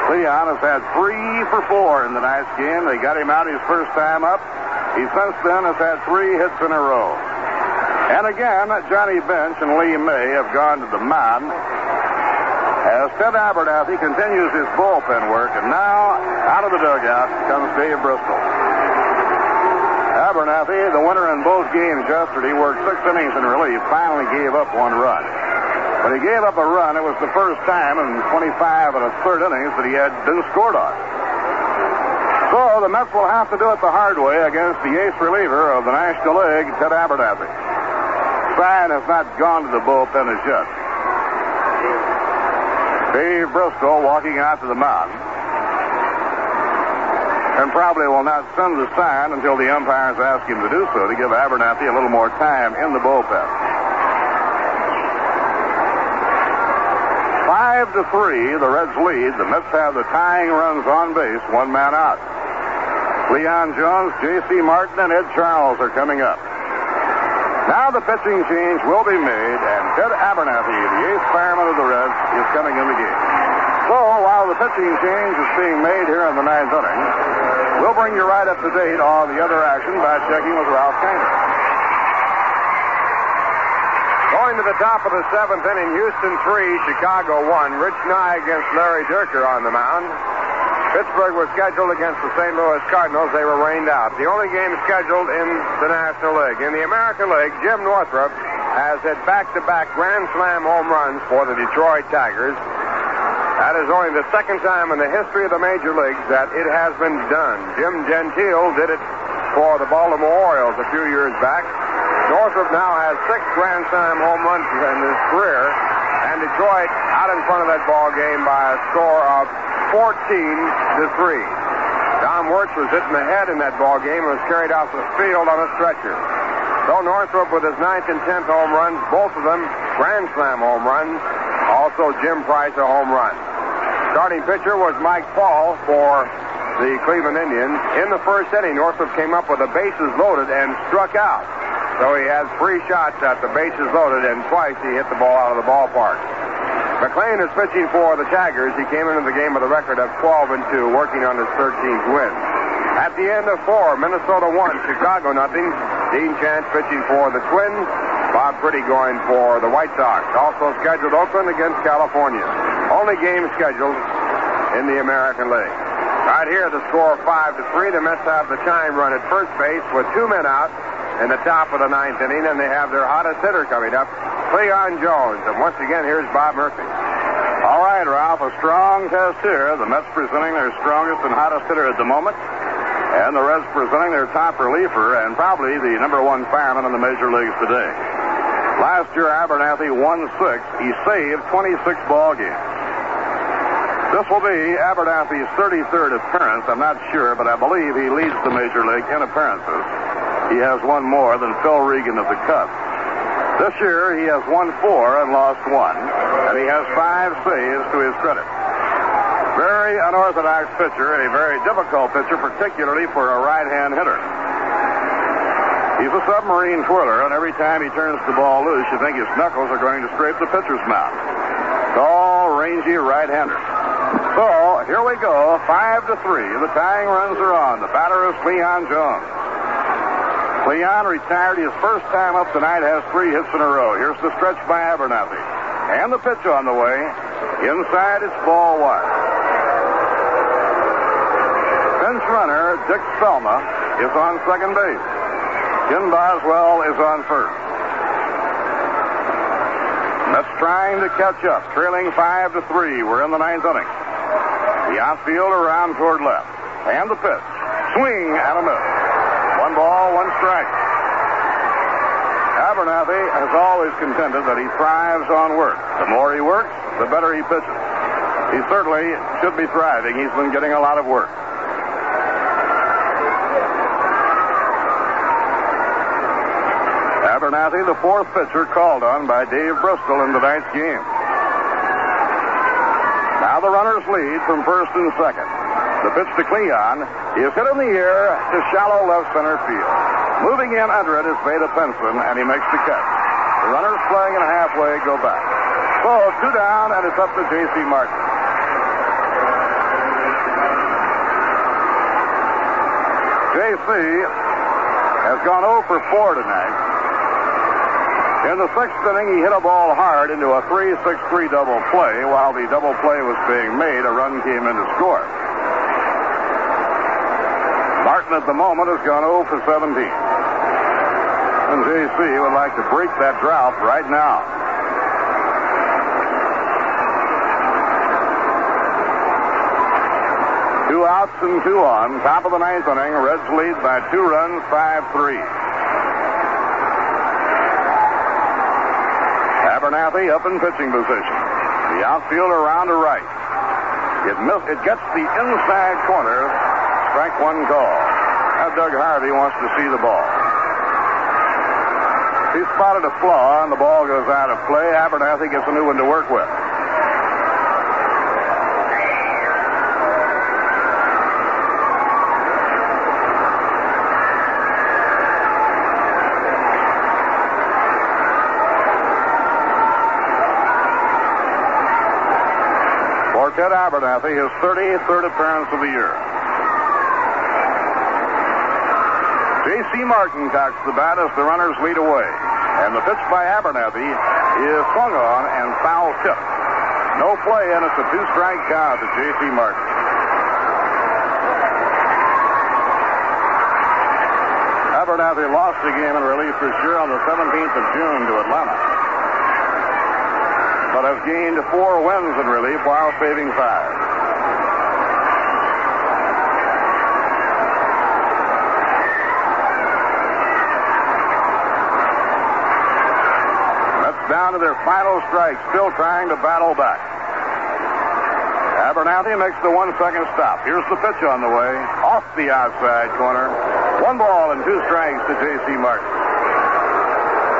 Cleon has had 3 for 4 in the night's game. They got him out his first time up. He since then has had 3 hits in a row. And again, Johnny Bench and Lee May have gone to the mound as Ted Abernathy continues his bullpen work, and now out of the dugout comes Dave Bristol. Abernathy, the winner in both games yesterday, worked 6 innings in relief, finally gave up 1 run. When he gave up a run, it was the first time in 25 1/3 innings that he had been scored on. So the Mets will have to do it the hard way against the ace reliever of the National League, Ted Abernathy. Stein has not gone to the bullpen as yet. Dave Bristol walking out to the mound. And probably will not send the sign until the umpires ask him to do so to give Abernathy a little more time in the bullpen. 5-3, the Reds lead. The Mets have the tying runs on base, 1 man out. Leon Jones, J.C. Martin, and Ed Charles are coming up. Now the pitching change will be made, and Ted Abernathy, the 8th fireman of the Reds, is coming in the game. So while the pitching change is being made here in the 9th inning, we'll bring you right up to date on the other action by checking with Ralph Kiner. Going to the top of the 7th inning, Houston 3, Chicago 1. Rich Nye against Larry Dierker on the mound. Pittsburgh was scheduled against the St. Louis Cardinals. They were rained out. The only game scheduled in the National League. In the American League, Jim Northrup has hit back-to-back Grand Slam home runs for the Detroit Tigers. That is only the 2nd time in the history of the major leagues that it has been done. Jim Gentile did it for the Baltimore Orioles a few years back. Northrup now has 6 Grand Slam home runs in his career, and Detroit out in front of that ball game by a score of 14-3. Don Wirtz was hit in the head in that ball game and was carried off the field on a stretcher. So Northrup with his 9th and 10th home runs, both of them Grand Slam home runs. Also Jim Price a home run. Starting pitcher was Mike Paul for the Cleveland Indians. In the 1st inning, Northrup came up with the bases loaded and struck out. So he has 3 shots at the bases loaded, and twice he hit the ball out of the ballpark. McLean is pitching for the Tigers. He came into the game with a record of 12-2, working on his 13th win. At the end of 4, Minnesota 1, Chicago 0. Dean Chance pitching for the Twins. Bob Pretty going for the White Sox. Also scheduled Oakland against California. Only game scheduled in the American League. Right here, the score 5-3. The Mets have the tying run at first base with 2 men out in the top of the 9th inning, and they have their hottest hitter coming up, Cleon Jones. And once again, here's Bob Murphy. All right, Ralph, a strong test here. The Mets presenting their strongest and hottest hitter at the moment, and the Reds presenting their top reliever and probably the number 1 fireman in the major leagues today. Last year, Abernathy won 6. He saved 26 ball games. This will be Abernathy's 33rd appearance. I'm not sure, but I believe he leads the major league in appearances. He has 1 more than Phil Regan of the Cubs. This year, he has won 4 and lost 1, and he has 5 saves to his credit. Very unorthodox pitcher, a very difficult pitcher, particularly for a right-hand hitter. He's a submarine twirler, and every time he turns the ball loose, you think his knuckles are going to scrape the pitcher's mouth. Tall, rangy right-hander. So, here we go, 5-3. The tying runs are on. The batter is Cleon Jones. Cleon retired his first time up tonight, has 3 hits in a row. Here's the stretch by Abernathy. And the pitch on the way. Inside, it's ball 1. Bench runner, Dick Selma, is on second base. Jim Boswell is on first. Mets trying to catch up, trailing 5-3. We're in the 9th inning. The outfield around toward left. And the pitch. Swing and a miss. 1 ball, 1 strike. Abernathy has always contended that he thrives on work. The more he works, the better he pitches. He certainly should be thriving. He's been getting a lot of work. Abernathy, the 4th pitcher called on by Dave Bristol in tonight's game. Now the runners lead from first and second. The pitch to Cleon is hit in the air to shallow left center field. Moving in under it is Veda Pinson, and he makes the catch. The runners playing in halfway go back. So 2 down, and it's up to J.C. Martin. J.C. has gone 0 for 4 tonight. In the 6th inning, he hit a ball hard into a 3-6-3 double play. While the double play was being made, a run came in to score. Martin at the moment has gone 0 for 17. And J.C. would like to break that drought right now. Two outs and 2 on. Top of the 9th inning. Reds lead by 2 runs, 5-3. Abernathy up in pitching position. The outfielder around to right. It gets the inside corner. Strike 1 call. Now Doug Harvey wants to see the ball. He spotted a flaw, and the ball goes out of play. Abernathy gets a new one to work with. Ted Abernathy, his 33rd appearance of the year. J.C. Martin cocks the bat as the runners lead away. And the pitch by Abernathy is swung on and foul tipped. No play, and it's a 2-strike count to J.C. Martin. Abernathy lost the game in relief for sure on the 17th of June to Atlanta, but have gained 4 wins in relief while saving 5. That's down to their final strike, still trying to battle back. Abernathy makes the 1-second stop. Here's the pitch on the way, off the outside corner. 1 ball and 2 strikes to J.C. Martin.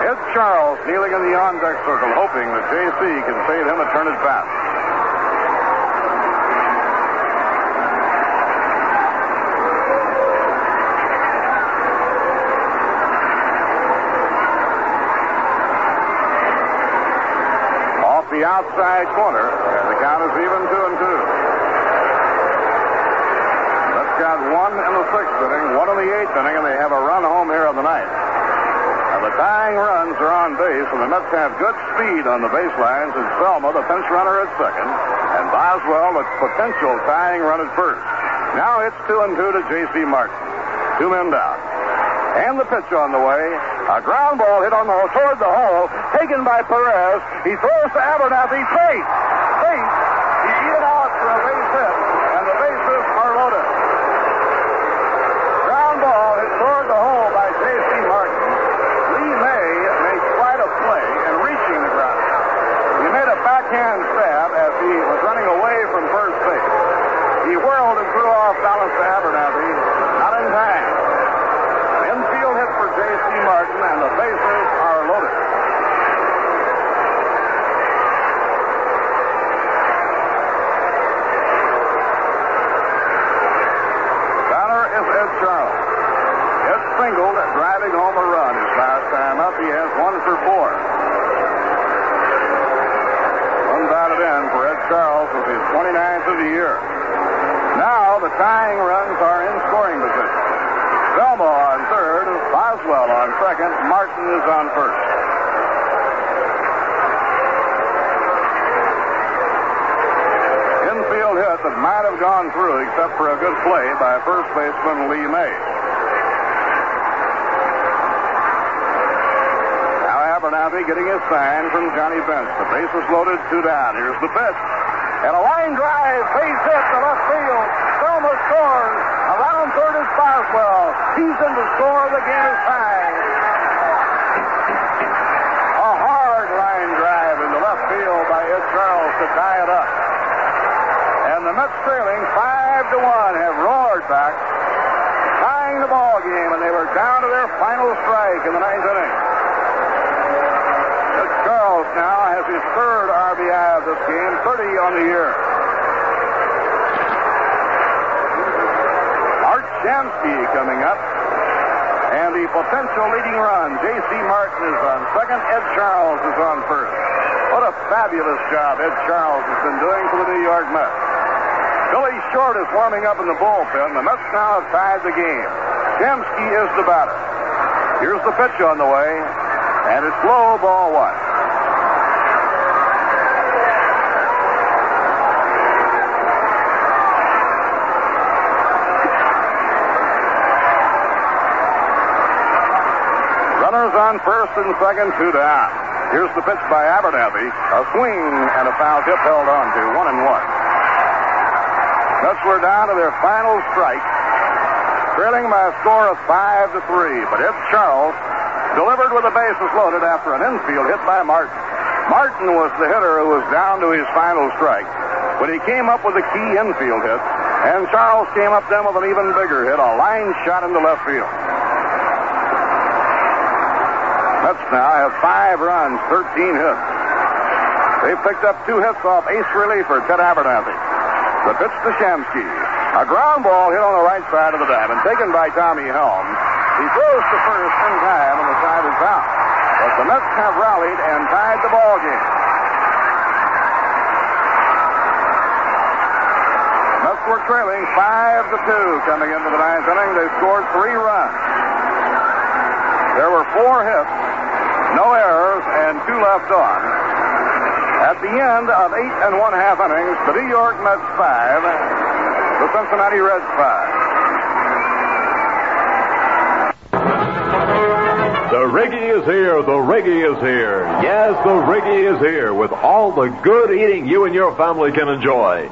Ed Charles kneeling in the on-deck circle, hoping that J.C. can save him a turn at bat. Off the outside corner, and the count is even 2-2. That's got 1 in the 6th inning, 1 in the 8th inning, and they have a run home here on the 9th. The tying runs are on base, and the Mets have good speed on the baselines. And Selma, the pinch runner, at second, and Boswell, the potential tying run at first. Now it's 2-2 to J.C. Martin. 2 men down. And the pitch on the way. A ground ball hit on the hole toward the hole, taken by Perez. He throws to Abernathy. Safe. He beat it out for a base hit, and the bases are loaded. Ground ball hit toward the hole by J.C. Martin. Backhand stab as he was running away from first base. He whirled and threw off balance to Abernathy. Not in time. Infield hit for J.C. Martin, and the bases are loaded. Batter is Ed Charles. Ed singled, driving home a run his last time up. He has 1 for 4. Batted in for Ed Charles with his 29th of the year. Now the tying runs are in scoring position. Selma on third, Boswell on second, Martin is on first. Infield hit that might have gone through except for a good play by first baseman Lee May. Abernathy getting his sign from Johnny Bench. The base is loaded, 2 down. Here's the pitch. And a line drive, base hit to left field. Selma scores. Around third is Boswell. He's in to score. The game is tied. A hard line drive into left field by Ed Charles to tie it up. And the Mets trailing 5-1 have roared back, tying the ball game, and they were down to their final strike in the 9th inning. Charles now has his 3rd RBI of this game, 30 on the year. Art Shamsky coming up, and the potential leading run. J.C. Martin is on second. Ed Charles is on first. What a fabulous job Ed Charles has been doing for the New York Mets. Billy Short is warming up in the bullpen. The Mets now have tied the game. Shamsky is the batter. Here's the pitch on the way, and it's low, ball one. Runners on first and second, 2 down. Here's the pitch by Abernathy. A swing and a foul tip held on to 1-1. Mets were down to their final strike, trailing by a score of 5-3. But Ed Charles delivered with the bases loaded after an infield hit by Martin. Martin was the hitter who was down to his final strike when he came up with a key infield hit, and Charles came up then with an even bigger hit, a line shot into left field. Mets now have 5 runs, 13 hits. They've picked up 2 hits off ace reliever Ted Abernathy. The pitch to Shamsky. A ground ball hit on the right side of the diamond, taken by Tommy Helms. He throws to first in time, and the side is down. But the Mets have rallied and tied the ball game. Mets were trailing 5-2 coming into the 9th inning. They scored 3 runs. There were 4 hits, no errors, and 2 left on. At the end of 8 1/2 innings, the New York Mets 5, the Cincinnati Reds 5. The Riggy is here. The Riggy is here. Yes, the Riggy is here with all the good eating you and your family can enjoy.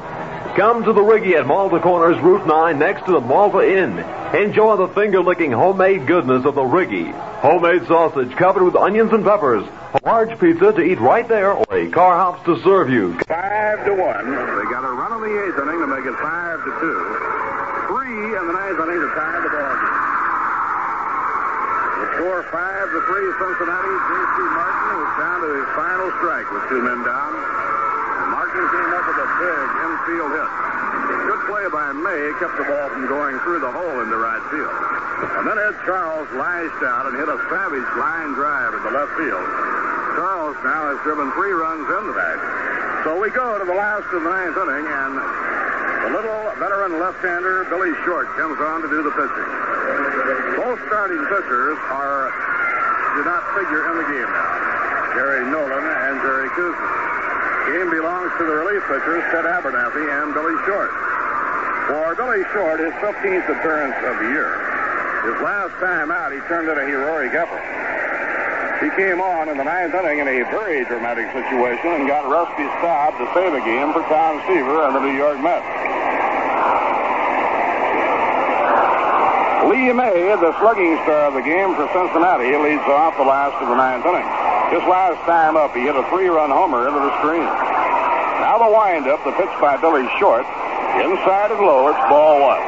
Come to the Riggy at Malta Corners, Route 9, next to the Malta Inn. Enjoy the finger-licking homemade goodness of the Riggy. Homemade sausage covered with onions and peppers. A large pizza to eat right there, or a car hops to serve you. 5-1. They got a run in the 8th inning to make it 5-2. 3 in the 9th inning to tie the ball game. The score 5-3. Cincinnati. J.C. Martin was down to his final strike with 2 men down. Martin came up with a big infield hit. Good play by May kept the ball from going through the hole into right field. And then Ed Charles lashed out and hit a savage line drive into left field. Charles now has driven 3 runs in tonight. So we go to the last of the 9th inning, and the little veteran left-hander Billy Short comes on to do the pitching. Both starting pitchers do not figure in the game now. Jerry Nolan and Jerry Kuzman. Game belongs to the relief pitchers, Ted Abernathy and Billy Short. For Billy Short, his 15th appearance of the year. His last time out, he turned in a heroic effort. He came on in the 9th inning in a very dramatic situation and got Rusty Staub to save the game for Tom Seaver and the New York Mets. Lee May, the slugging star of the game for Cincinnati, leads off the last of the 9th inning. His last time up, he hit a 3-run homer into the screen. Now the windup, the pitch by Billy Short. Inside and low, it's ball 1.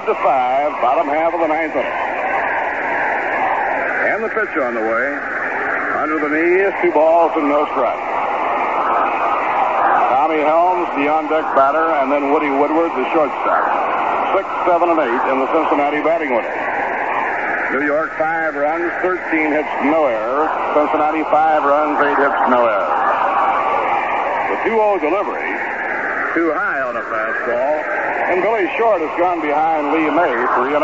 To 5, bottom half of the 9th inning. And the pitch on the way. Under the knees, 2 balls and no strikes. Tommy Helms, the on-deck batter, and then Woody Woodward, the shortstop. 6, 7, and 8 in the Cincinnati batting order. New York 5 runs, 13 hits, no errors. Cincinnati 5 runs, 8 hits, no errors. The 2-0 delivery, too high on a fastball. And Billy Short has gone behind Lee May, 3-0.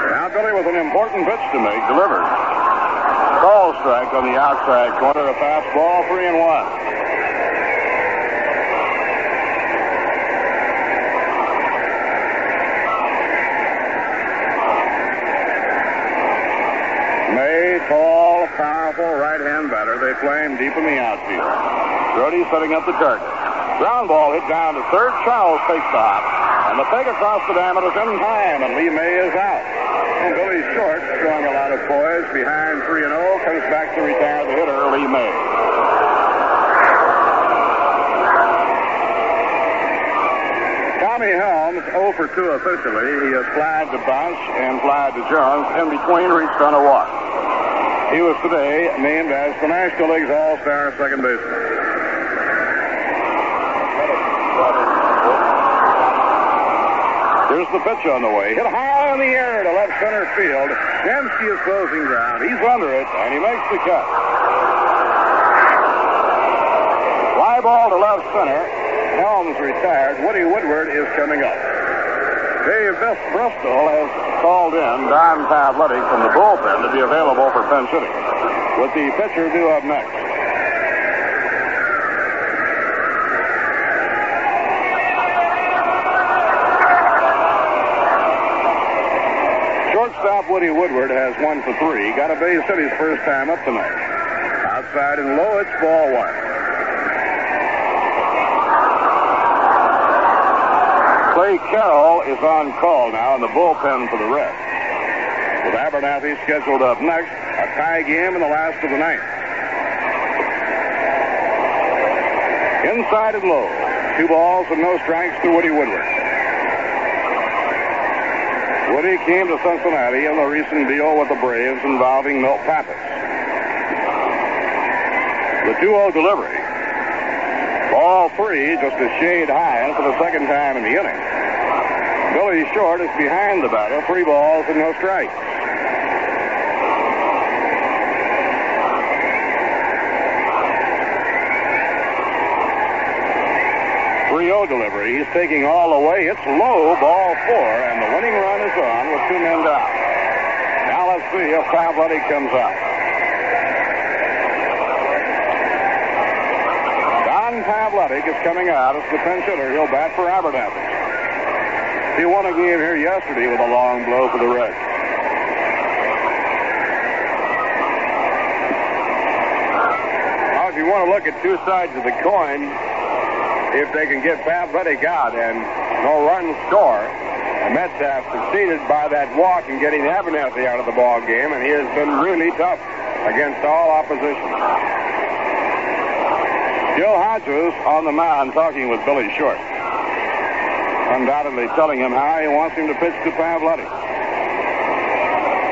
Now Billy with an important pitch to make, delivers. Ball strike on the outside corner, a fastball, 3-1. Tall, powerful right-hand batter. They play him deep in the outfield. Grody setting up the target. Ground ball hit down to third. Charles takes the hop. And the peg across the diamond is in time, and Lee May is out. And Billy Short, showing a lot of poise, behind 3-0, comes back to retire the hitter, Lee May. Tommy Helms, 0 for 2 officially. He has flied to Bunch and flied to Jones. In between, reached on a walk. He was today named as the National League's All-Star second baseman. Here's the pitch on the way. Hit high in the air to left center field. Dembski is closing ground. He's under it, and he makes the catch. Fly ball to left center. Helms retired. Woody Woodward is coming up. Dave Bristol has called in Don Pavletic from the bullpen to be available for pinch hitting, with the pitcher due up next. Shortstop Woody Woodward has 1 for 3. Got a base hit his first time up tonight. Outside and low, it's ball 1. Clay Carroll is on call now in the bullpen for the Reds. With Abernathy scheduled up next, a tie game in the last of the ninth. Inside and low. 2 balls and no strikes to Woody Woodward. Woody came to Cincinnati in the recent deal with the Braves involving Milt Pappas. The 2-0 delivery. Ball 3, just a shade high, and for the second time in the inning. Billy Short is behind the batter, 3 balls and no strikes. Delivery. He's taking all the way. It's low, ball 4, and the winning run is on with 2 men down. Now let's see if Pavletic comes out. Don Pavletic is coming out as the pinch hitter. He'll bat for Abernathy. He won a game here yesterday with a long blow for the Reds. Now, if you want to look at 2 sides of the coin, if they can get Pavletic out and no runs score, the Mets have succeeded by that walk in getting Abernathy out of the ball game, and he has been really tough against all opposition. Joe Hodges on the mound talking with Billy Short, undoubtedly telling him how he wants him to pitch to Pavletic.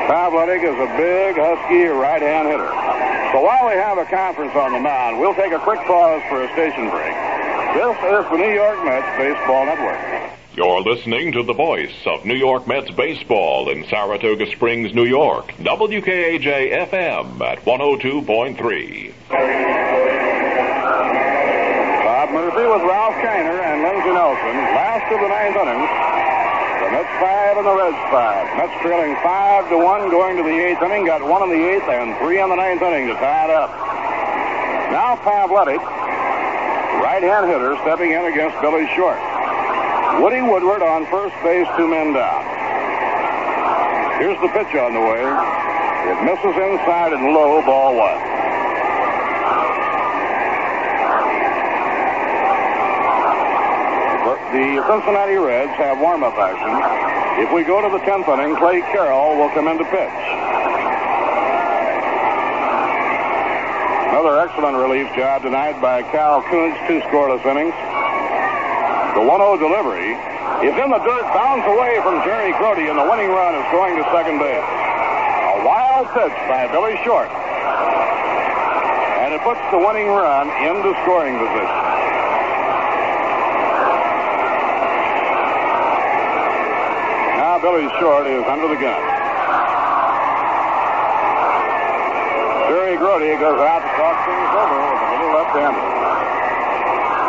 Pavletic is a big, husky right-hand hitter. So while we have a conference on the mound, we'll take a quick pause for a station break. This is the New York Mets Baseball Network. You're listening to the voice of New York Mets baseball in Saratoga Springs, New York. WKAJ-FM at 102.3. Bob Murphy with Ralph Kiner and Lindsey Nelson. Last of the 9th innings. The Mets 5 and the Reds 5. Mets trailing 5-1 going to the 8th inning. Got 1 in the 8th and 3 in the 9th inning to tie it up. Now Pavletic, right-hand hitter, stepping in against Billy Short. Woody Woodward on first base, 2 men down. Here's the pitch on the way. It misses inside and low, ball 1. The Cincinnati Reds have warm-up action. If we go to the 10th inning, Clay Carroll will come in to pitch. Another excellent relief job tonight by Cal Kuntz, 2 scoreless innings. The 1-0 delivery is in the dirt, bounds away from Jerry Grody, and the winning run is going to second base. A wild pitch by Billy Short, and it puts the winning run into scoring position. Now Billy Short is under the gun. Jerry Grody goes out to talk things over with a little left-hander.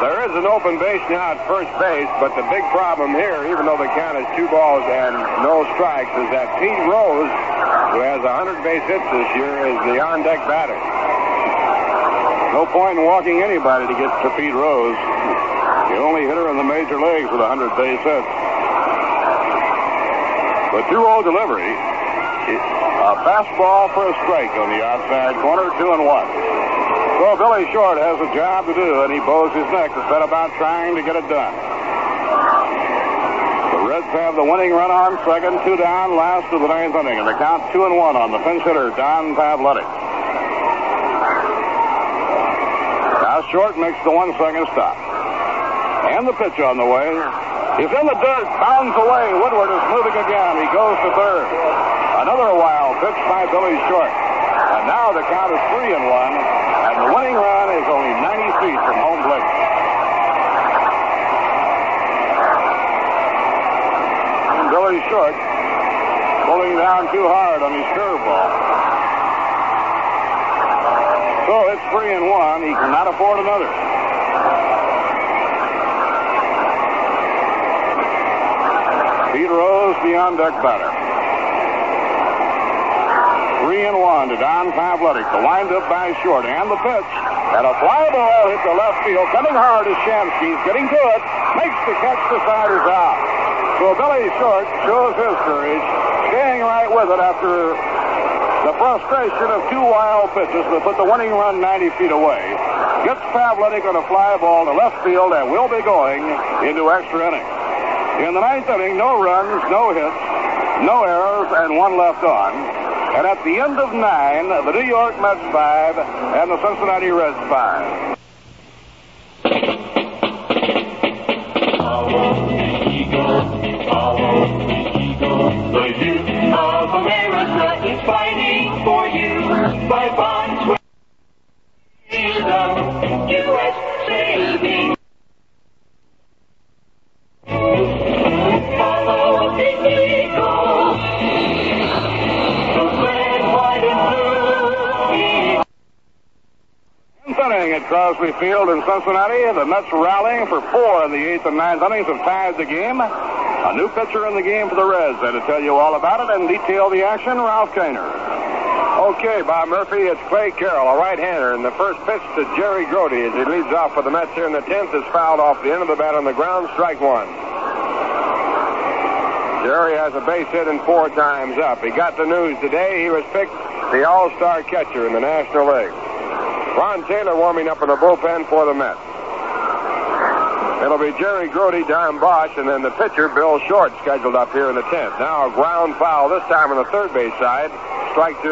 There is an open base now at first base, but the big problem here, even though the count is 2 balls and no strikes, is that Pete Rose, who has 100 base hits this year, is the on-deck batter. No point in walking anybody to get to Pete Rose. The only hitter in the major leagues with 100 base hits. The 2-0 delivery, a fastball for a strike on the outside corner, 2-1. So Billy Short has a job to do, and he bows his neck to set about trying to get it done. The Reds have the winning run on second, 2 down, last of the 9th inning, and the count 2-1 on the pinch hitter, Don Pavletic. Now Short makes the 1-second stop. And the pitch on the way. He's in the dirt, bounds away. Woodward is moving again. He goes to third. Another wild pitch by Billy Short. And now the count is 3-1. And the winning run is only 90 feet from home plate. too hard on his curveball. So it's 3-1. He cannot afford another. Pete Rose, the on-deck batter. 3-1 to Don Pavletic. The windup by short and the pitch. And a fly ball hit to left field. Coming hard is Shamsky's getting to it. Makes the catch. The side is out. So Billy Short shows his courage, staying right with it after the frustration of two wild pitches that put the winning run 90 feet away. Gets Pavletic on a fly ball to left field and will be going into extra innings. In the ninth inning, no runs, no hits, no errors, and one left on. And at the end of 9, the New York Mets 5 and the Cincinnati Reds 5. Follow the eagle, follow the eagle. The youth of America is fighting for you. By bonds, the U.S. saving. Follow the eagle. The red, white, and blue. Inning at Crosby Field in Cincinnati. The Mets rallying for 4 in the 8th and 9th innings have tied the game. A new pitcher in the game for the Reds. And to tell you all about it and detail the action, Ralph Kainer. Okay, Bob Murphy, it's Clay Carroll, a right-hander, and the first pitch to Jerry Grody as he leads off for the Mets here in the 10th is fouled off the end of the bat on the ground, strike one. Jerry has a base hit and 4 times up. He got the news today. He was picked the all-star catcher in the National League. Ron Taylor warming up in the bullpen for the Mets. It'll be Jerry Grody, Don Bosch, and then the pitcher, Bill Short, scheduled up here in the 10th. Now a ground foul, this time on the third base side, strike 2.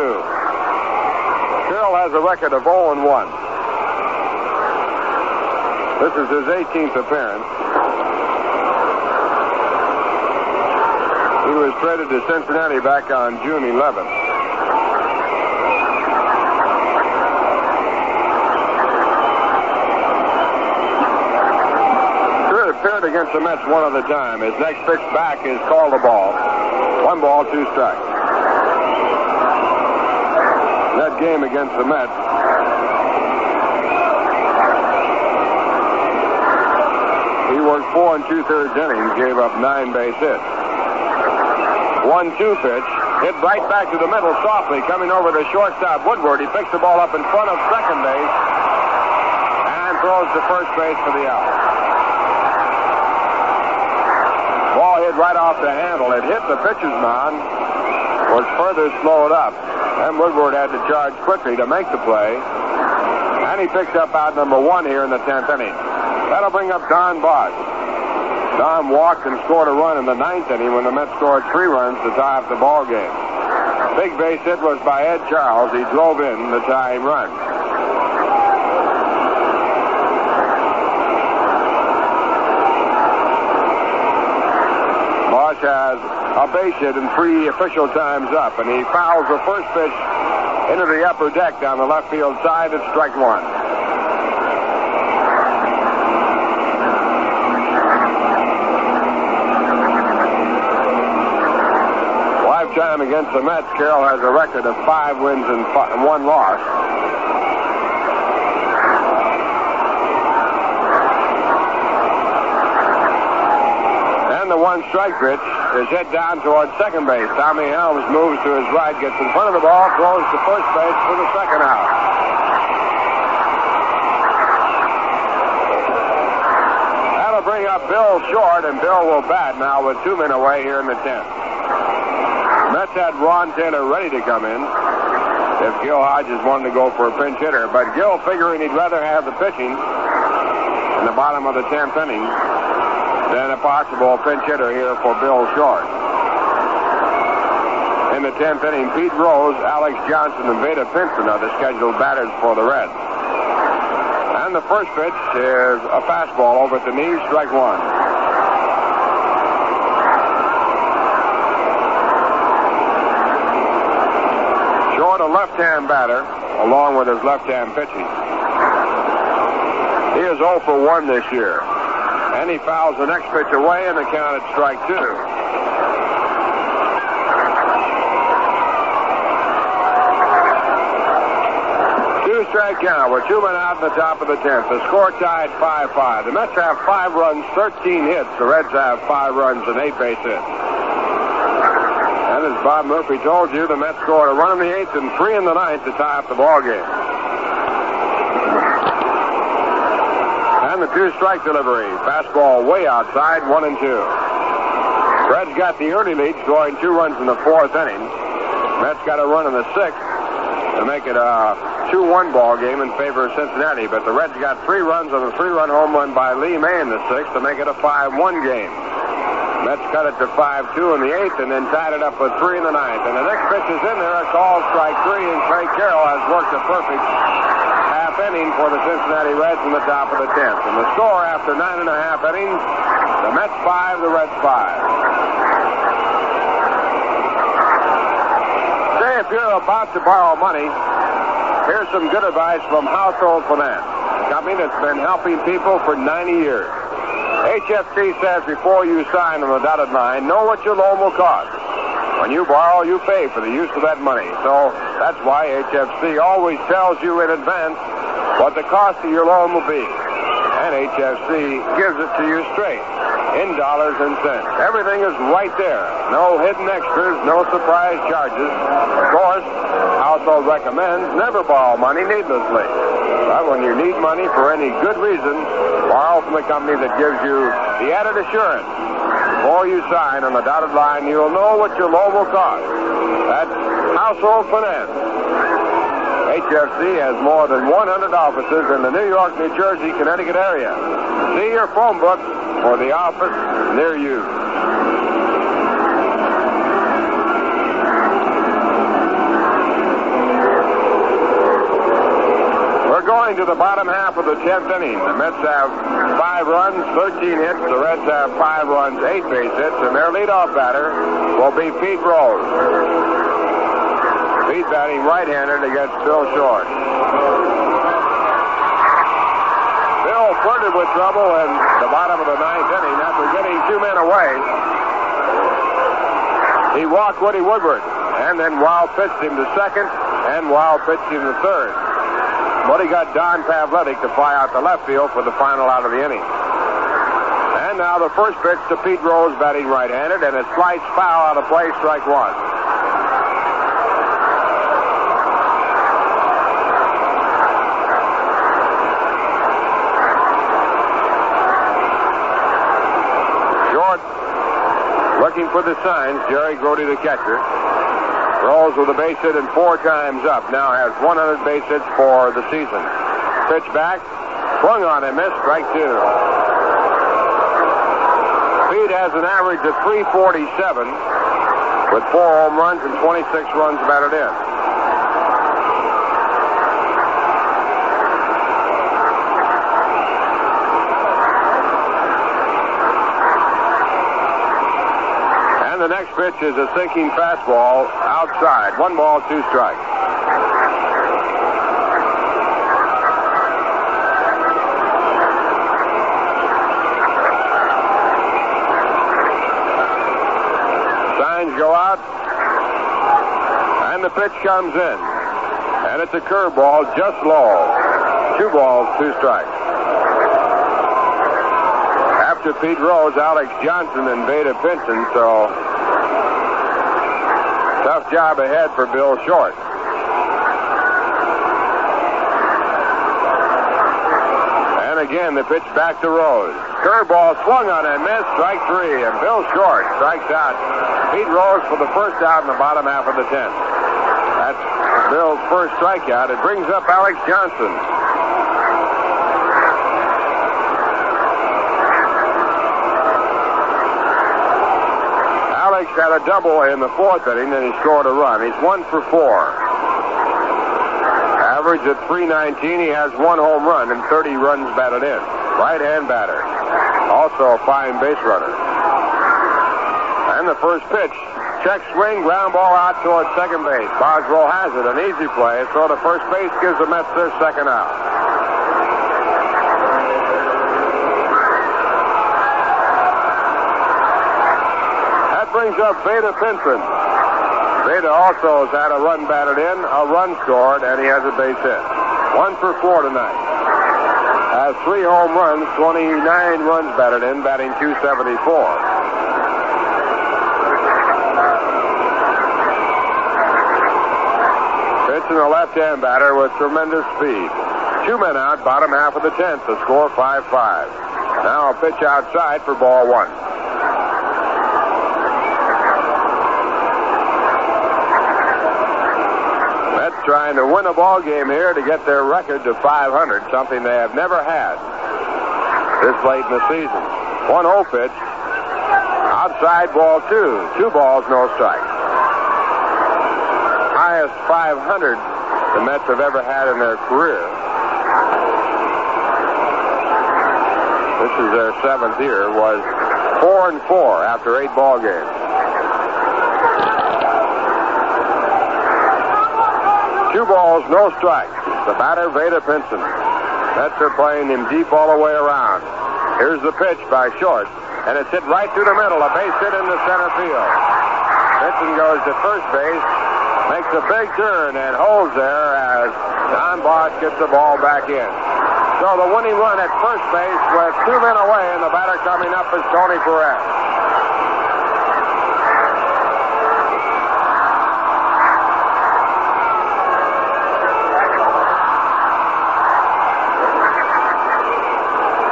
Carroll has a record of 0-1. This is his 18th appearance. He was traded to Cincinnati back on June 11th. Appeared against the Mets one other time. His next pitch back is called a ball. 1 ball, 2 strikes. That game against the Mets, he worked 4 2/3 innings, gave up 9 base hits. 1-2 pitch, hit right back to the middle softly, coming over the shortstop Woodward. He picks the ball up in front of second base and throws to first base for the out. Ball hit right off the handle. It hit the pitcher's mound, was further slowed up. And Woodward had to charge quickly to make the play. And he picked up out number 1 here in the 10th inning. That'll bring up Don Bosch. Don walked and scored a run in the 9th inning when the Mets scored 3 runs to tie up the ball game. Big base hit was by Ed Charles. He drove in the tying run. Bosch has a base hit and 3 official times up, and he fouls the first pitch into the upper deck down the left field side. It's strike 1. Lifetime against the Mets, Carroll has a record of 5 wins and 1 loss. The 1 strike pitch is hit down towards second base. Tommy Helms moves to his right, gets in front of the ball, throws to first base for the second out. That'll bring up Bill Short, and Bill will bat now with 2 men away here in the 10th. Mets had Ron Taylor ready to come in if Gil Hodges wanted to go for a pinch hitter, but Gil figuring he'd rather have the pitching in the bottom of the 10th inning than a possible pinch hitter here for Bill Short. In the 10th inning, Pete Rose, Alex Johnson, and Veda Pinson are the scheduled batters for the Reds. And the first pitch is a fastball over at the knees, strike 1. Short, a left-hand batter, along with his left-hand pitching. He is 0 for 1 this year. And he fouls the next pitch away, and the count at strike 2. Two-strike count with 2 men out in the top of the 10th. The score tied 5-5. The Mets have 5 runs, 13 hits. The Reds have 5 runs and 8 base hits. And as Bob Murphy told you, the Mets scored a run in the 8th and 3 in the 9th to tie up the ball game. And the 2-strike delivery. Fastball way outside, 1-2. Reds got the early lead, scoring 2 runs in the 4th inning. Mets got a run in the 6th to make it a 2-1 ball game in favor of Cincinnati. But the Reds got 3 runs on a 3-run home run by Lee May in the 6th to make it a 5-1 game. Mets cut it to 5-2 in the 8th and then tied it up with 3 in the 9th. And the next pitch is in there, a call, strike 3, and Trey Carroll has worked a perfect half inning for the Cincinnati Reds in the top of the 10th. And the score after 9.5 innings, the Mets 5, the Reds 5. Say, if you're about to borrow money, here's some good advice from Household Finance, a company that's been helping people for 90 years. HFC says before you sign on the dotted line, know what your loan will cost. When you borrow, you pay for the use of that money. So that's why HFC always tells you in advance what the cost of your loan will be. And HFC gives it to you straight, in dollars and cents. Everything is right there. No hidden extras, no surprise charges. Of course, Household recommends never borrow money needlessly. But when you need money for any good reason, borrow from the company that gives you the added assurance. Before you sign on the dotted line, you'll know what your loan will cost. That's Household Finance. HFC has more than 100 offices in the New York, New Jersey, Connecticut area. See your phone book for the office near you. We're going to the bottom half of the 10th inning. The Mets have 5 runs, 13 hits. The Reds have 5 runs, 8 base hits, and their leadoff batter will be Pete Rose. Pete batting right-handed against Bill Short. Bill flirted with trouble in the bottom of the 9th inning after getting 2 men away. He walked Woody Woodward and then wild pitched him to second and wild pitched him to third. But he got Don Pavletic to fly out to left field for the final out of the inning. And now the first pitch to Pete Rose batting right-handed, and it sliced foul out of play, strike 1. Looking for the signs, Jerry Grody, the catcher. Rose with a base hit and 4 times up. Now has 100 base hits for the season. Pitch back, swung on and missed, strike 2. Pete has an average of 347 with 4 home runs and 26 runs batted in. The next pitch is a sinking fastball outside. 1 ball, 2 strikes. Signs go out, and the pitch comes in. And it's a curveball just low. 2 balls, 2 strikes. After Pete Rose, Alex Johnson invaded Pinson, so tough job ahead for Bill Short. And again, the pitch back to Rose. Curveball swung on and missed, strike 3, and Bill Short strikes out Pete Rose for the first out in the bottom half of the 10th. That's Bill's first strikeout. It brings up Alex Johnson. Alex had a double in the 4th inning, and he scored a run. He's 1 for 4. Average at .319. He has 1 home run and 30 runs batted in. Right-hand batter. Also a fine base runner. And the first pitch. Check swing, ground ball out towards second base. Boswell has it. An easy play. Throw to first base gives the Mets their second out. Brings up Veda Pinson. Veda also has had a run batted in, a run scored, and he has a base hit. 1 for 4 tonight. Has 3 home runs, 29 runs batted in, batting .274. Pitching a left-hand batter with tremendous speed. 2 men out, bottom half of the 10th. The score 5-5. Now a pitch outside for ball 1. Mets trying to win a ball game here to get their record to 500, something they have never had this late in the season. 1-0 pitch. Outside ball 2. 2 balls, no strikes. Highest 500 the Mets have ever had in their career. This is their 7th year, was 4-4 after 8 ball games. 2 balls, no strikes. The batter, Veda Pinson. Mets are playing him deep all the way around. Here's the pitch by Short, and it's hit right through the middle. A base hit into center field. Pinson goes to first base, makes a big turn, and holds there as Don Bosch gets the ball back in. So the winning run at first base with 2 men away, and the batter coming up is Tony Perez.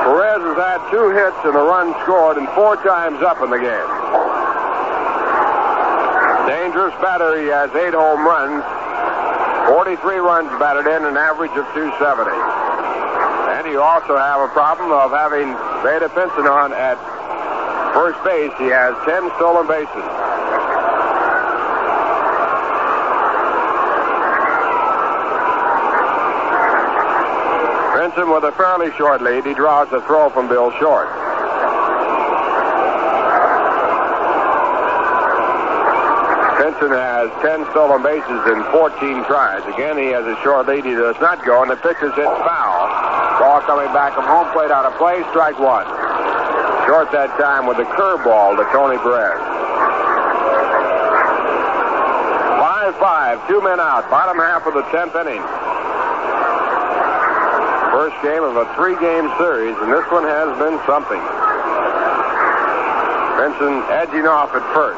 Perez has had 2 hits and a run scored and 4 times up in the game. Dangerous batter. He has 8 home runs, 43 runs batted in, an average of .270. And you also have a problem of having Veda Pinson on at first base. He has 10 stolen bases. Pinson with a fairly short lead. He draws a throw from Bill Short. Pinson has 10 stolen bases in 14 tries. Again, he has a short lead. He does not go, and the pitch is hit foul. Ball coming back from home plate out of play. Strike 1. Short that time with a curveball to Tony Perez. 5-5. 2 men out. Bottom half of the 10th inning. First game of a 3-game series, and this one has been something. Pinson edging off at first.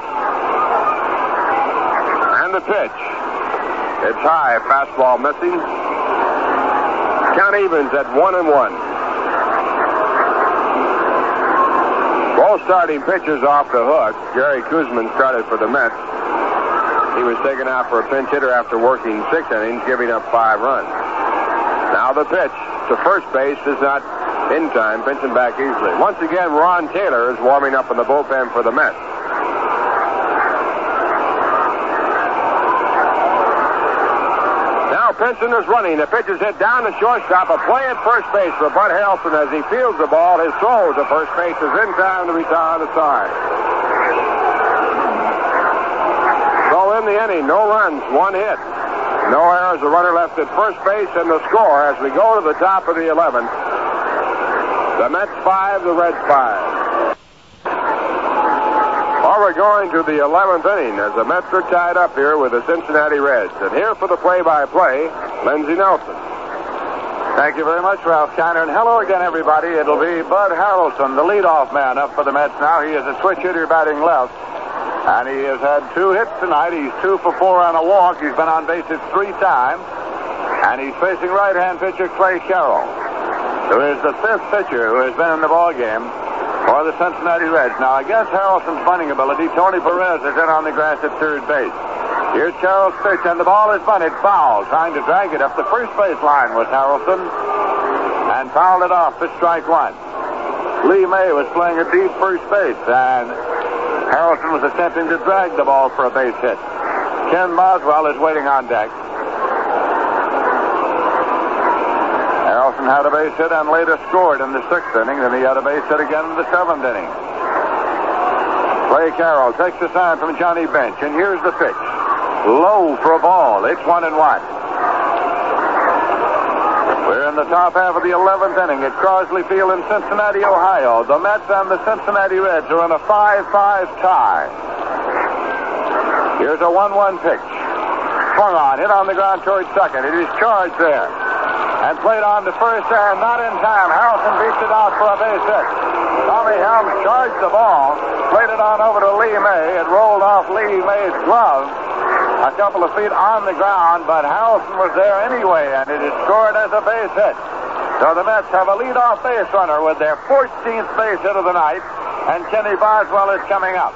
And the pitch. It's high. Fastball missing. Count evens at 1-1. Both starting pitchers off the hook. Gary Kuzman started for the Mets. He was taken out for a pinch hitter after working 6 innings, giving up 5 runs. Now the pitch to first base is not in time. Pinching back easily. Once again, Ron Taylor is warming up in the bullpen for the Mets. Pinson is running. The pitch is hit down the shortstop. A play at first base for Bud Harrelson as he fields the ball. His throw to first base is in time to retire the side. So in the inning, no runs, 1 hit. No errors. A runner left at first base, and the score as we go to the top of the 11th. The Mets 5, the Reds 5. We're going to the 11th inning as the Mets are tied up here with the Cincinnati Reds. And here for the play-by-play, Lindsey Nelson. Thank you very much, Ralph Kiner. And hello again, everybody. It'll be Bud Harrelson, the leadoff man, up for the Mets now. He is a switch hitter batting left. And he has had 2 hits tonight. He's 2 for 4 on a walk. He's been on base 3 times. And he's facing right-hand pitcher Clay Carroll, who is the 5th pitcher who has been in the ball game for the Cincinnati Reds. Now, against Harrelson's bunting ability, Tony Perez is in on the grass at third base. Here's Carroll's pitch, and the ball is bunted foul. Trying to drag it up the first base line was Harrelson, and fouled it off for strike 1. Lee May was playing at deep first base, and Harrelson was attempting to drag the ball for a base hit. Ken Boswell is waiting on deck. Harrelson had a base hit and later scored in the 6th inning. Then he had a base hit again in the 7th inning. Clay Carroll takes the sign from Johnny Bench, and here's the pitch. Low for a ball. It's 1-1. We're in the top half of the 11th inning at Crosley Field in Cincinnati, Ohio. The Mets and the Cincinnati Reds are in a 5-5 tie. Here's a 1-1 pitch. Swung on, hit on the ground towards second. It is charged there. and played on to first, and not in time. Harrelson beats it out for a base hit. Tommy Helms charged the ball, played it on over to Lee May. It rolled off Lee May's glove a couple of feet on the ground, but Harrelson was there anyway, and it is scored as a base hit. So the Mets have a leadoff base runner with their 14th base hit of the night, and Kenny Boswell is coming up.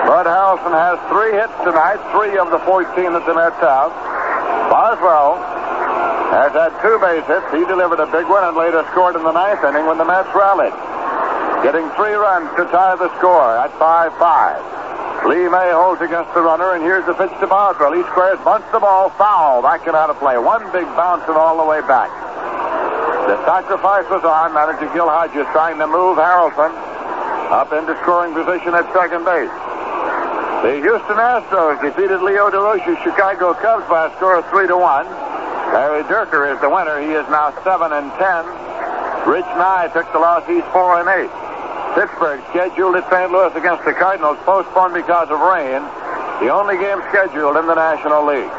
Bud Harrelson has 3 hits tonight, 3 of the 14 that the Mets have. Boswell has had 2 base hits. He delivered a big one and later scored in the 9th inning when the Mets rallied, getting 3 runs to tie the score at 5-5. Lee May holds against the runner, and here's the pitch to Boswell. He squares, bunts the ball, foul, back and out of play. One big bounce and all the way back. The sacrifice was on. Manager Gil Hodges trying to move Harrelson up into scoring position at second base. The Houston Astros defeated Leo DeRoche's Chicago Cubs by a score of 3-1. Larry Dierker is the winner. He is now 7-10. Rich Nye took the loss. He's 4-8. Pittsburgh scheduled at St. Louis against the Cardinals, postponed because of rain. The only game scheduled in the National League.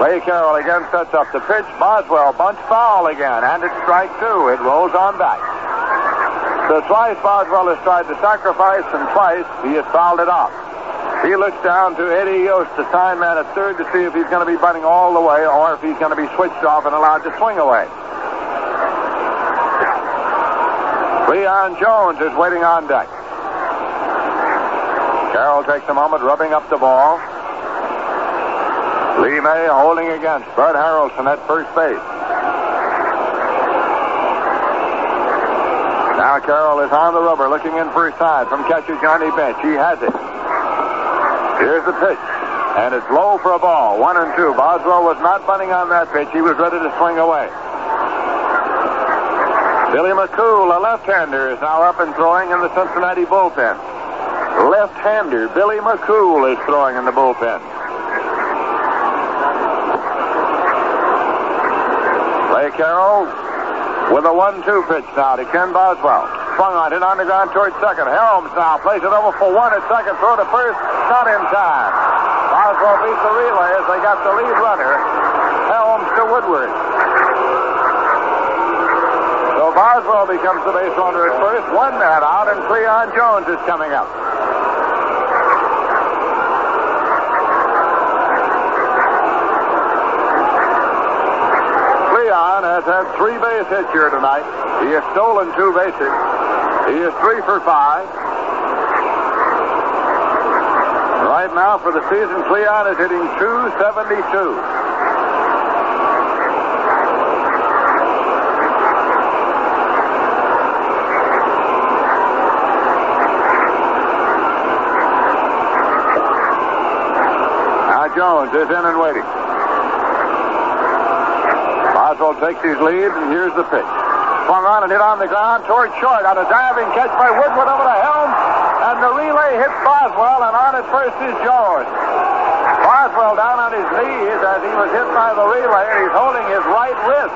Clay Carroll again sets up the pitch. Boswell bunts foul again, and it's strike 2. It rolls on back. So twice Boswell has tried to sacrifice, and twice he has fouled it off. He looks down to Eddie Yost, the sign man at third, to see if he's going to be bunting all the way or if he's going to be switched off and allowed to swing away. Leon Jones is waiting on deck. Carroll takes a moment, rubbing up the ball. Lee May holding against Bud Harrelson at first base. Now Carroll is on the rubber, looking in for his side from catcher Johnny Bench. He has it. Here's the pitch, and it's low for a ball. 1-2. Boswell was not bunting on that pitch. He was ready to swing away. Billy McCool, a left-hander, is now up and throwing in the Cincinnati bullpen. Left-hander Billy McCool is throwing in the bullpen. Clay Carroll with a 1-2 pitch now to Ken Boswell. Swung on, hit on the ground towards second. Helms now plays it over for 1 at second. Throw to first, not in time. Boswell beats the relay as they got the lead runner, Helms to Woodward. So Boswell becomes the base runner at first. 1 man out, and Cleon Jones is coming up. Cleon has had 3 base hits here tonight. He has stolen 2 bases. He is 3 for 5. Right now for the season, Cleon is hitting .272. Jones is in and waiting. Boswell takes his lead, and here's the pitch. Swung on and hit on the ground towards short on a diving catch by Woodward over to Helms, and the relay hits Boswell, and on at first is Jones. Boswell down on his knees as he was hit by the relay, and he's holding his right wrist.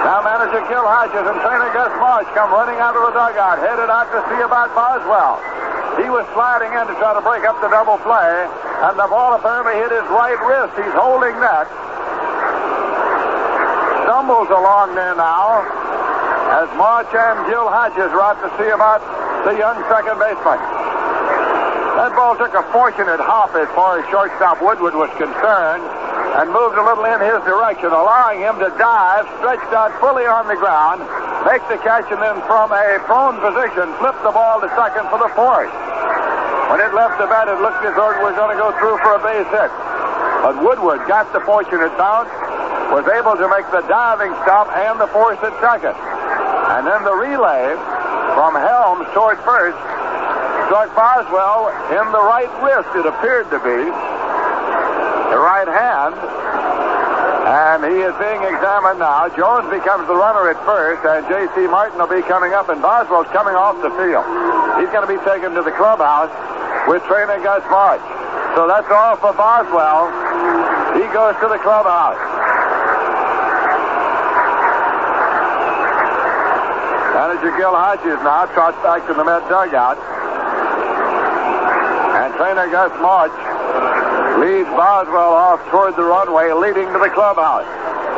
Now manager Gil Hodges and trainer Gus Marsh come running out of the dugout, headed out to see about Boswell. He was sliding in to try to break up the double play, and the ball apparently hit his right wrist. He's holding that. Stumbles along there now as March and Gil Hodges are out to see about the young second baseman. That ball took a fortunate hop as far as shortstop Woodward was concerned and moved a little in his direction, allowing him to dive, stretched out fully on the ground, make the catch, and then from a prone position, flip the ball to second for the 4th. When it left the bat, it looked as though it was going to go through for a base hit. But Woodward got the fortunate bounce, was able to make the diving stop and the force at second. And then the relay from Helms toward first struck Boswell in the right wrist, it appeared to be. The right hand. And he is being examined now. Jones becomes the runner at first, and J.C. Martin will be coming up, and Boswell's coming off the field. He's going to be taken to the clubhouse with trainer Gus March. So that's all for Boswell. He goes to the clubhouse. Manager Gil Hodges now trots back to the Met dugout. And trainer Gus March leads Boswell off toward the runway, leading to the clubhouse.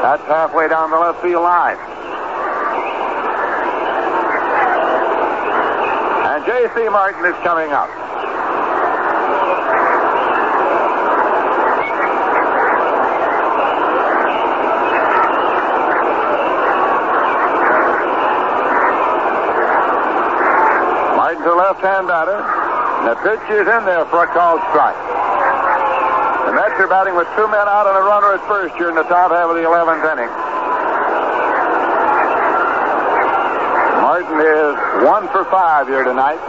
That's halfway down the left field line. And J.C. Martin is coming up. Martin's a left-hand batter. And the pitch is in there for a called strike. The Mets are batting with 2 men out and a runner at first here in the top half of the 11th inning. Martin is 1 for 5 here tonight.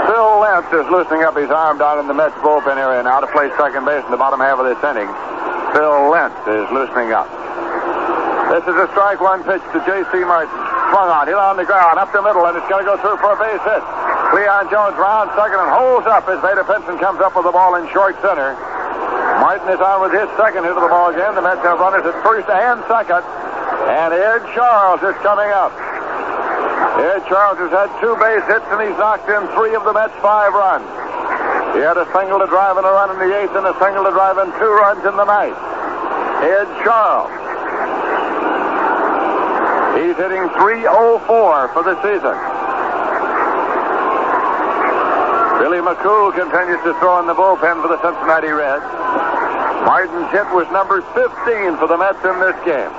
Phil Lentz is loosening up his arm down in the Mets bullpen area now to play second base in the bottom half of this inning. Phil Lentz is loosening up. This is a strike one pitch to J.C. Martin. Swung on, hit on the ground, up the middle, and it's going to go through for a base hit. Leon Jones rounds second and holds up as Vader Pinson comes up with the ball in short center. Martin is on with his second hit of the ball again. The Mets have runners at first and second. And Ed Charles is coming up. Ed Charles has had 2 base hits, and he's knocked in 3 of the Mets' 5 runs. He had a single to drive and a run in the 8th and a single to drive and 2 runs in the 9th. Ed Charles. He's hitting .304 for the season. Billy McCool continues to throw in the bullpen for the Cincinnati Reds. Martin's hit was number 15 for the Mets in this game.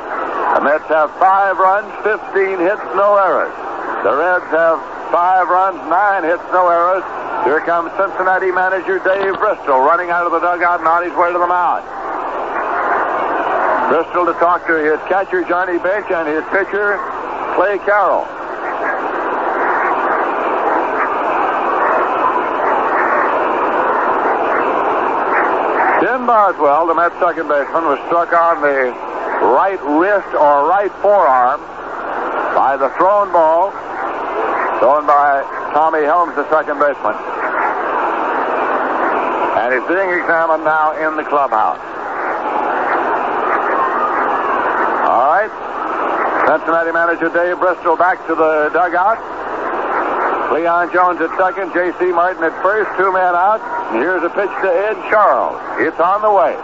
The Mets have 5 runs, 15 hits, no errors. The Reds have 5 runs, 9 hits, no errors. Here comes Cincinnati manager Dave Bristol running out of the dugout and on his way to the mound. Bristol to talk to his catcher, Johnny Bench, and his pitcher, Clay Carroll. Tim Boswell, the Mets second baseman, was struck on the right wrist or right forearm by the thrown ball thrown by Tommy Helms, the second baseman. And he's being examined now in the clubhouse. All right. Cincinnati manager Dave Bristol back to the dugout. Leon Jones at second, J.C. Martin at first, 2 men out. And here's a pitch to Ed Charles. It's on the way.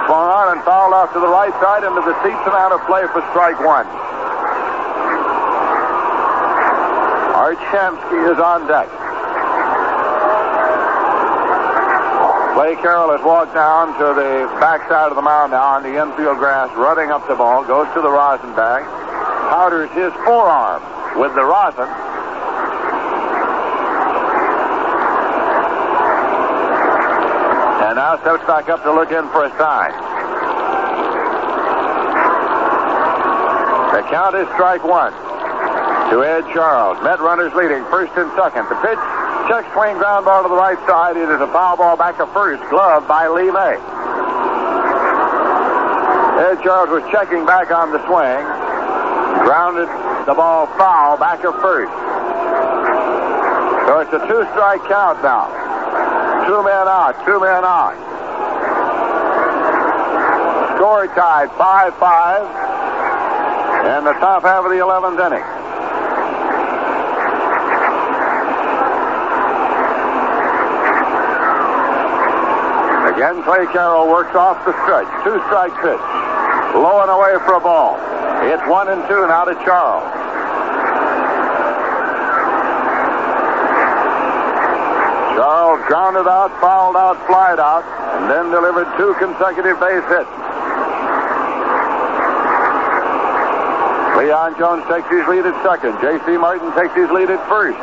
Swung on and fouled off to the right side into the seats and out of play for strike 1. Art Shamsky is on deck. Clay Carroll has walked down to the backside of the mound now on the infield grass, running up the ball, goes to the rosin bag, powders his forearm with the rosin. And now steps back up to look in for a sign. The count is strike 1 to Ed Charles. Met runners leading first and second. The pitch, check swing ground ball to the right side. It is a foul ball back to first, gloved by Lee May. Ed Charles was checking back on the swing, grounded the ball foul back to first. So it's a 2-strike count now. 2 men out, 2 men out. Score tied 5-5 in the top half of the 11th inning. Again, Clay Carroll works off the stretch. 2-strike pitch. Low and away for a ball. It's 1-2 now to Charles. Charles grounded out, fouled out, flied out, and then delivered 2 consecutive base hits. Leon Jones takes his lead at second. J.C. Martin takes his lead at first.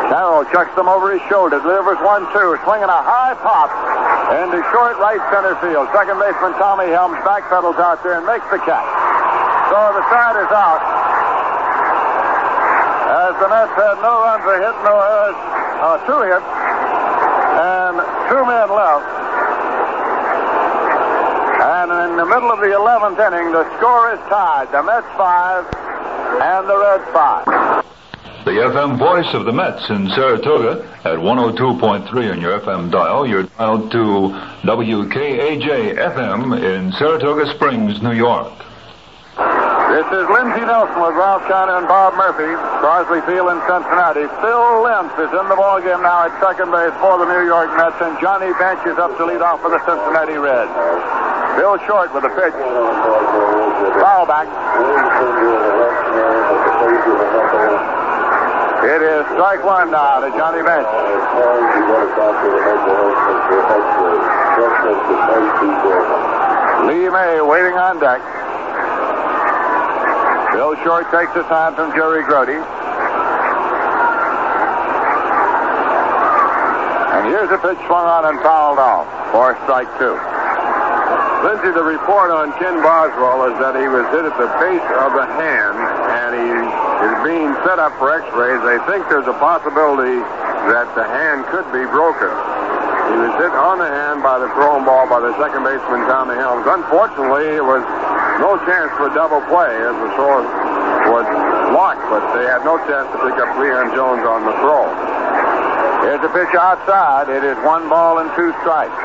Carroll chucks them over his shoulder, delivers 1-2, swinging a high pop into short right center field. Second baseman Tommy Helms backpedals out there and makes the catch. So the side is out. As the Mets had no runs, a hit, no errors, 2 hits, and 2 men left. And in the middle of the 11th inning, the score is tied. The Mets 5 and the Reds 5. The FM voice of the Mets in Saratoga at 102.3 on your FM dial. You're dialed to WKAJ FM in Saratoga Springs, New York. The This is Lindsey Nelson with Ralph Kiner and Bob Murphy. Crosley Field in Cincinnati. Phil Lentz is in the ballgame now at second base for the New York Mets, and Johnny Bench is up to lead off for the Cincinnati Reds. Bill Short with a pitch. Foul back. It is strike one now to Johnny Bench. Lee May waiting on deck. Bill Short takes his time from Jerry Grody. And here's a pitch swung on and fouled off for strike two. Lindsey, the report on Ken Boswell is that he was hit at the base of the hand, and he is being set up for x-rays. They think there's a possibility that the hand could be broken. He was hit on the hand by the thrown ball by the second baseman, Tommy Helms. Unfortunately, it was no chance for a double play as the source was blocked, but they had no chance to pick up Leon Jones on the throw. Here's a pitch outside. It is 1 ball and 2 strikes.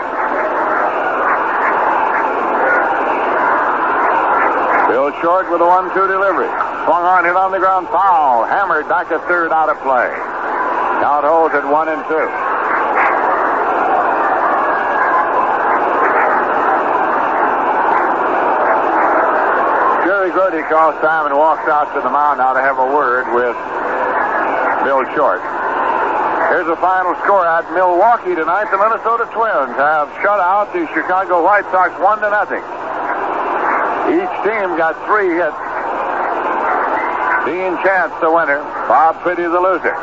Bill Short with a 1-2 delivery. Swung on, hit on the ground, foul. Hammered back to third, out of play. Count holds at 1-2. Grody calls time and walks out to the mound now to have a word with Bill Short. Here's the final score at Milwaukee tonight. The Minnesota Twins have shut out the Chicago White Sox 1-0. Each team got 3 hits. Dean Chance the winner. Bob Fitty the loser.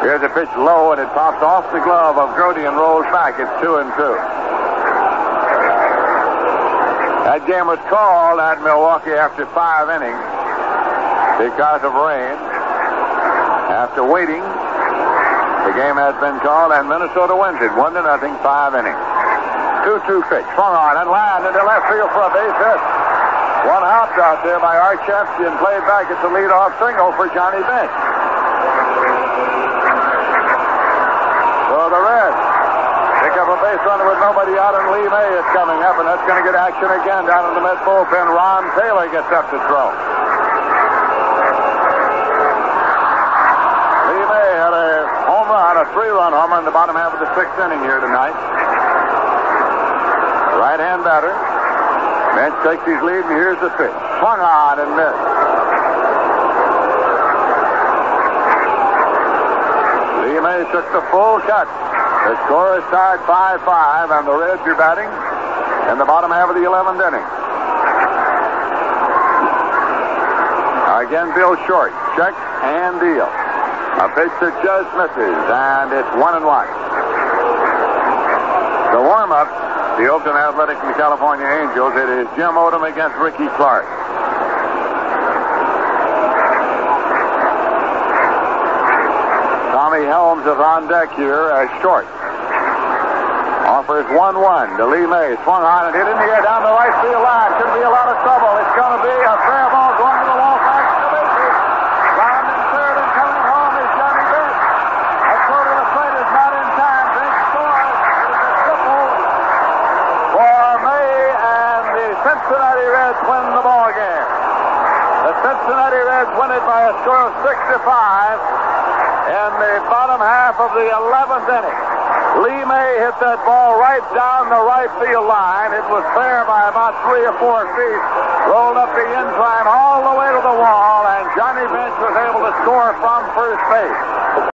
Here's a pitch low, and it pops off the glove of Grote and rolls back. It's 2-2. That game was called at Milwaukee after 5 innings because of rain. After waiting, the game has been called, and Minnesota wins it 1-0, 5 innings. 2-2 pitch, swung on and lined into left field for a base hit. One out there by Art Shefsky and played back at the leadoff single for Johnny Bench. So the Reds pick up a base runner with nobody out, and Lee May is coming up, and that's going to get action again down in the Mets bullpen. Ron Taylor gets up to throw. Lee May had a home run, a 3-run homer in the bottom half of the 6th inning here tonight. Right-hand batter. Bench takes his lead, and here's the pitch. Swung on and missed. Lee May took the full cut. The score is tied 5-5, and the Reds are batting in the bottom half of the 11th inning. Again, Bill Short. Check and deal. A pitch that just misses, and it's 1-1. The warm-up, the Oakland Athletics and the California Angels. It is Jim Odom against Ricky Clark. Tommy Helms is on deck here as Short. Offers 1-1 to Lee May. Swung on and hit in the air down the right field line. Could be a lot of trouble. It's going to be a fair ball going to the wall back to the bases. Round in third and coming home is Johnny Bench. A throw to the plate is not in time. Bench scores. It is a triple for May, and the Cincinnati Reds win the ball game. The Cincinnati Reds win it by a score of 6-5 in the bottom half of the 11th inning. Lee May hit that ball right down the right field line. It was fair by about 3 or 4 feet. Rolled up the incline all the way to the wall, and Johnny Bench was able to score from first base.